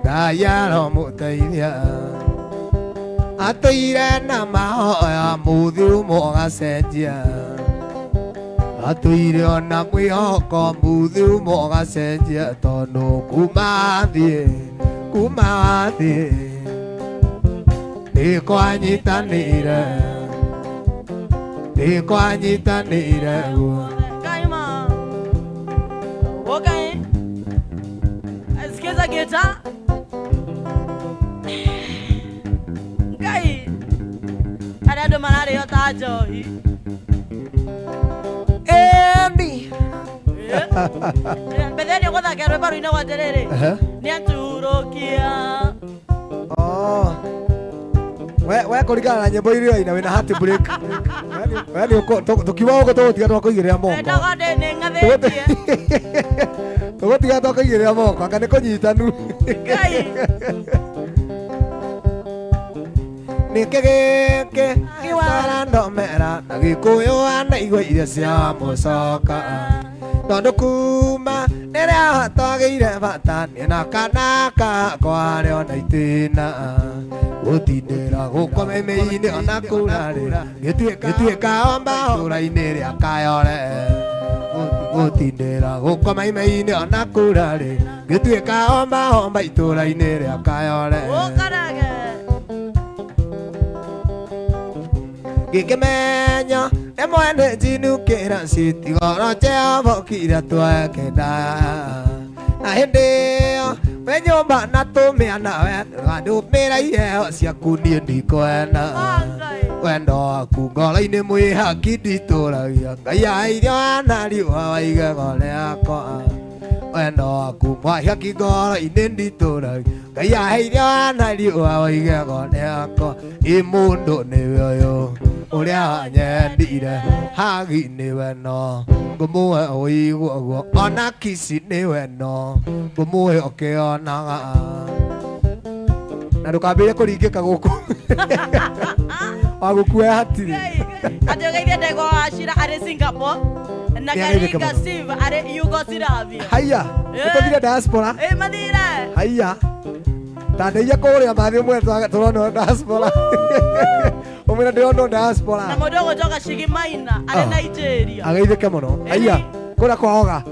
Ngai aromũteithia atũire na mahoya mũthĩ ũmwe ũgacenjia atũire ona mwĩhoko mũthĩ ũmwe ũgacenjia tondũ kuma wathiĩ ikwanyitanire guo Kaima. Okay. Sikiza gita. Kai. Ada manare yo tajo. Endi Bedeni kwa kero baro ina waterere. Ni anturokia. Oh. We kuringana na nyimbo iria ina wina heart break. Yani tukiwa uko tutiga twakuigirira moko. Ndagade ne ngathetie. Tugutiga twakuigirira moko anga ni kunyitanu. Kai. Nikegeke kiwara ndomera na gikuyu ana igwe iria cia mucoka tondu kuma niria twagĩire bata na kanaka kwarĩ ona itina gũtindĩra gũkoma ime-inĩ ona kũrarĩ gĩtuĩka omba hũra-inĩ rĩa kayore gũtindĩra gũkoma ime-inĩ ona kũrarĩ gĩtuĩka omba itũra-inĩ rĩa kayore gĩkĩmenyo rĩmwe nĩ njinukĩra citigoro ciavokire twekenda na hĩndĩ ĩyo we nyũmba na tũmĩana wandũmĩra iheo ciaku niĩ ndikwenda wendo waku ngoro-inĩ mwĩhaki nditũragia Ngai airio ana riũa waigego rĩakwa wendo waku mwahaki ngoro-inĩ nditũragia Ngai airio ana riũa waigego rĩakwa ĩ mũndũ nĩwe ũyũ ũrĩa wanyendire hagi nĩwe no ngũmũhe ũigua guo ona kici nĩwe no ngũmũhe ũkĩonaga na ndũkambĩrĩrie kũringĩka gũkũ wagũkue hatirĩ atĩgeithie ndego wacira arĩ Singapore na Karinga Steve arĩ Yugoslavia haiya nĩtũthire diaspora mathire haiya tandeia kũrĩa mathĩ ũmwe tũrona diaspora ũmwĩra ndĩrona diaspora na mũndũ ũgũcoka Shigimaina arĩ Nigeria ageithĩke mũno haiya kũrĩa kwa oga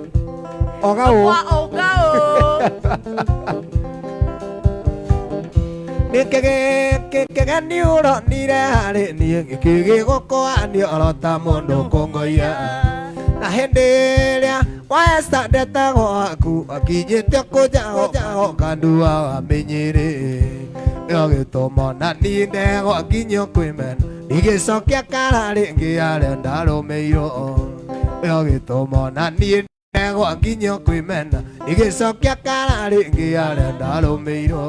Nikegeni uronire harĩ niĩ gĩkĩgĩgũkũania orota mũndũ kũngũia na hĩndĩ ĩrĩa Westa ndetagwo waku akinyĩte kũnjaho kandua wamenyerĩ nĩo gĩtũmo na niĩ ndegwa nginya kwĩmena igĩcokia kara rĩngĩ arĩa ndarũmĩirwo nĩo gĩtũmo na niĩ ndegwa nginya kwĩmena igĩcokia kara rĩngĩ arĩa ndarũmĩirwo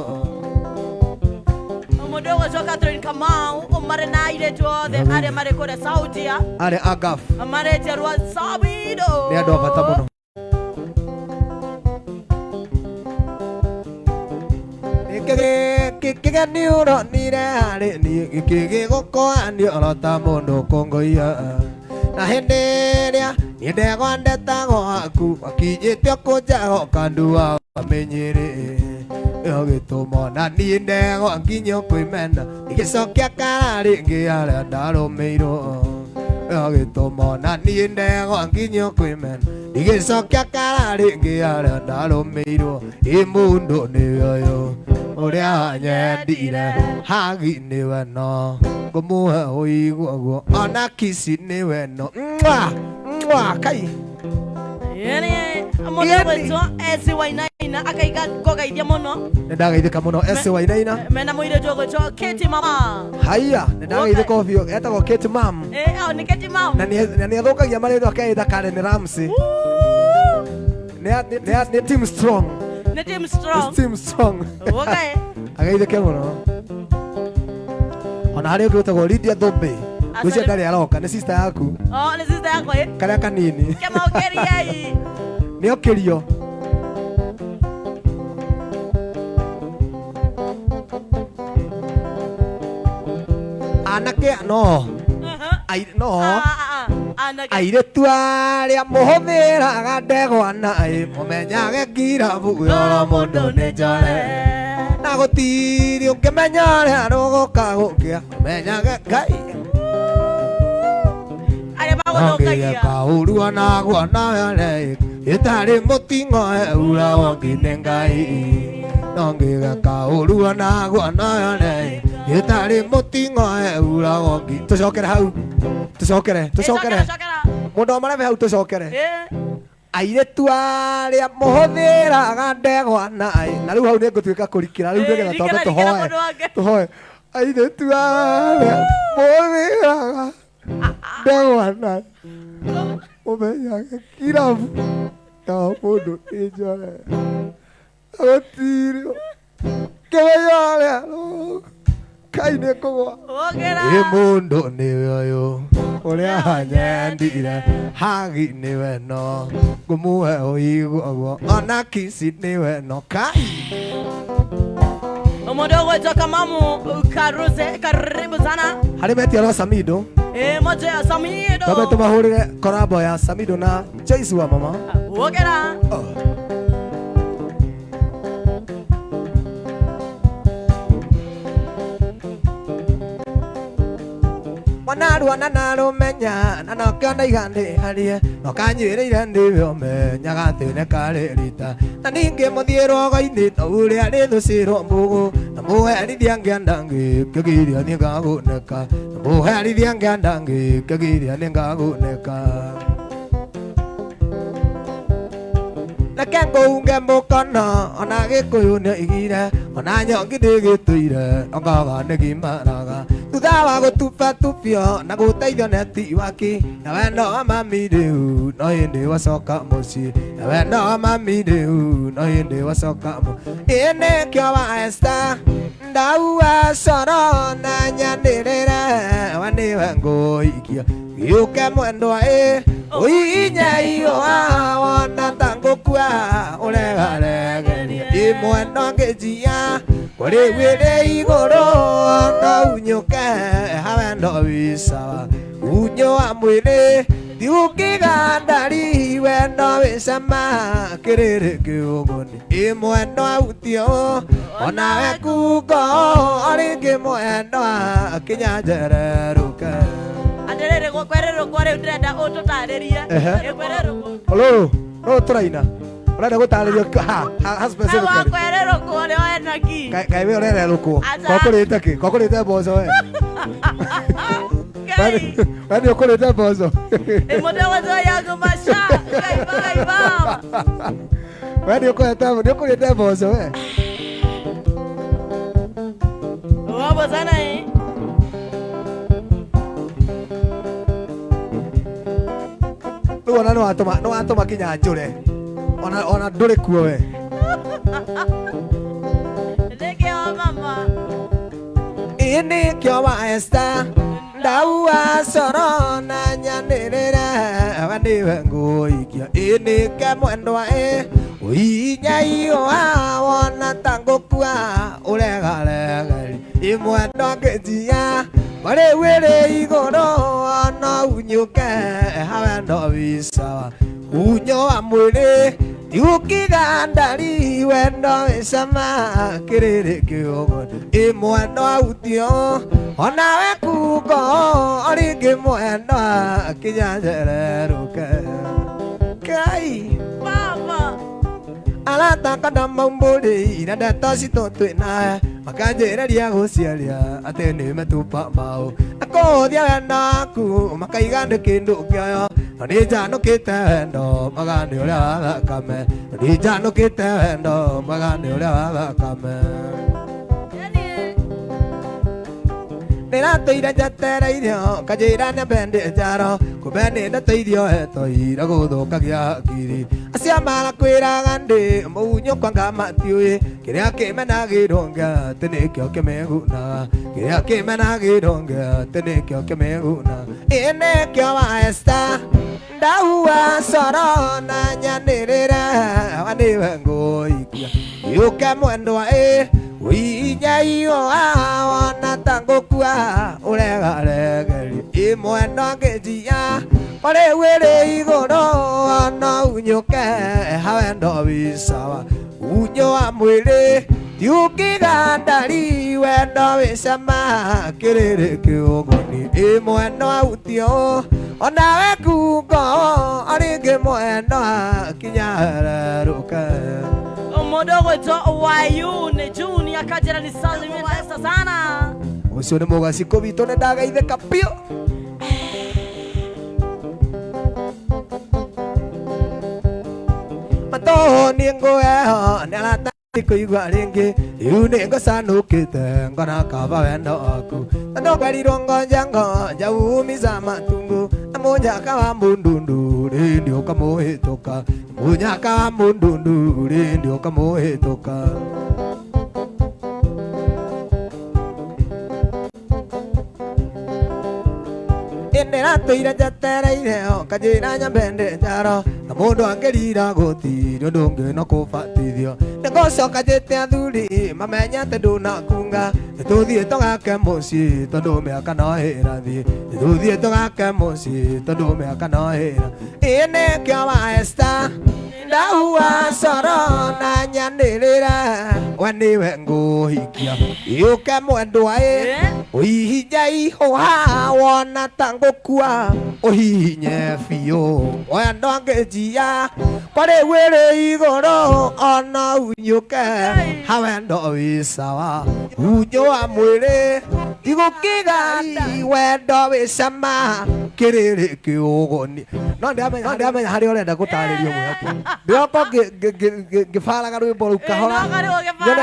mũndũ ũgũcoka Catherine Kamau marĩ na airĩtu othe arĩa marĩ kũrĩa Saudia arĩa Agaf marĩtia rwa Sabido nĩ andũ a bata mũno kĩkĩge nĩ ũronire harĩ niĩ gĩkĩgĩgũkũhanio rota mũndũ kũngũia na hĩndĩ ĩrĩa niĩ ndegwa ndetagwo haku wakinyĩtio kũnjago kandu wa menyerĩ ĩyo gĩtũmo na niĩ ndegwa nginya kwĩmena igĩcokia kara rĩngĩ harĩa ndarũmĩirwo ĩyo gĩtũmo na niĩ ndegwa nginya kwĩmena igĩcokia kara rĩngĩ harĩa ndarũmĩirwo ĩ mũndũ nĩwe ũyũ ũrĩa wanyendire hagi nĩwe no ngũmũhe ũigua guo ona kici nĩwe no kai mũndũ gwĩtwo Esi Wainaina akaiga kũgeithia mũno nĩndageithĩka mũno Esi Wainaina mena mũirĩtu ũgwĩtwo Kate Mama haiya nĩndageithĩka biũ etagwo Kate Mam nĩ Kate Mam na nĩathũkagia marĩtwa akeitha Karen Ramsey nĩ Team Strong nĩ Team Strong Team Strong okay ageithĩke mũno ona harĩ ũngĩ wĩtagwo Lydia Thũmbĩ gwĩcia ndarĩ aroka nĩ sister yaku nĩ sister yakwa karĩa kanini kemaũkĩriai nĩ okĩrio anake no airĩtu arĩa mũhũthĩraga ndegwa naĩ mũmenyage ngirabu yoro mũndũ nĩ njore na gũtirĩ ũngĩmenya ũrĩa rũgũka gũkĩa ũmenyage Ngai ongĩgeka ũru onagwo nawe ĩtarĩ mũting'o uragwo nginya Ngai ongĩgeka ũru onagwo nawe ĩtarĩ mũting'o uragwo nginya tũcokere hau tũcokere mũndũ marebe hau tũcokere airĩtu arĩa mũhũthĩraga ndegwa naĩ na rĩu hau nĩngũtuĩka kũrikĩra rĩu nĩgetha twambe tũhoe airĩtu arĩa mũhũthĩraga ndegwa naĩ mũmenyage kirabu ya mũndũ nĩ njore gũtirĩ kĩmenya ũrĩa Kai nĩ kũgwa ĩ mũndũ nĩwe ũyũ ũrĩa wanyendire hagi nĩwe no ngũmũhe ũigua guo ona kici nĩwe no Kai mũndũ ũgwĩtwo Kamamu Karuze karibu sana harĩ metia rwa Samido moja ya Samido tũmbe tũmahũrĩre korabo ya Samido na Joyce wa mama wogera Wanarwana narũmenya na nokĩona igandĩ harie nokanyuĩrĩire ndĩmenyaga atĩ nĩ karĩ rita na ningĩ mũthiĩ rogo-inĩ ta ũrĩa rĩthũcĩrwo mbũgũ na mũherithia ngĩenda ngĩkĩgiria nĩ ngagũnĩka na mũherithia ngĩenda ngĩkĩgiria nĩ ngagũnĩka reke ngũunge mũkono ona gĩkũyũ nĩ igire ona nyongi ndĩgĩtũire ongaga nĩ gimaraga thutha wa gũtubatubio na gũteithio neti waki na wendo wa mami rĩu no hĩndĩ wacoka mũciĩ na wendo wa mami rĩu no hĩndĩ wacoka mũciĩ nĩkĩo wa Esther ndaua coro na nyanĩrĩre wa nĩwe ngũikia gĩũke mwendwa ũinye ihũa wona ta ngũkua ũregaregeria ĩmwendwa ngĩnjia kũrĩ wĩrĩ igũrũ no unyũke hawendo wĩcawa unyo wa mwĩrĩ tiũkĩgandari wendo wĩcama kĩrĩrĩ kĩũgũni ĩmwendwa utio onawe kungo rĩngĩ mwendwa kĩnyanjererũke Aterere gũkwererwo kwa rĩu ndĩrenda ũtũtarĩrie Hello no tũraina ũrenda gũtarĩrio specifically kwererwo kwa rĩo ena ki kaĩ we ũrererũkwo kokũrĩte kĩ kokũrĩte mboco we we nĩ ũkũrĩte mboco mũndũ wothe yangu masha gaiba we nĩ ũkũrĩte mboco we wabo sana rĩu ona nĩ watũma kinya njũre ona ndũrĩ kuo we nĩkĩo mama ĩ nĩkĩo wa Esther ndaua coro na nyanĩrĩre we nĩwe ngũikia ĩ nĩke mwendwa Uinya wana tango kwa ulega lega imwendo ngejia Mare were igoro ana unyuke hawendo bisawa Unyo amwere Tiukigandari wendo isama kiriri kiogo Imwendo autio Onawe kuko Origi mwendo Kinyanjereruke Kai Baba Alata kada mamburi na data sitotwina makanjereria guciaria ati ni metupa mau akothia wenda ku makaigande kindu kioyo ni janukite wendo magani uria wa thakame ni janukite wendo magani uria wa thakame Nĩrateire njetereirio kanjĩra nĩambe njaro kumbe nĩndateithio etoira gũthũkagia hakiri acio marakwĩraga ndĩ mũgunyũkwa ngamatiũĩ kĩrĩa kĩmenagĩrwo nga atĩ nĩkĩo kĩmĩgunaga kĩrĩa kĩmenagĩrwo nga atĩ nĩkĩo kĩmĩgunaga ĩ nĩkĩo wa Esther ndahua coro na nyanĩrĩre wa nĩwe ngũikia yũke mwendwa Uinya wana tango kwa ulega regeri imwendo ngejia Mare were igoro ana unyuke hawendo bisawa Unyo amwere Tiukigandari wendo wisama kiriri kiogoni imwendo autio Onawe kuko origi mwendo kinyareruke Modogo to wayune Junior kajera ni salimia sana Ucio nĩ mũgaciko witũ nĩ ndagaithĩka biũ Matoni ngũeho nĩ aratari kũigua rĩngĩ Rĩu nĩ ngũcanũkĩte ngona kaba wendo waku Na ndongerirwo ngonja ngonja umiza matungu Na mũnyaka wa mũndundu rĩndĩ ũkamũhĩtũka Mũnyaka wa mũndundu rĩndĩ ũkamũhĩtũka Nĩrateire njetereire kanjĩra nyambe njaro Na mũndũ angĩrira gũtirĩ ũndũ ũngĩ no kũbatithio Nĩngũcoka njĩte athuri mamenyete ndũnakunga Nĩtũthiĩ tũgake mũciĩ tondũ mĩaka no ĩrathiĩ Nĩtũthiĩ tũgake mũciĩ tondũ mĩaka no ĩrathiĩ Ĩ nĩkĩo wa Esther ndahua coro na nyanĩrĩre we nĩwe ngũhikia Yũke mwendwa Ũhihinye ihũha wona tango kwa Ũhihinye biũ Wendo ngĩjia Kwarĩ wĩrĩ igũrũ ona unyũke Hawendo wĩ sawa Unyo wa mwĩrĩ Tigũkĩgandi wendo wĩ cama Kĩrĩrĩ kĩũgoni No ndĩramenya harĩa ũrenda gũtarĩrio mwaki Ndĩroko ngĩbaraga rwĩmbo rũu kahora Nyone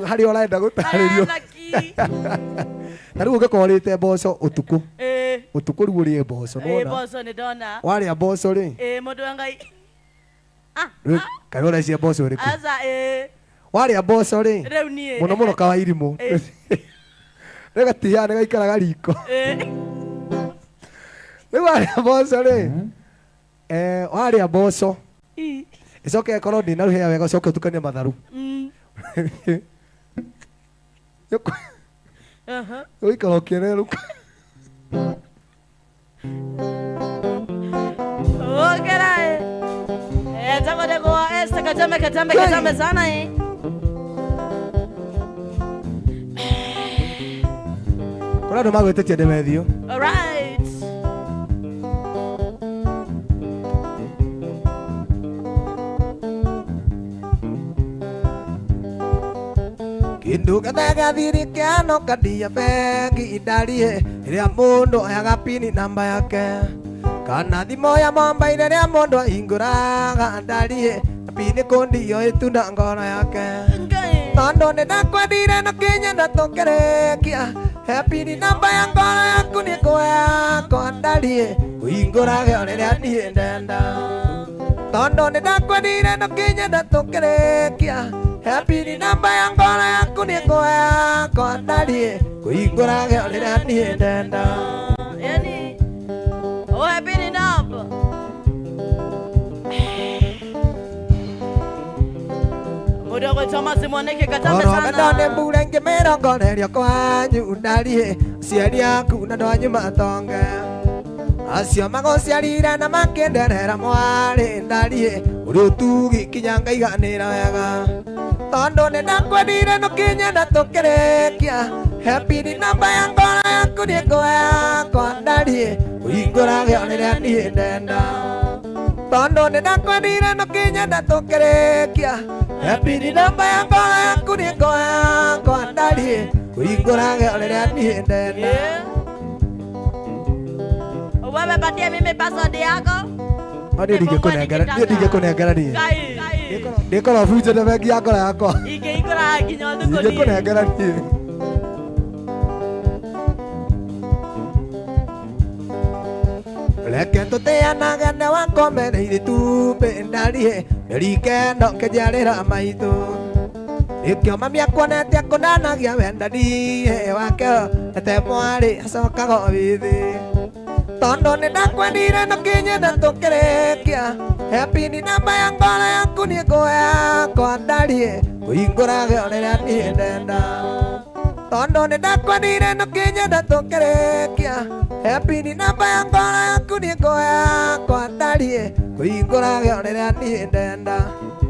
harĩa ũrenda gũtarĩrio Na rĩu ũngĩkorĩte mboco ũtukũ Ũtukũ rĩu ũrĩe mboco Mboco nĩ ndona Warĩa mboco rĩ mũndũ wa Ngai Kaĩ ũreciria mboco ĩrĩkũ Aza Warĩa mboco rĩ Rĩu niĩ Mũno mũno kawairimũ Nĩgatihana gaikaraga riko Rĩu warĩa mboco rĩ Warĩa mboco Icoke ĩkorwo ndĩnaruhĩa wega ũcoke ũtukanie matharũ Ũikara ũkĩererũka Okera Tagode kwa Esther kajame sana Kũrĩ andũ magwĩtĩtie ndĩmethio Alright Kindu gatathiri kiano kadia bengi idarie Ria mundu oyaga pini namba yake Kana thimo ya mombaire ria mundu ahingũraga ndarie Pini kundio itunda ngoro yake Tondo nĩndakwendire na kinyenda tũkĩrĩkia He pini namba ya ngoro yaku nĩ yakwa ndarie Ũhingũrage o rĩrĩa niĩ ndenda Tondo nĩndakwendire na kinyenda tũkĩrĩkia Happy namba ya ngoro yaku nĩ yakwa ndarie Ũhingũrage o rĩrĩa niĩ ndenda Yani happy number wa chama simoneke katambe Oroga done sana. bulenge merongo nerio kwanyu ndarie ciari aku na ndwanyu matonge acio magociarire na makenderera mwari ndarie uri utugi kinyanga iganira wega tondo ni ndakwendire nukinye na tukirekia happy ni namba ya ngora yaku ni ngoya kwa ndarie uingura gionire ni ndenda tondo ni ndakwendire nukinye na tukirekia happy ni namba ya ngora yaku ni ngoya kwa ndarie uingura gionire ni ndenda. Wewe patie mimi password yako. Adi dige kunengera ni. Kai. Ndiko na future na bengi yako yako. Ike ikora kinyondo Dige koni. kunengera ni. Leke tuteanaga na wakomereire tumbe ndarie rike no kejarira maitu ikio mami akwonete akonanagia wendani wake ete mwari acokaga withi tondo ni ndakwendire nukinye na tukirekia happy ni namba ya ngora yaku ni ngoya kwa ndarie uingura gionera ni ndenda tondo ni ndakwendire nukinye na tukirekia happy ni namba ya ngora yaku ni ngoya kwa ndarie uingura gionera ni ndenda.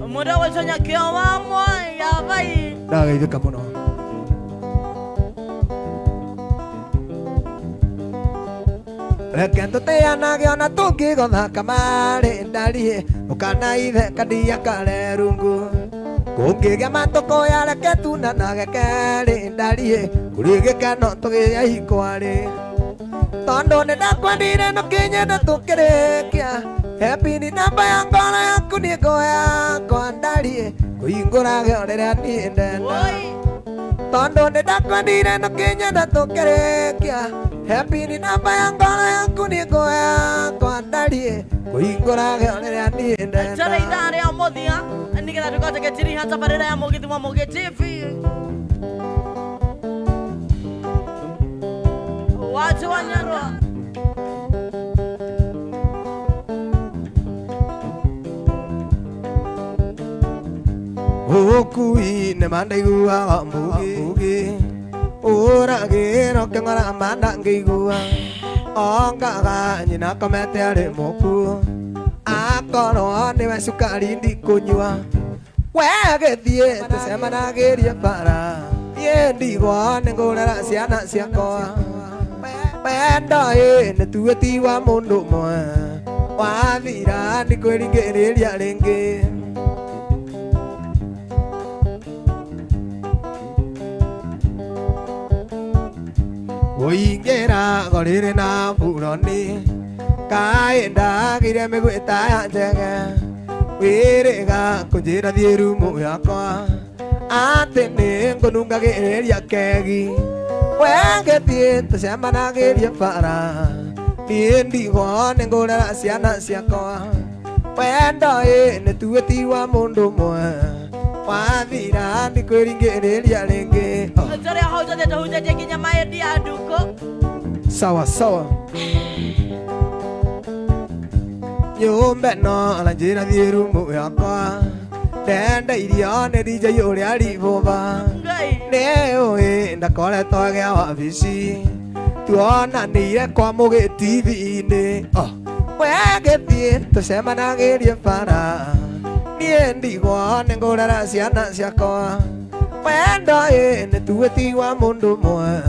Muda wa chonya kio wa moya vai. Ndageithika muno. Reke tuteanage ona tungigotha kamari ndarie ukanaithe kadia karerungu kungigia matukoya reke tunanage keri ndarie kuri gikeno tugia ikwari tondo ni ndakwendire nukinye na tukirikia happy ni namba ya ngora yaku ni ngoya kwa ndarie kuingura gionera ni ndenda tondo ni ndakwendire nukinye na tukirikia happy ni namba ya ngora yaku ni ngoya kwa ndarie kuingura gionera ni ndenda. Chale idare ya modia nikira tukote ketiri hata barera ya mogiti mwa mogetivi. Watu wanyarwa. Ukui ne mandaigua mbugi uragiro kengora manda ngigua ongaga nyina komete ari muku akorwo niwe cukari ndikunyua wegethie tucemanagirie bara ye ndigwa ningurera ciana ciakwa wendo nituti wa mundu mwe wathira ndikwiringiriria ringi uingera gorire na buroni kaenda migwita ya njege wiriga kunjira thie rumu yakwa ati ni ngunungagiria kegi wegethie tucemanagirie bara nie ndigwo ningurera ciana ciakwa wendo nituti wa mundu mwe wathira ndikwiringiriria ringi. Chale hauja kinya maedi aduko. Sawa sawa. Nyumba no la njira thie rumu yakwa ndenda irio ni DJ uria arivuva ni ui ndakoretwo gia wabici tuonanire kwa mugi TV-ini wegithie tucemanagirie bara nie ndigwo ningurera ciana ciakwa wendo nituti wa mundu mwe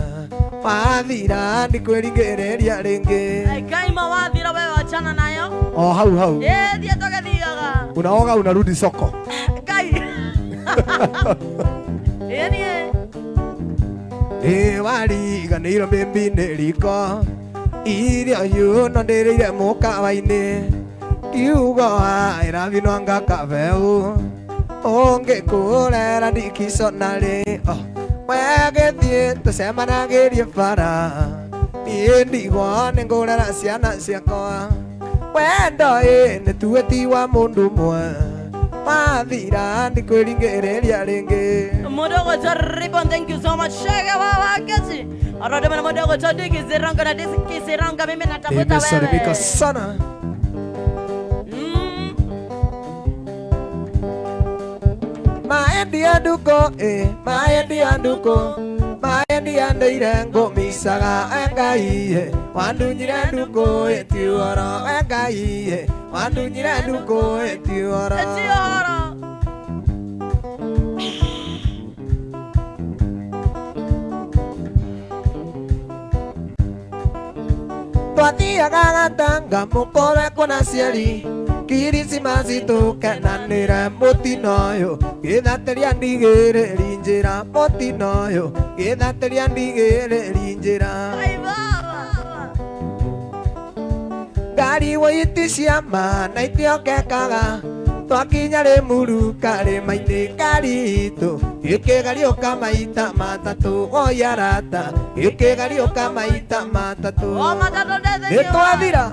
wathira ndikwiringiriria ringi. Kaima wathira wewe wachana nayo. Hau Thia tugathiaga unaoga unarudi soko kai yani wariganirwo mbimbi-ini riko irio yuno ndiriire mukawa-ini kiugo irathino ngakabeu ungikurera ndikicona-ri wegithie tucemanagirie bara nie ndigwo ningurera ciana ciakwa wendo nituti wa mundu mwe wathira ndikwiringiriria ringi. Mudogo Ribbon, thank you so much. Shega baba kesi. Arode mana mudogo chodi kiziranga na kiziranga mimi natafuta wewe. Sorry sana. maendi anduko maendi anduko maendi andirengo misaga engai wandunyire nduko tioro engai wandunyire nduko tioro twathiaga gatanga mukore kuna ciari Kirisimaci tukenanire mutino uyu githateria ndigiriri njira mutino uyu githateria ndigiriri njira ngari witi ciama na itiokekaga twakinya rimuru karima-ini ngari itu ikigariuka maita matatu oyarata ikigariuka maita matatu nitwathira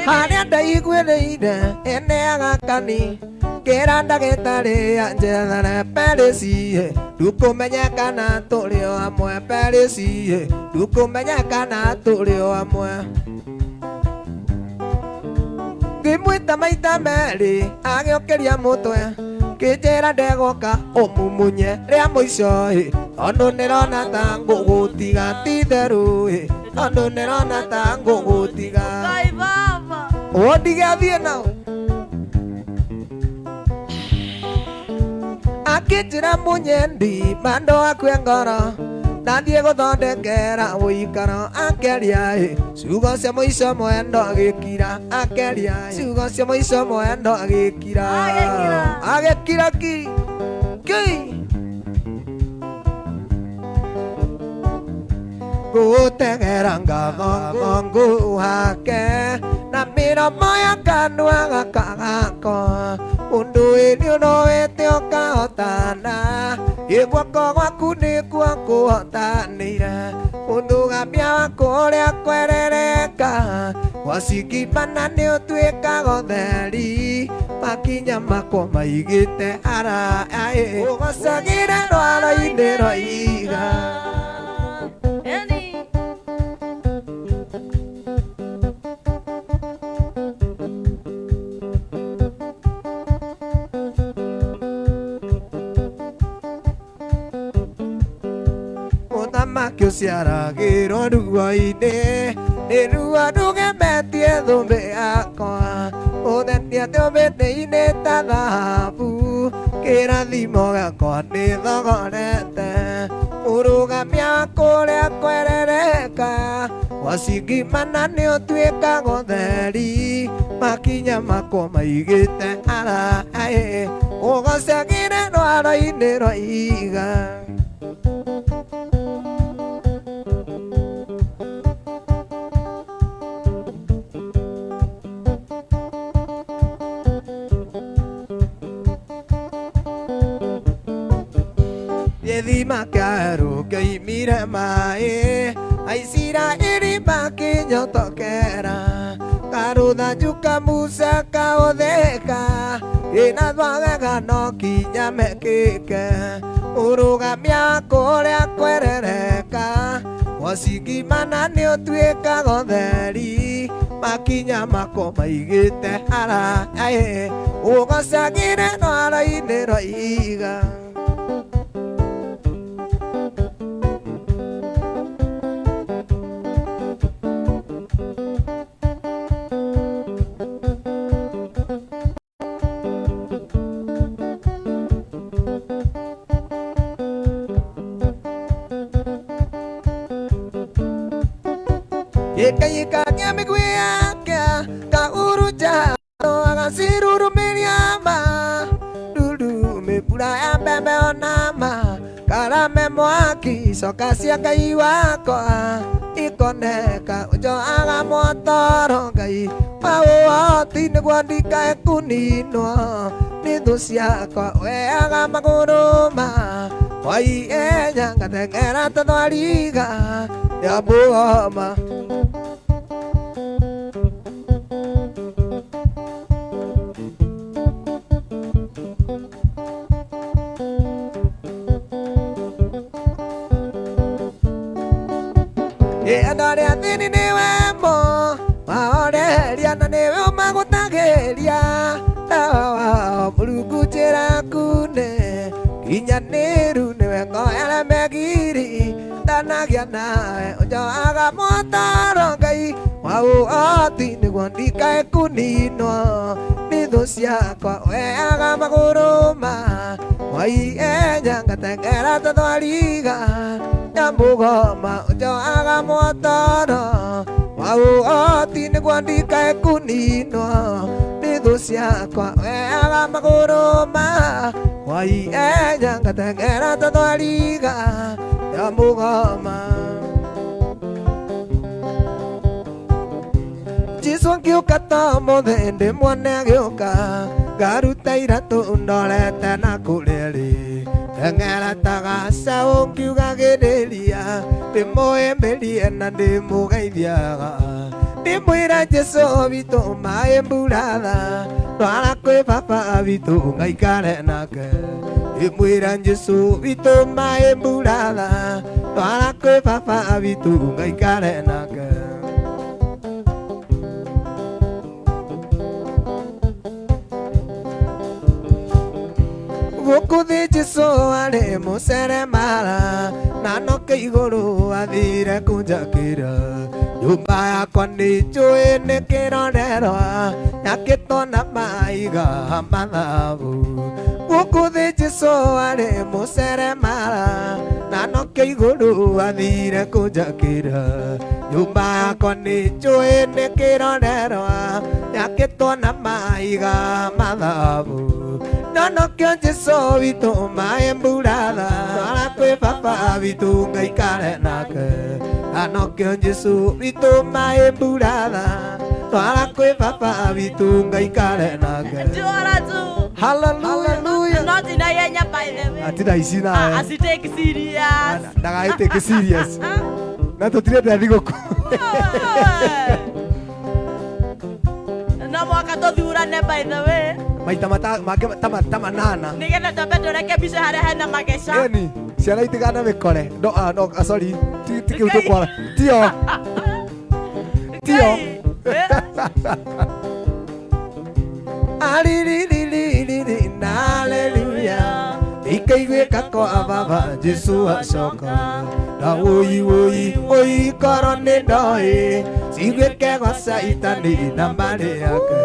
haria ndaiguĩrĩire ene agakani kĩra ndagĩtarĩ anjethere perĩci ndukũmenya kana tũrĩ o hamwe perĩci ndukũmenya kana tũrĩ o hamwe ngĩmwĩta maita merĩ agĩũkĩria mũtwe kĩnjĩra ndegoka ũmumunye rĩa mũico tondũ nĩrona ta ngũgũtiga ti therũ tondũ nĩrona ta ngũgũtiga ũndigathiĩ nao akĩnjĩra mũnyendi mandũ akue ngoro ndathiĩ gũthondekera ũikaro akeria ciugo cia mũico mwendo agĩkira akeria ciugo cia mũico mwendo agĩkira agĩkira ki gũtegera ngatho ngũhake na mĩromo ya kanua gaka gakwa ũndũ ũyũ nĩũnowete ũkahotana guoko gwaku nĩkuo kũhotanĩire ũndũgamia waku ũrĩa kwerereka gwacingimana nĩũtuĩkaga ũtheri makinya makwa maigĩte araya ũgocagĩre rwaro-inĩ rwa iga Ciaragĩrwo ruo-inĩ nĩ ruo rũgemetie thũmbĩ yakwa ũthetia thũmbĩ-inĩ ta thahabu kĩrathimo gĩakwa nĩ thogorete ũrũgamia wakwa ũrĩa kwerereka gwacingimana nĩũtuĩkaga ũtheri makinya makwa maigĩte araya ũgocagĩre rwaro-inĩ rwa iga gĩthima kĩarũ kĩoimire maĩ Aisiraeli makĩnyotokera karũthanju kamusa kaũthĩka ĩna thwagega no kinya mekĩke ũrũgamia wakwa ũrĩa kwerereka gwacingimana nĩũtuĩkaga ũtheri makinya makwa maigĩte araya ũgocagĩre rwaro-inĩ rwa iga Yekayekanya miguu yake kauruja agacirurumĩria ma dudu mĩbura ya mbembe onama karame mwaki coka cia Ngai wakwa ikoneka ũnjoaga mwotoro Ngai maũhoti nĩguo ndikae kũninwo nĩ thũ ciakwa weaga magũrũ ma kwa ihenya ngateng'era ta thwariga ya buoma andũ arĩa athĩni nĩwe mo maoreria na nĩwe ũmagũtaga Nageria Tawa Mulugu Jerakune Kinya Neru Nevengo Ele Megiri Tanagia nae Ojo aga motarongai Wau ati Niguandika Ekunino Nidosia Kwa Weaga Maguruma Wai Enyanga Tengera Tatuariga Nyambugoma Ojo aga motaro Wau ati Niguandika Ekunino Nidosia Kwa Weaga Maguruma Wai Enyanga Tengera Tatuariga Nyambugoma Jiswan kiuka tomo dhende mwane kiuka Garuta iratu ndolete na kuleli Tengera tagasa ukiuga gidelia Ndimoembelie na ndimugeithiaga Ndimwira Jesu vitu mae mburatha Twara kwi papa vitu ngaikare nake Ndimwira Jesu vitu mae mburatha Twara kwi papa vitu ngaikare nake Gukuthi Jesu ari museremara Nanoke iguru athire kunjakira Nyumba yakwa ninjui ni kirorerwa Yakitwo na maiga mathabu Gukuthi Jesu ari museremara Nanoke iguru athire kunjakira Nyumba yakwa ninjui ni kirorerwa Yakitwo na maiga mathabu Nanokyo Jesu vitu mae mburatha Twara kwi papa vitu ngaikare nake Nanokyo Jesu vitu mae mburatha Twara kwi papa vitu ngaikare nake Juara tu. Hallelujah. Not in a yenya by the way. Atira isina As you take serious. Daga take serious Na tutire tadigo ku Na mwaka to thurane by the way. Maita tama nana Nigenda tabeto rekebishe harĩa hena mageca. Eni ciana itigana mikore no sorry ti kiutu kwara tio Alilililili hallelujah Ikaigwika kwa baba Jesu acoka Na woi korone ndoi Sigwike gwa saitani na mari yake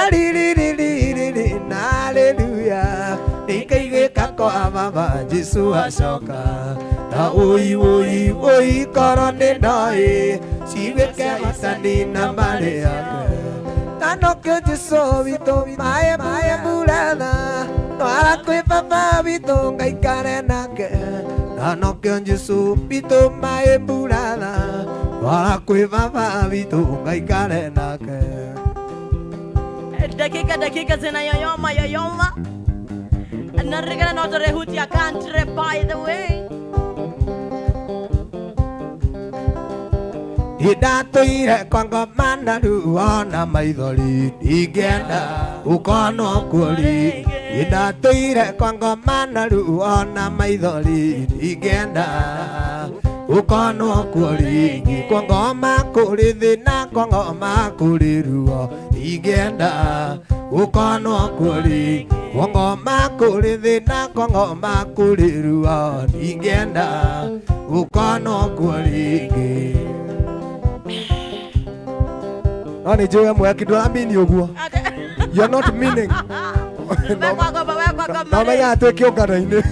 Alilililili hallelujah Ikaigwika kwa baba Jesu acoka Na woi korone ndoi Sigwike gwa saitani na mari yake Nanokyo Jesu vitu mae mburatha Twara kwi papa vitu ngaikare nake Nanokyo Jesu vitu mae mburatha Twara kwi papa vitu ngaikare nake Dakika zinayoyoma Narigana not rehutia country by the way. Idatuire kwa ngomana ruona maithori Ingenda ukono kuri Idatuire kwa ngomana ruona maithori Ingenda ukono kuri Kwa ngoma kuri thina kwa ngoma kuri ruo Ingenda ukono kuri Kwa ngoma kuri thina kwa ngoma kuri ruo Ingenda ukono kuri No ni joya mwe kidwa mini oguo. You're not meaning. No me ya te kyo karaine.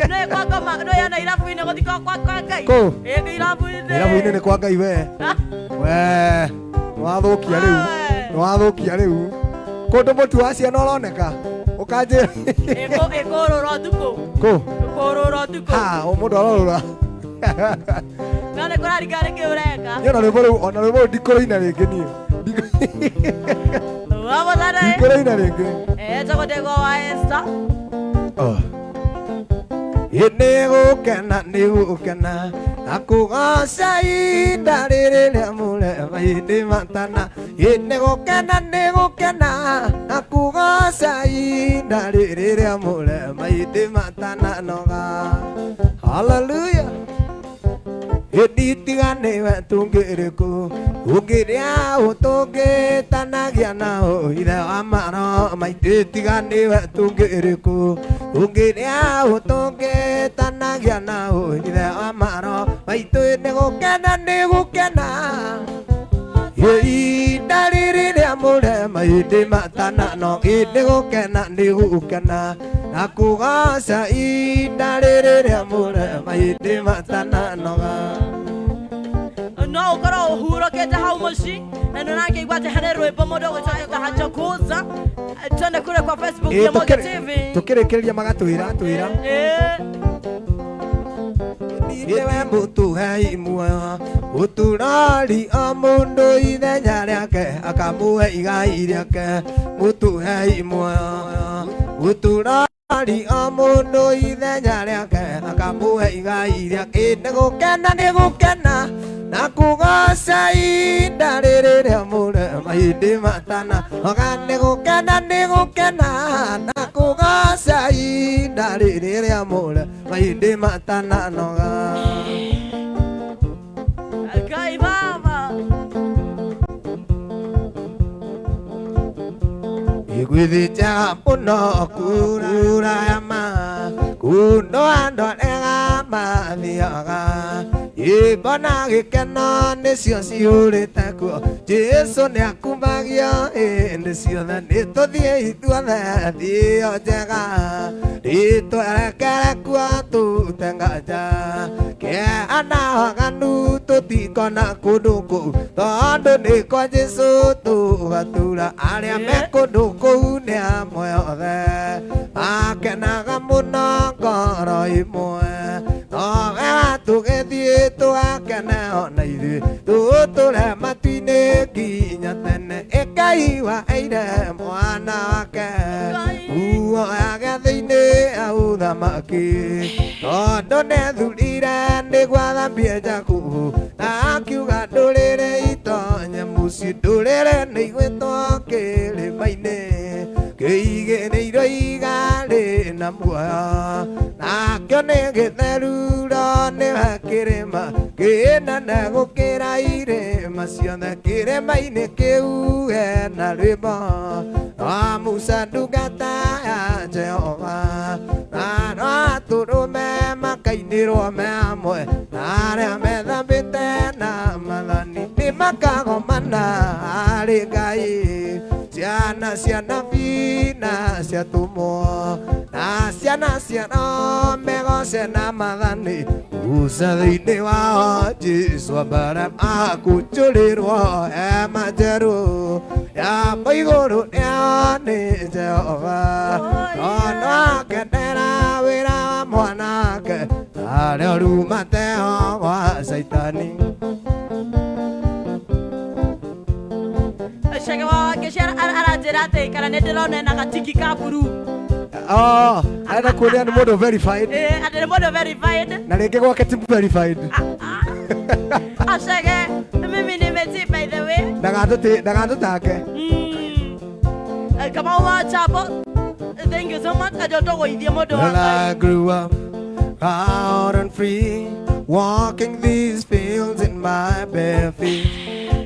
No kwa kama no ya na irafu ine gothika kwa ngai. Ko. Irafu ine. Irafu ine ni kwa ngai we. We. Wathukia riu. Kondo mutu acia no roneka. Ukanje. Ekororo tuko. Ko. Ekororo tuko. Ha, o mundu arorora. None kora rigare ke ureka. Yo na rebo ona rebo dikoro ina ringi ni. Wabo dare. Dikoro ina ringi. Chako tego wa esta. Nego kena aku asai dari mule bayi matana. Nego kena aku asai dari mule bayi matana noga. Hallelujah. Ititigane tungiriku Ungiria utungi tanagia nao Ithe wa maro maititigane tungiriku Ungiria utungi tanagia nao Ithe wa maro maitu nigukena Ihinda rĩrĩ rĩa mũre mahĩndĩ matanano nĩgũkena na kũgoca ihinda rĩrĩ rĩa mũre mahĩndĩ matananoga no ũkorwo ũhurũkĩte hau mũci na nĩũrakĩigua atĩ harĩ rwĩmbo mũndũ ũgũcoka hachokuza twende kule kwa Facebook ya Moge TV tũkĩrĩkĩrĩria magatwĩra Iwe mũtuhei muoyo Mũturori o mũndũ ithenya rĩake akamuhe igai rĩake Mũtuhei muoyo Mũturori o mũndũ ithenya rĩake akamuhe igai rĩake Nĩgũkena na kũgoca ihinda rĩrĩ rĩa mũre mahĩndĩ matanoga Nĩgũkena na kũgoca ihinda rĩrĩ rĩa mũre mahĩndĩ matananoga Ngai baba Igwithicha mũno kurayama kuno andũ arĩa mathiaga Ibona gĩkeno nĩcio ciũrĩte kuo Jesũ nĩakumagia hĩndĩ ciothe Nĩtũthiĩ ithuothe thio njega Nĩtwerekere kuo tũtenganja Kĩana waganu tũtikona kũndũ kũu Tondũ nĩ kwa Jesũ tũgatura Arĩa me kũndũ kũu nĩ amwe othe Makenaga mũno ngoro imwe Nowe watũgĩthiĩ tũgakene ona ithuĩ Tũtũre matu-inĩ nginya tene Ngai waheire mwana wake Muoyage thĩinĩ au thamaki Tondũ nĩethurire nĩguo athambie Jakubu Na akiuga ndũrĩrĩ itonye mũciĩ Ndũrĩrĩ nĩigwĩtwo kĩrĩma-inĩ Kĩigĩrĩirwo igarĩ na muoyo Nakĩo nĩ gĩtheruro nĩwe kĩrĩma Kĩnene gũkĩra irĩma ciothe Kĩrĩma-inĩ kĩu hena rwĩmbo Rwa Musa ndungata ya Jehova Na rwa tũrũme makainĩrwo me hamwe Na arĩa methambĩte na mathani Nĩmakagomana harĩ Ngai Ciana cia nabii na ciatũmwo Na ciana ciao megoce na mathani Musa thĩinĩ wao Jesũ mbere akũnjũrĩrwo hema njerũ Ya igũrũ rĩao nĩ Jehova Ona akenera wĩra wa mwanake Arĩa rĩu mateho wa Saitani Shege wa keshara arajira te kana ne ndĩrona na gatiki ka buru Aenda kuonia nĩ mũndũ verified atĩ nĩ mũndũ verified Na rĩngĩ gwake ti verified Shege mimi nimeti by the way Ndagatũtake Kama wa chapo Thank you so much ajotogoithie mũndũ Well, wa I grew up proud and free Walking these fields in my bare feet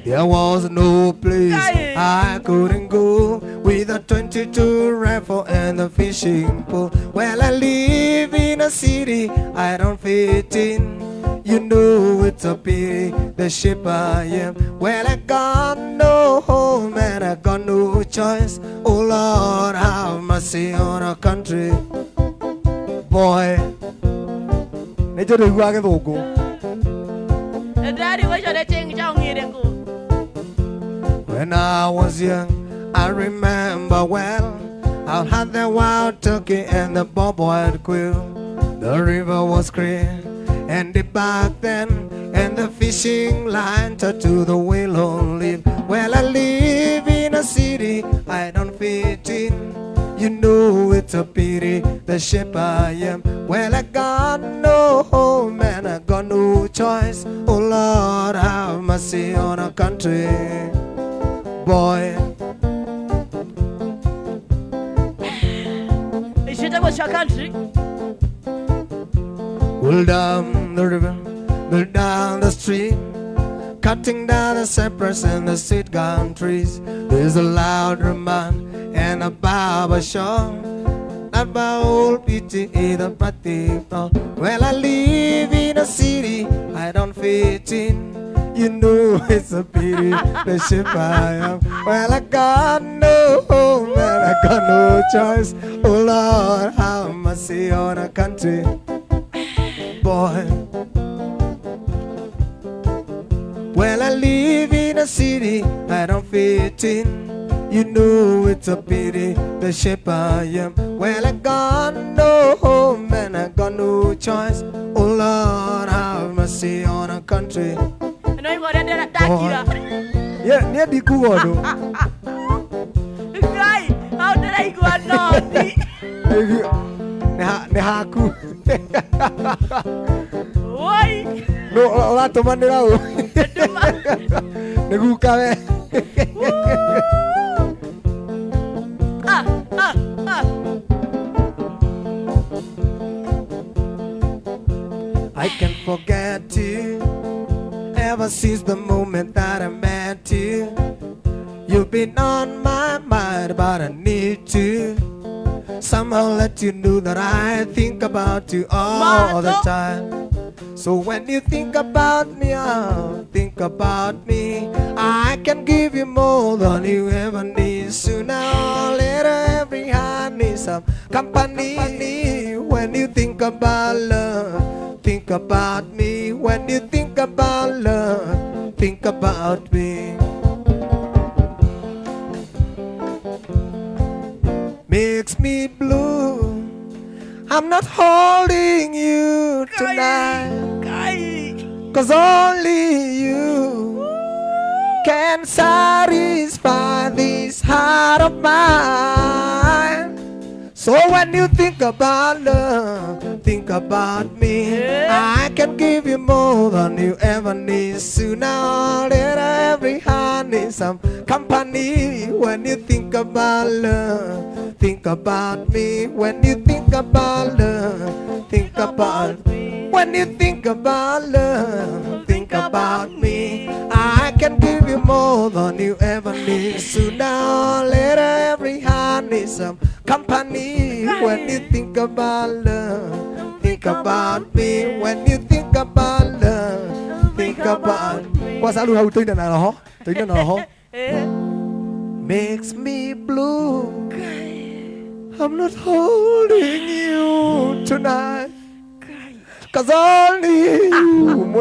There was no place I couldn't go with a 22 rifle and a fishing pole. Well, I live in a city I don't fit in. You know it's a pity, the ship I am. Well, I got no home and I got no choice. Oh Lord, have mercy on our country. Boy, nĩnjũ ndĩiguaga gĩthũngũ. Daddy wish I change down here go. When I was young, I remember well I had the wild turkey and the bobwhite quail. The river was clear and deep back then, and the fishing line tied to the willow leaf. Well, I live in a city I don't fit in. You know it's a pity, the ship I am. Well, I got no home and I got no choice. Oh Lord, have mercy on our country. Boy, Is it about your country? well, down the river down the street, cutting down the cypress and the sweet gum trees. There's a loud demand and a barber shop. Not my old pity, either party. Well, I live in a city, I don't fit in. You know it's a pity, the ship I am. Well, I got no home and I got no choice. Oh Lord, how must I see on a country boy? Well, I live in a city, I don't fit in. You know it's a pity, the shape I am. Well, I got no home and I got no choice. Oh Lord, have mercy on a country. Yeah, near the Kugodo. Guy, how did I go naughty? Nehaku. Why? No, ola tomando lao. Neguka me. I can't forget you ever since the moment that I met you. You've been on my mind, but I need to somehow let you know that I think about you all the time. So when you think about me, oh, think about me. I can give you more than you ever need. Sooner or later, every heart needs some company. When you think about love, think about me. When you think about love, think about me. Makes me blue, I'm not holding you tonight. Cause only you can satisfy this heart of mine. So when you think about love, think about me. I can give you more than you ever need. Sooner or later, every heart needs some company. When you think about love, think about me. When you think about love, think about me. When you think about love, think about me. I can give you more than you ever need. Sooner or later, every heart needs some company. When you think about love, think about me. When you think about love, think about me. Qua xã luôn hầu tính nào hả? Tính nào hả? Makes me blue, I'm not holding you tonight. Cause only you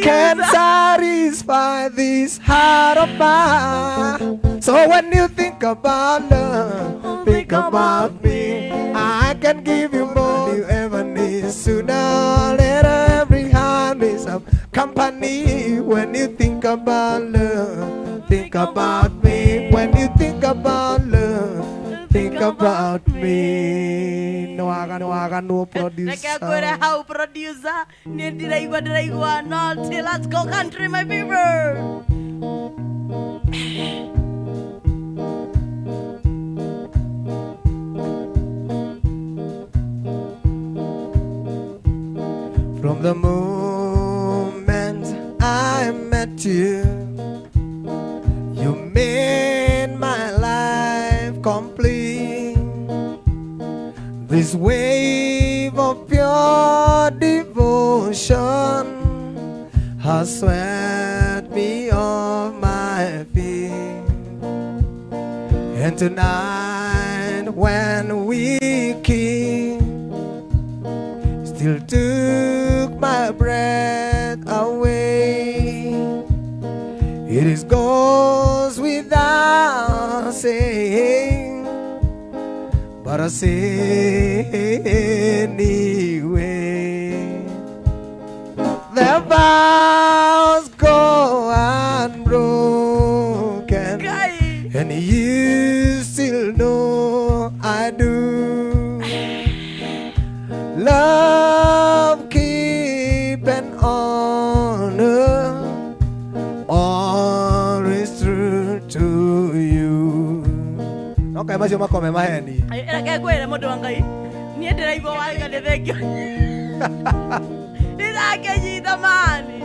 can satisfy this heart of mine. So when you think about love, think about me. I can give you more than you ever need. Sooner or later, every heart needs some company. When you think about love, think about me. When you think about love, think about me. No producer. Nakakura how producer. Ndiraiwa naughty. Let's go country, my people. From the moment I met you, you made my life complete. This wave of pure devotion has swept me off my feet. And tonight when we kiss, still took my breath away. It is goes without saying, but I say anyway. The vows go unbroken, and you still know I do. Love, keep and honor, always true to you. Okay, mas uma come mais ni. Era que era modo wangai. Ni ndiraigua waga ni thengio. Ndiraigua yake jidhamani.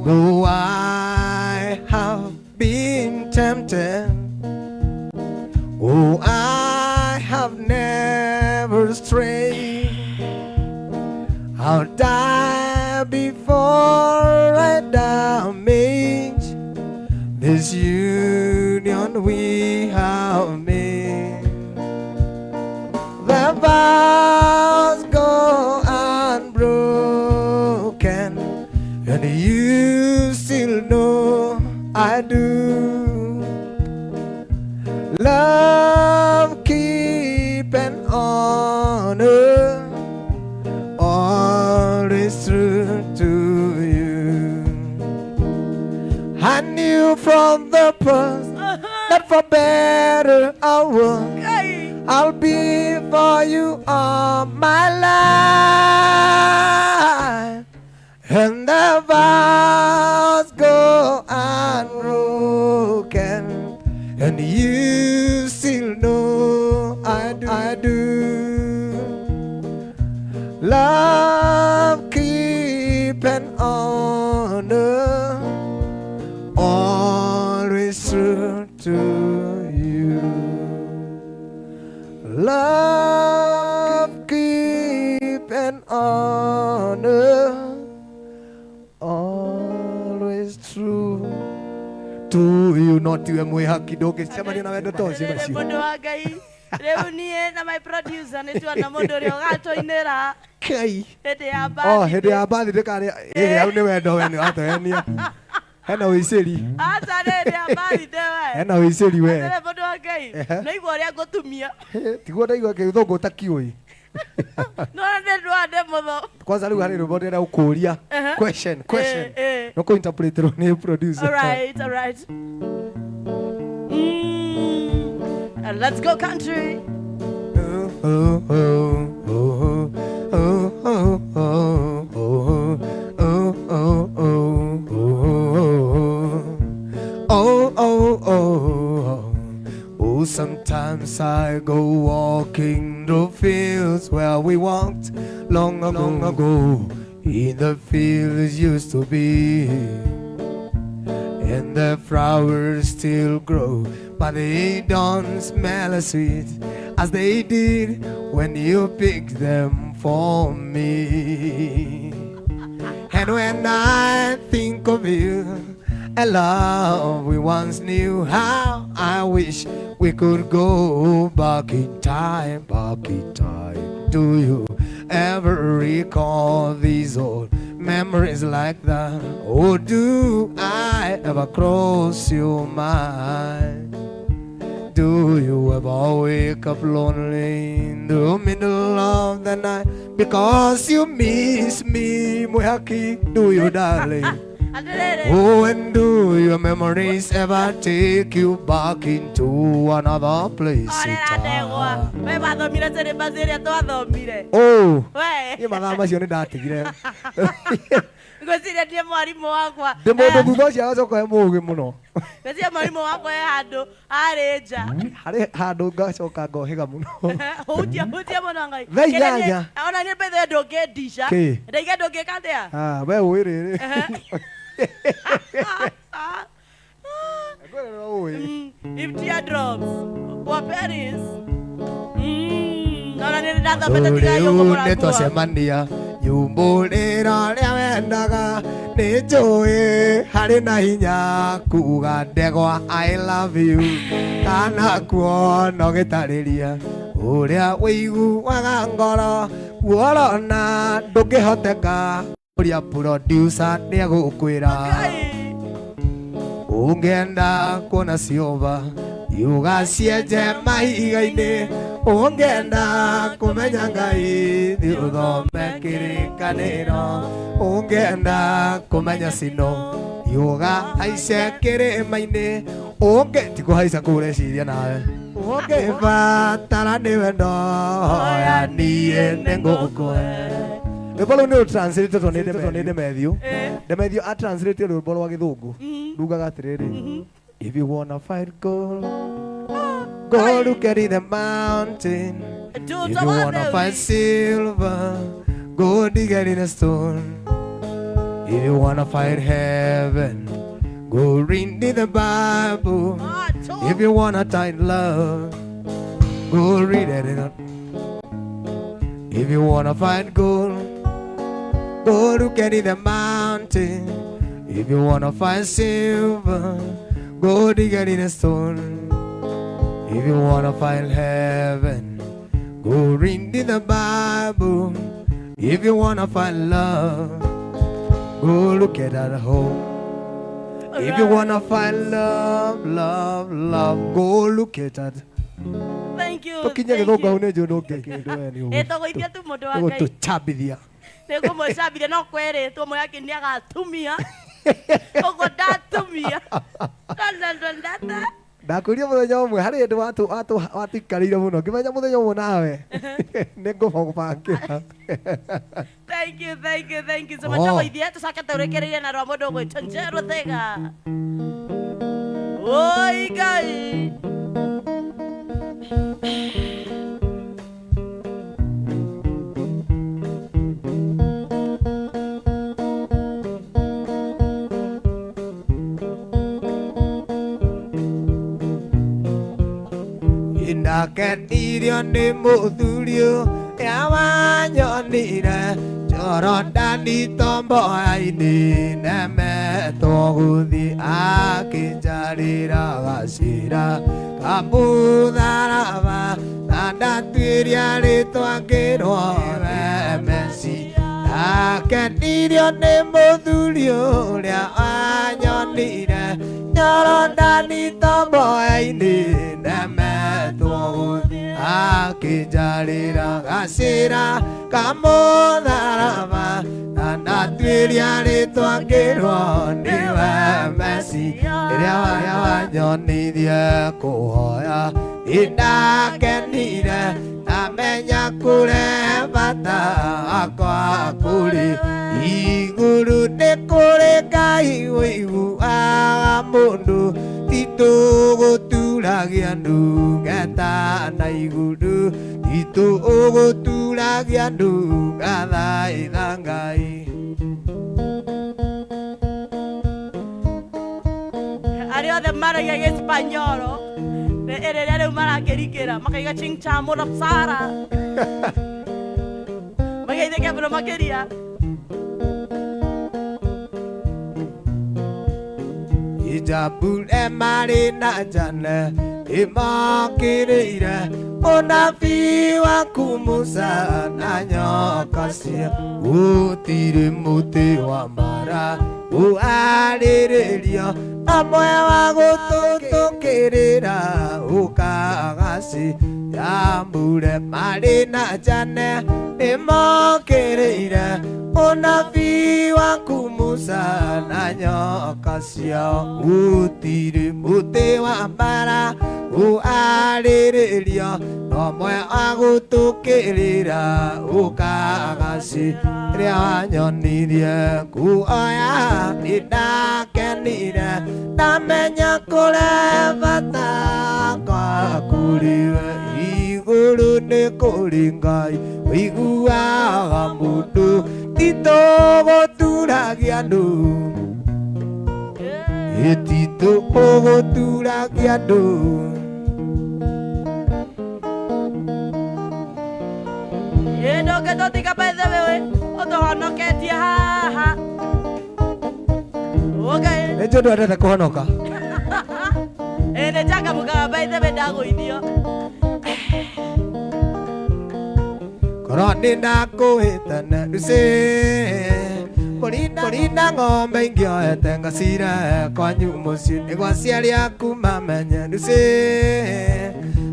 Though I have been tempted, oh, I have never strayed. I'll die before I damage this union we have made. The vows go unbroken, and you still know I do. Love, keep and honor, all is true to you. I knew from the past that for better or worse, I'll be for you all my life. And the vows go unbroken, and you still know I do. Love, keep and honor, always true to you. Love, keep and honor, always true to you. Not you, mwe kidogo sema nina wendo tozi basi. Mundu wa Ngai. Leo nie na my producer ni tu na mundu rio gato inera. Kai. Hede ya bathi. Oh, hede ya bathi dekare. Au ni wendo wenu ato enia. Hena wiceri. Ata hede ya bathi dewe. Hena wiceri we. Hede mundu wa Ngai. Na igwa ria gutumia. Tiguo ndaigua kiuthongo takioi. No na ndwa ndemotho. Kwanza riu hari robot era ukuria question. No ko interpret ni producer. All right. Let's go country. Oh, sometimes I go walking the fields where we walked long ago. In the fields used to be, and the flowers still grow, but they don't smell as sweet as they did when you picked them for me. And when I think of you, a love we once knew, how I wish we could go back in time. Do you ever recall these old memories like that? Or do I ever cross your mind? Do you ever wake up lonely in the middle of the night because you miss me, Muhaki? Do you, darling? Oh, and do your memories ever take you back into another place? Oh, you madama sione datigire. Ngosiria ndiye mwarimu wakwa. Demodo thutha cia gacoka he mugi muno. Ngosiria mwarimu wakwa he handu areja. Hari handu gacoka ngohiga muno. Hutia muno ngai. Thainyanya. Ona ni bethe ndungindisha. Ndaiga ndungikathia. Ah, we wiriri. If teardrops were Paris. Ona ni ndathomete tiga yungu murangu. Nitwacemania nyumbũrĩro rĩa wendaga nĩ njũĩ harĩ na hinya kuga ndegwa I love you kana kuona ũgĩtarĩria ũrĩa wĩiguaga ngoro kuorona ndũngĩhoteka ũrĩa producer nĩegũkwĩra ũngĩenda kuona ciova yuga cienje mahiga-inĩ ũngĩenda kũmenya Ngai thiĩ ũthome kĩrĩkanĩro ũngĩenda kũmenya cino yuga haice kĩrĩma-inĩ ũngĩtikũhaica kũreciria nawe ũngĩbatara nĩ wendo ya niĩ nĩngũkũhe. Rwĩmbo rũu nĩ rũtranslatetwo nĩ Demethiũ. Demethiũ atranslate rwĩmbo rwa Gĩthũngũ rugaga atĩrĩrĩ, if you wanna fight gold, go look at the mountain. Do If you some wanna other find way. silver, go dig it in a stone. If you wanna find heaven, go read in the Bible. Ah, talk. If you wanna find love, go read it in a. If you wanna find gold, go look at in the mountain. If you wanna find silver, go dig it in a stone. If you wanna find heaven, go read in the Bible. If you wanna find love, go look at that home. If you wanna find love, love, love, go look at that. Thank you. Tokinya Thank githoka you. une jo no keke ndo yani. Etogoithia tu mũndũ wa Go Ngai. to chabithia. Nĩngũmũcambithia no kwĩrĩtwo mwake nĩagatumia. Ũguo ndatumia. Ndandandandanda. Ndakuria muthenya umwe hari ndu watikarire muno ngimenya muthenya umwe nawe ningũbangira. Thank you, thank you, thank you so Oh. much. Tũgũithie tũcoke tũrĩkĩrĩrie na rwa mũndũ ũgwĩtwo Njerũ Thĩga. Oi Ngai. Indakenirio nĩ mũthurio yawanyonire Jorodani tomboya-inĩ nemetwo gũthiĩ akĩnjarĩra gacĩra kamũtharaba na ndatuĩria rĩtwa ngĩrwo we Mesi. Ndakenirio nĩ mũthurio ũrĩa wanyonire Jorodani tomboya-inĩ nemetwo gũthiĩ akĩnjarĩra gacĩra kamũtharaba na ndatuĩria rĩtwa ngĩrwo nĩwe Mesi. Rĩrĩa wanyonirie kũhoya nĩndakenire ndamenya kũrĩa bata wakwa kũrĩ igũrũ. Nĩ kũrĩ Ngai ũiguaga mũndũ titũgũturagia ndungata na igũrũ titũgũturagia ndungata thaitha Ngai. Arĩa othe maragia Gĩspanyoro rĩrĩa rĩu marakĩringĩra makaiga chingchamo na psara. Magaithĩke mũno makĩria. Ijabule marĩ na njane ĩmokĩrĩire ũnabii waku Musa na nyoka cia. Gũtirĩ mũtĩ wa mbara ũharĩrĩrio amwe wa gũtũtũkĩrĩra ũkagacĩra. Marĩ na njane ĩmokĩrĩire ũnabii waku Musa na nyoka ciao. Gũtirĩ mũtĩ wa mbara ũharĩrĩrio amwe wa gũtũkĩrĩra ũkagacĩra. Rĩrĩa wanyonirie kuoya nĩndakenire ndamenya kũrĩa bata wakwa kũrĩ we. Igũrũ nĩ kũrĩ Ngai ũiguaga mũndũ titũgũturagia andũ titũgũturagia andũ. Ndoke tũtiga bethe wewe ũtũhonoketie haha. Okay. Nĩ njũ ndwendete kũhonoka. Nĩ njangamũkaga bethe we ndagũithio. Korwo nĩ ndakũĩte na nducĩ kũrinda ng'ombe ingĩoete ngacire kwanyu mũciĩ nĩguo aciari aku mamenye nducĩ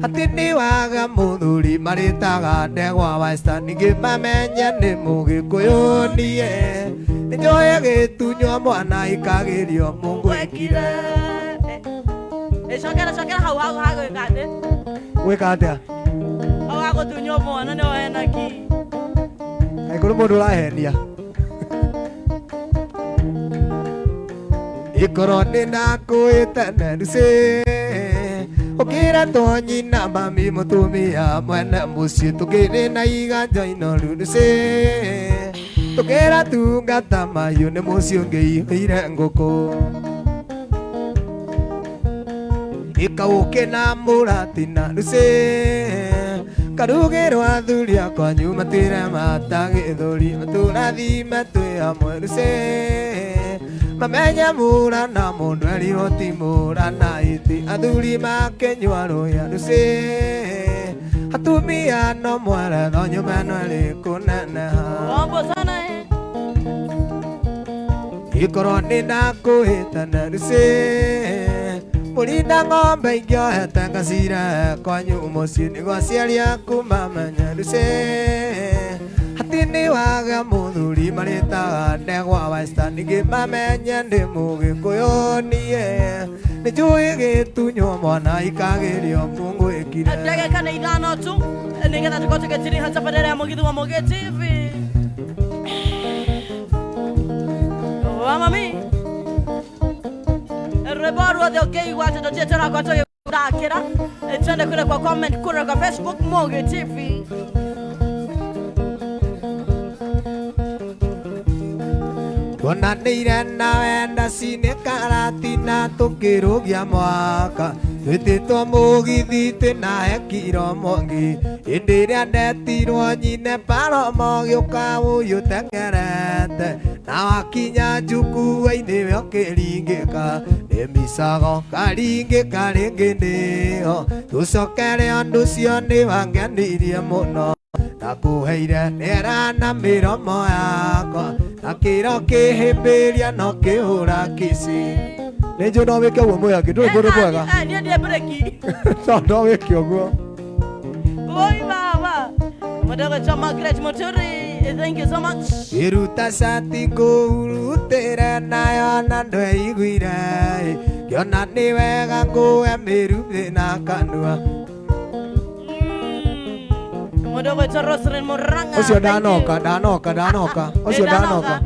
atĩ nĩ waga mũthuri marĩtaga ndegwa Western. Ningĩ mamenye nĩ mũgĩkũyũ niĩ nĩ njoe gĩtunywo mwana ikagĩrio Mũngu ekire. Cokera hau hagwĩka atĩ Gwĩka atĩa? hau hagũtunywo mwana nĩ wena ki. Angĩkorwo mũndũ ũrahenia ikorwo nĩ ndakũĩte na nducĩ Okira tonyi na mami mutumia mwene musi tukiri na iganja ino ruruse tukira tungata mayu ni musi ungiihire nguku ikauke na muratina ruse karugirwo athuri akwa nyumatire matagithuri maturathime twi hamwe ruse mamenye murana mundu erirwo ti murana iti athuri makenywa ruya ruse atumia no mwere no nyume no iri kuneneha ikorwo ni nakuhitana ruse Murinda ng'ombe ingiohete ngacire kwanyu muciĩ nĩguo aciari aku mamenya ruse hatini wage muthuri marĩtaga ndegwa Western ningĩ mamenye ndĩ mũgĩkũyũ niĩ nĩ njũĩ gĩtunywo mwana ikagĩrio kũngwĩkire ndagĩka nĩ ithano tu nĩgetha tũkorwo tũgĩtiriha mbere ya mũgithi wa Mugi TV wa mami Rebaru de okay watu ndo tena kwa toyo kurakira twende kule kwa comment kule kwa Facebook Mugi TV Tuonanĩire nawe ndacinĩ karatina tũkĩrũgia mwaka twĩtĩtwo mũgithi twĩnahe kiro mongi hĩndĩ ĩrĩa ndetirwo nyine paromo gĩũka ũyũ teng'erete na wakinya njukua-inĩ we ũkĩringĩka nĩ micago karingĩka rĩngĩ nĩho tũcokere ũndũ ũcio nĩ wangenirie mũno nakuheire nĩera na mĩromo yakwa na kĩro kĩhĩmbĩria no kĩhũra kĩci nĩ njũ no wĩke ũguo mwĩaki ndũrĩ kũndũ kwega niĩ ndĩ breki no wĩke ũguo oi baba Mudogo Chama Great Muturi thank you so much iruta cati ngũhurutĩre nayo na ndweiguire kĩona nĩ wega ngũhe mĩruthi na kanua Mudogo Charosrin Muranga ũcio ndanoka ũcio ndanoka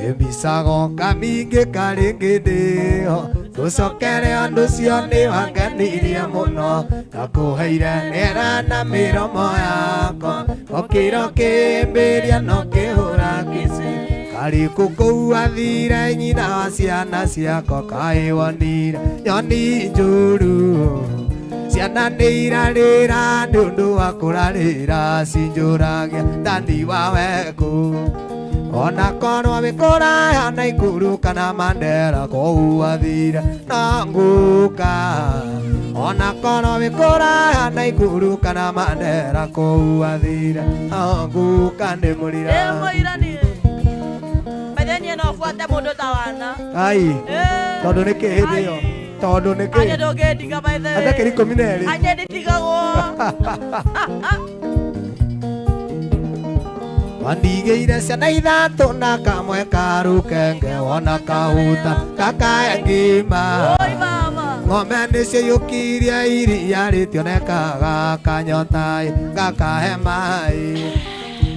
Ebisago kamingĩ karĩngĩ ndĩho tũcokere ũndũ ũcio nĩ wangenirie mũno nakũheire nĩera na mĩromo yakwa okĩro kĩmbĩria no kĩhũra kĩci karĩkũ kũu athire nyina wa ciana ciakwa kaĩwonire nyoni njũru ciana nĩ irarĩra nĩ ũndũ wa kũrarĩra cinjũragia ndani wa wekũ ona korwo wĩkũraya na Ikuru kana Mandera kũu athire na ngũka ona korwo wĩkũraya na Ikuru kana Mandera kũu athire na ngũka nĩ mũrira Mathenie no fuate mũndũ ta wana ai tondũ nĩ kĩ hĩndĩ ĩyo tondũ nĩ kĩ anye ndũngĩndiga by the way atakĩri 12 anye nditigagwo wandigĩire ciana ithatũ na kamwe ka rũkenge wona kahuta gakaya ngima oi mama ng'ombe nĩcio yũkirie iria rĩtionekaga kanyotai gakahe maĩ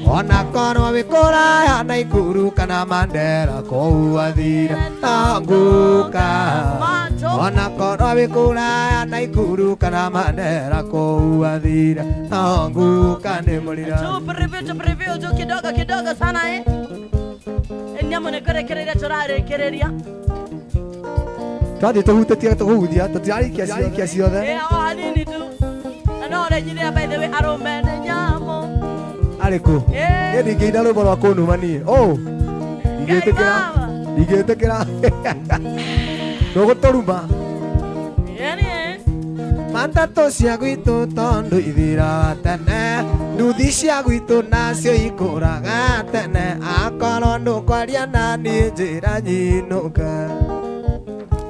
ona korwo wĩkũraya na Ikuru kana Mandera kũu athire na ngũka ona korwo wĩkũraya na Ikuru kana Mandera kũu athire na ngũka nĩ mũrira preview tu kidogo sana nyamũ nĩ kũrekereria tũrarekereria twathiĩ tũhutĩtie tũhuthia tũtirarikia ciothe o hanini tu na no ũrenyiria by the way arũme nĩ nyamũ arĩkũ niĩ ndingĩina rwĩmbo rwa kũnumania ndingĩtĩkĩra ndũgũtũruma matatũ cia gwitũ tondũ ithiraga tene nduthi cia gwitũ nacio ikũraga tene akorwo ndũkwaria na niĩ njĩra nyinũka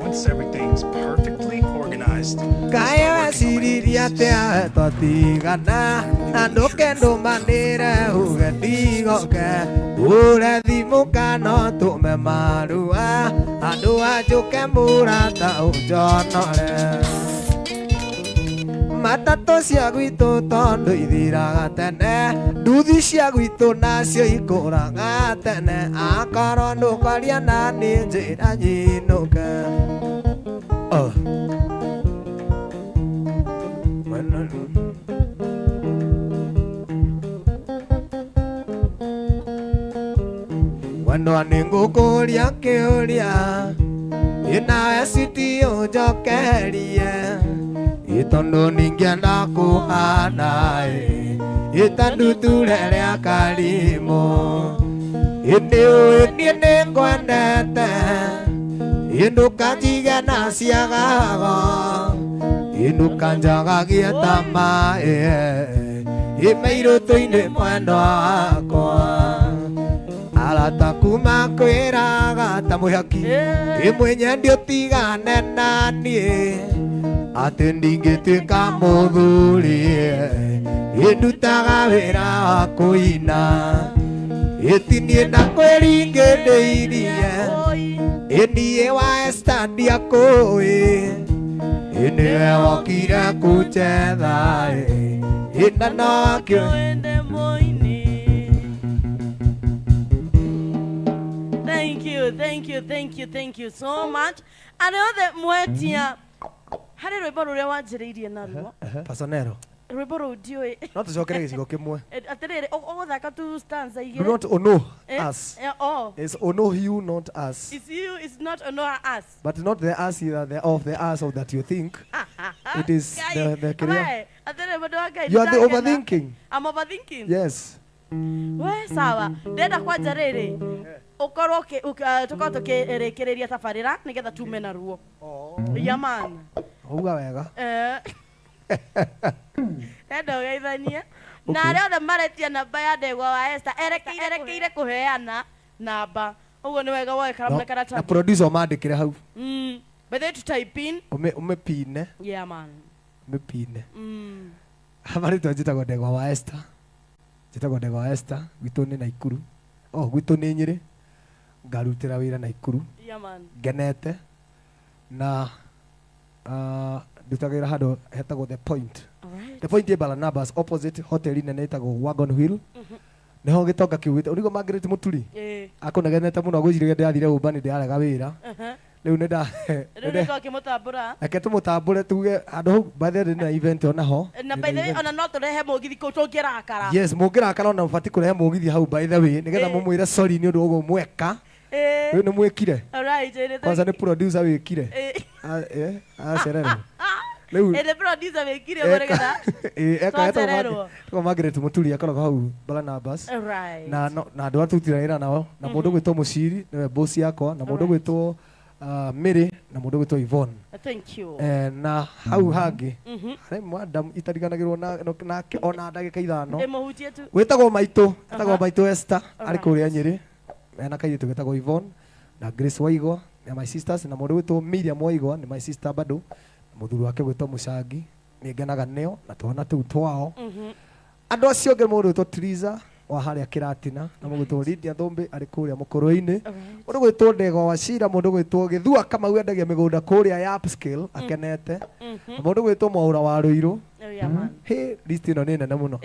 Once everything's perfectly organized. kaĩ weciririe atĩa twatigana na ndũke ndũmanĩre uge ndigoke ũre thimũ kana ũtũme marua andũ anjũke mũrata ũnjonore matatũ cia gwitũ tondũ ithiraga tene nduthi cia gwitũ nacio ikũraga tene akorwo ndũkwaria na niĩ njĩra nyinũke mwendo ningukuria kiuria inawe sitio njokerie itondu ningienda kuhana itanduture ria karimo ini ningwendete indukanjige na ciagago indukanjagagie tama imeirutu-ini mwendo wakwa arata kuma kwiraga ta muhaki imwenye ndio tigane nanie ati ndingituika muthuri indutaga wira wa kuina itinie na kwiringindeirie inie wa Esther ndiakui iniwe wokire kuchetha ina nokio Thank you so much. And other mwetia. Hari rwimbo ruria wanjiriirie naruo. Pasonero. Rwimbo ru ndiui. No tucokere gicigo kimwe. Atiriri uguthaka tu stanza igiri. Do not ono us. Oh. It's ono you, not us. It's you, it's not ono us. But not the us either, the of the us of that you think. It is the career. You are the overthinking. I'm overthinking. Yes. We sawa. Ndenda kwanja riri. Ukorwo tukorwo tukirikiria tabarira nigetha tume na ruo. Yaman. Uga wega. Endo geithania. Na arĩa othe maretia namba ya ndegwa wa Esther erekeire kuheana namba. Uguo ni wega woe karamu na karatathi. Na producer mandikire hau. But they to type in. Umepine. Yeah man. Umepine. Habari tu njitagwo ndegwa wa Esther. Njitagwo ndegwa wa Esther. Gwitu ni Naikuru. Gwitu ni Nyeri. Ngarutira wira Naikuru. Yeah man. Ngenete. Na ndutagira handu hetagwo The Point. The Point ya Barnabas opposite hotel nene etagwo Wagon Wheel. Neho gitonga kiugite urigo Margaret Muturi. Akonegenete muno gwicire ndathire ubani ndirarega wira. Riu nenda ndio kimutambura. Ake tumutambure tuge handu bathe na event ona ho. Na by the way ona no turehe mugithi ko tungirakara. Yes, mungirakara ona mfati kurehe mugithi hau by the way nigetha mumwire sorry ni undu ugo mweka. Riu ni mwekire. Alright. Kwanza ni producer wekire. Serero. Ele producer wekire goregeda. Eka to Margaret Muturi akoroga hau Barnabas. Right. Na andu atutira ira nao na mundu gwitwo Muciri niwe boss yakwa na mundu gwitwo Mary na mundu gwitwo Yvonne. Thank you. Na hau hangi hari madam itariganagirwo na ona ndagika ithano. Muhutie tu. Gwitagwo Maito Esther ari kuria Nyeri. Na kairitu gwitagwo Yvonne na Grace Waigwa na my sisters na mundu gwitwo Miriam Waigwa ni my sister bado. Muthuri wake gwitwo Mucangi ni ngenaga neo na twana tu twao. Andu acio nge mundu gwitwo Triza wa haria Kiratina na mundu gwitwo Lydia Thombe ari kuria Mukuru-ini. Mundu gwitwo Ndegwa wa Cira mundu gwitwo Githua Kamau endagia migunda kuria ya upscale akenete. Na mundu gwitwo Mwaura wa Ruiru. He list ino ni nene muno.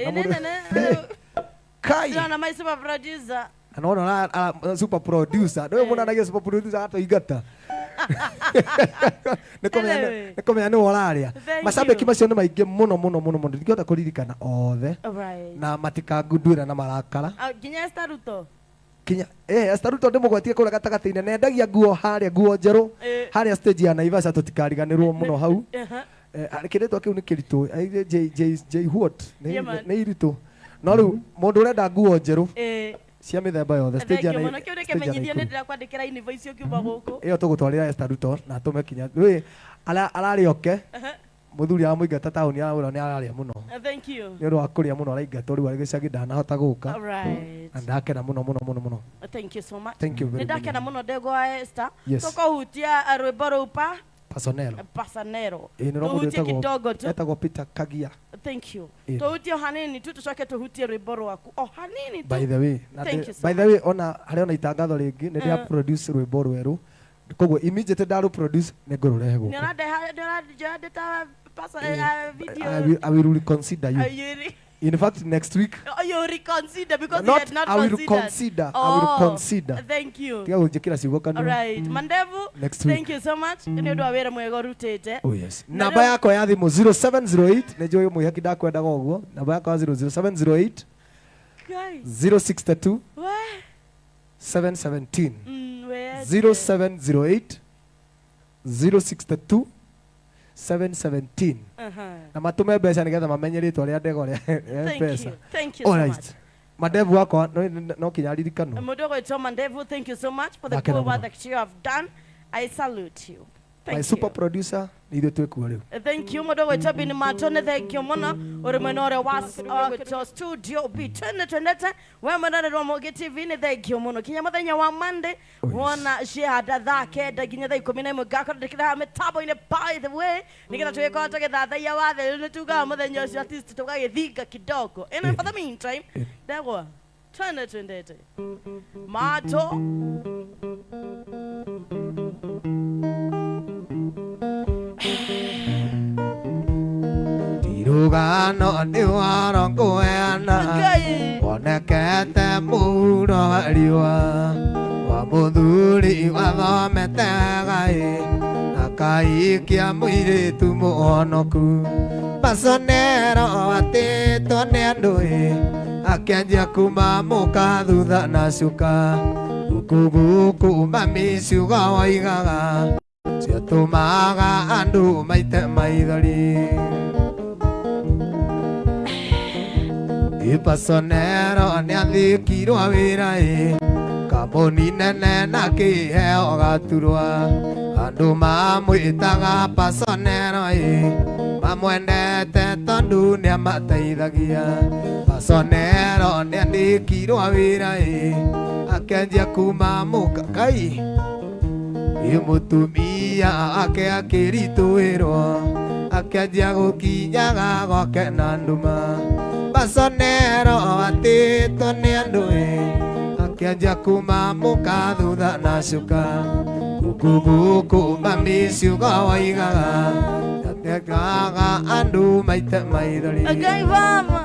Kai. Na my super producer. Anaona super producer. Ndio mwana anagia super producer hata igata. Nikomenya ni wararia macambiki macio ni maingi muno ndingihota kuririkana othe na matikangunduira na marakara nginya Esther Ruto Esther Ruto ndimugwetie kuria gatagati-ini nendagia nguo haria nguo njeru haria stage ya Naivasha tutikariganirwo muno hau kiritwa kiu ni kiritu J what ni iritu no riu mundu urenda nguo njeru cia mithemba yothe stage ya Naivasha kiu rekemenyithia ni ndira kwandikira invoice yo kiuma guku iyo tugutarira Esther Ruto na tume kinya we arari oke muthuri ya muingata tauni ya ura ni araria muno. Thank you. Ni ro akuria muno araingata riu ari gicagi ndanahota guka. Right. Ndakena muno. Thank you so much. Thank you very much. Ndakena muno Ndegwa Esther. Yes. Tukohutia rwimbo rupa Pasonero. Tuhutie kidogo tu. Etagwo Peter Kagia. Thank you. Tuhutie hanini tu tucoke tuhutie rwimbo rwaku. Hanini tu. By the way ona hari ona itangatho ringi ni ndia produce rwimbo rweru. Koguo immediately ndaru produce ni ngururehe guku. I will reconsider you. In fact, next week. You reconsider because not, you had not I will considered. I will consider. Thank you. Tiga ujikira ciugo kanu. All right. Mandevu. Next week. Thank you so much. Ni undu wa wira mwega rutete. Oh yes. Namba yako ya thimu 0708 nejo muhaki ndakwenda goguo. Namba yako 0708 Guys. 062 717 Where 0708 062 717 na matume mbeca nigetha mamenye ritwa ria ndego ria mbeca. Thank you so much. Madevu wako no kinya ririkano. Mudogo Choma Ndevu, thank you so much for the good work that you have done. I salute you. Thank My you. super producer nithu twikuo riu. Thank you Mudogo Choma ni matone, thank you muno. Uri mwenore was to studio B 2020 we mwenore wa Moge TV ni thank you muno. Kinya muthenya wa Monday wona shehada thake ndaginya thaa 11 gakora ndikira metabo ine by the way nikira tweko tugethatha ya wathe ni tuga muthenya ucio at least tugagithinga kidogo. And for the meantime ndagwa 2020 mato Tirugano ni warongoeana onekete muuro wa riũa wa mũthuri wathomete gai akaikia mũirĩtu mũhonoku Masonero atĩtwo nĩ andũ akĩanjia kuma mũka thutha na cuka guku mamiciugo oigaga ciatũmaga andũ maite maithori Masonero nĩ athĩkirwo wĩra kambuni nene na kĩheo gaturwa andũ mamwĩtaga Masonero mamwendete tondũ nĩ amateithagia Masonero nĩ andĩkirwo wĩra akĩanjia kuma mũka Ngai mũtumia ake akĩritũhĩrwo akĩanjia gũkinyaga gwake na nduma Masonero atĩtwo nĩ andũ akĩanjia kuma mũka thutha na cuka guku mamiciugo oigaga atekaga andũ maite maithori Ngai mama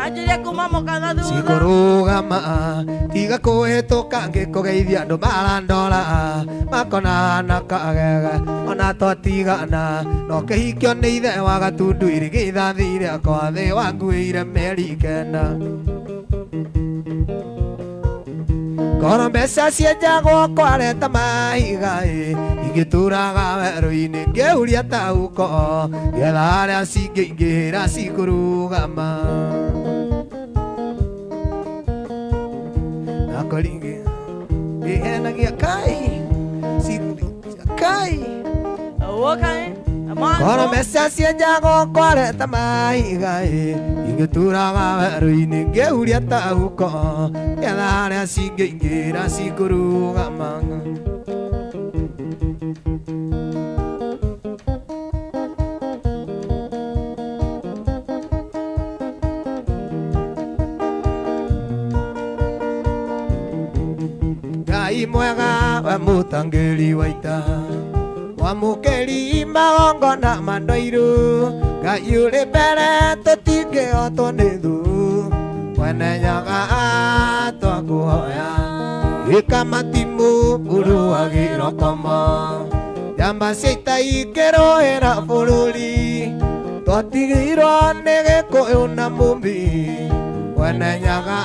ajiria kuma mũka thutha cikũrũgama tiga kũhĩtũka ngĩkũgeithia andũ marandora makona na kagega ona twatigana no kĩhikio nĩ ithe wa gatundu irigithathire kwa thĩ wanguĩire mĩeri 9 Koro mbeca cienjagwo kwareta mahiga igĩtũraga werũ-inĩ ngĩũria taũko getha harĩa cingĩingĩra cikũrũgama na kũringĩ ihenagia Kai Koro mbeca cienjagwo kwareta mahiga igĩtũraga werũ-inĩ ngĩũria taũko getha harĩa cingĩingĩra cikũrũgama Ngai mwega we mũtangĩri wa ita wamũkĩri magongona mandoirũ Ngai ũrĩ mbere tũtingĩhotwo nĩ thũ mwene nyaga twakũhoya ĩka matimũ mũrũagĩro koma njamba cia ita ikĩrũĩra bũrũri twatigĩirwo nĩ gĩkũyũ na mũmbi mwene nyaga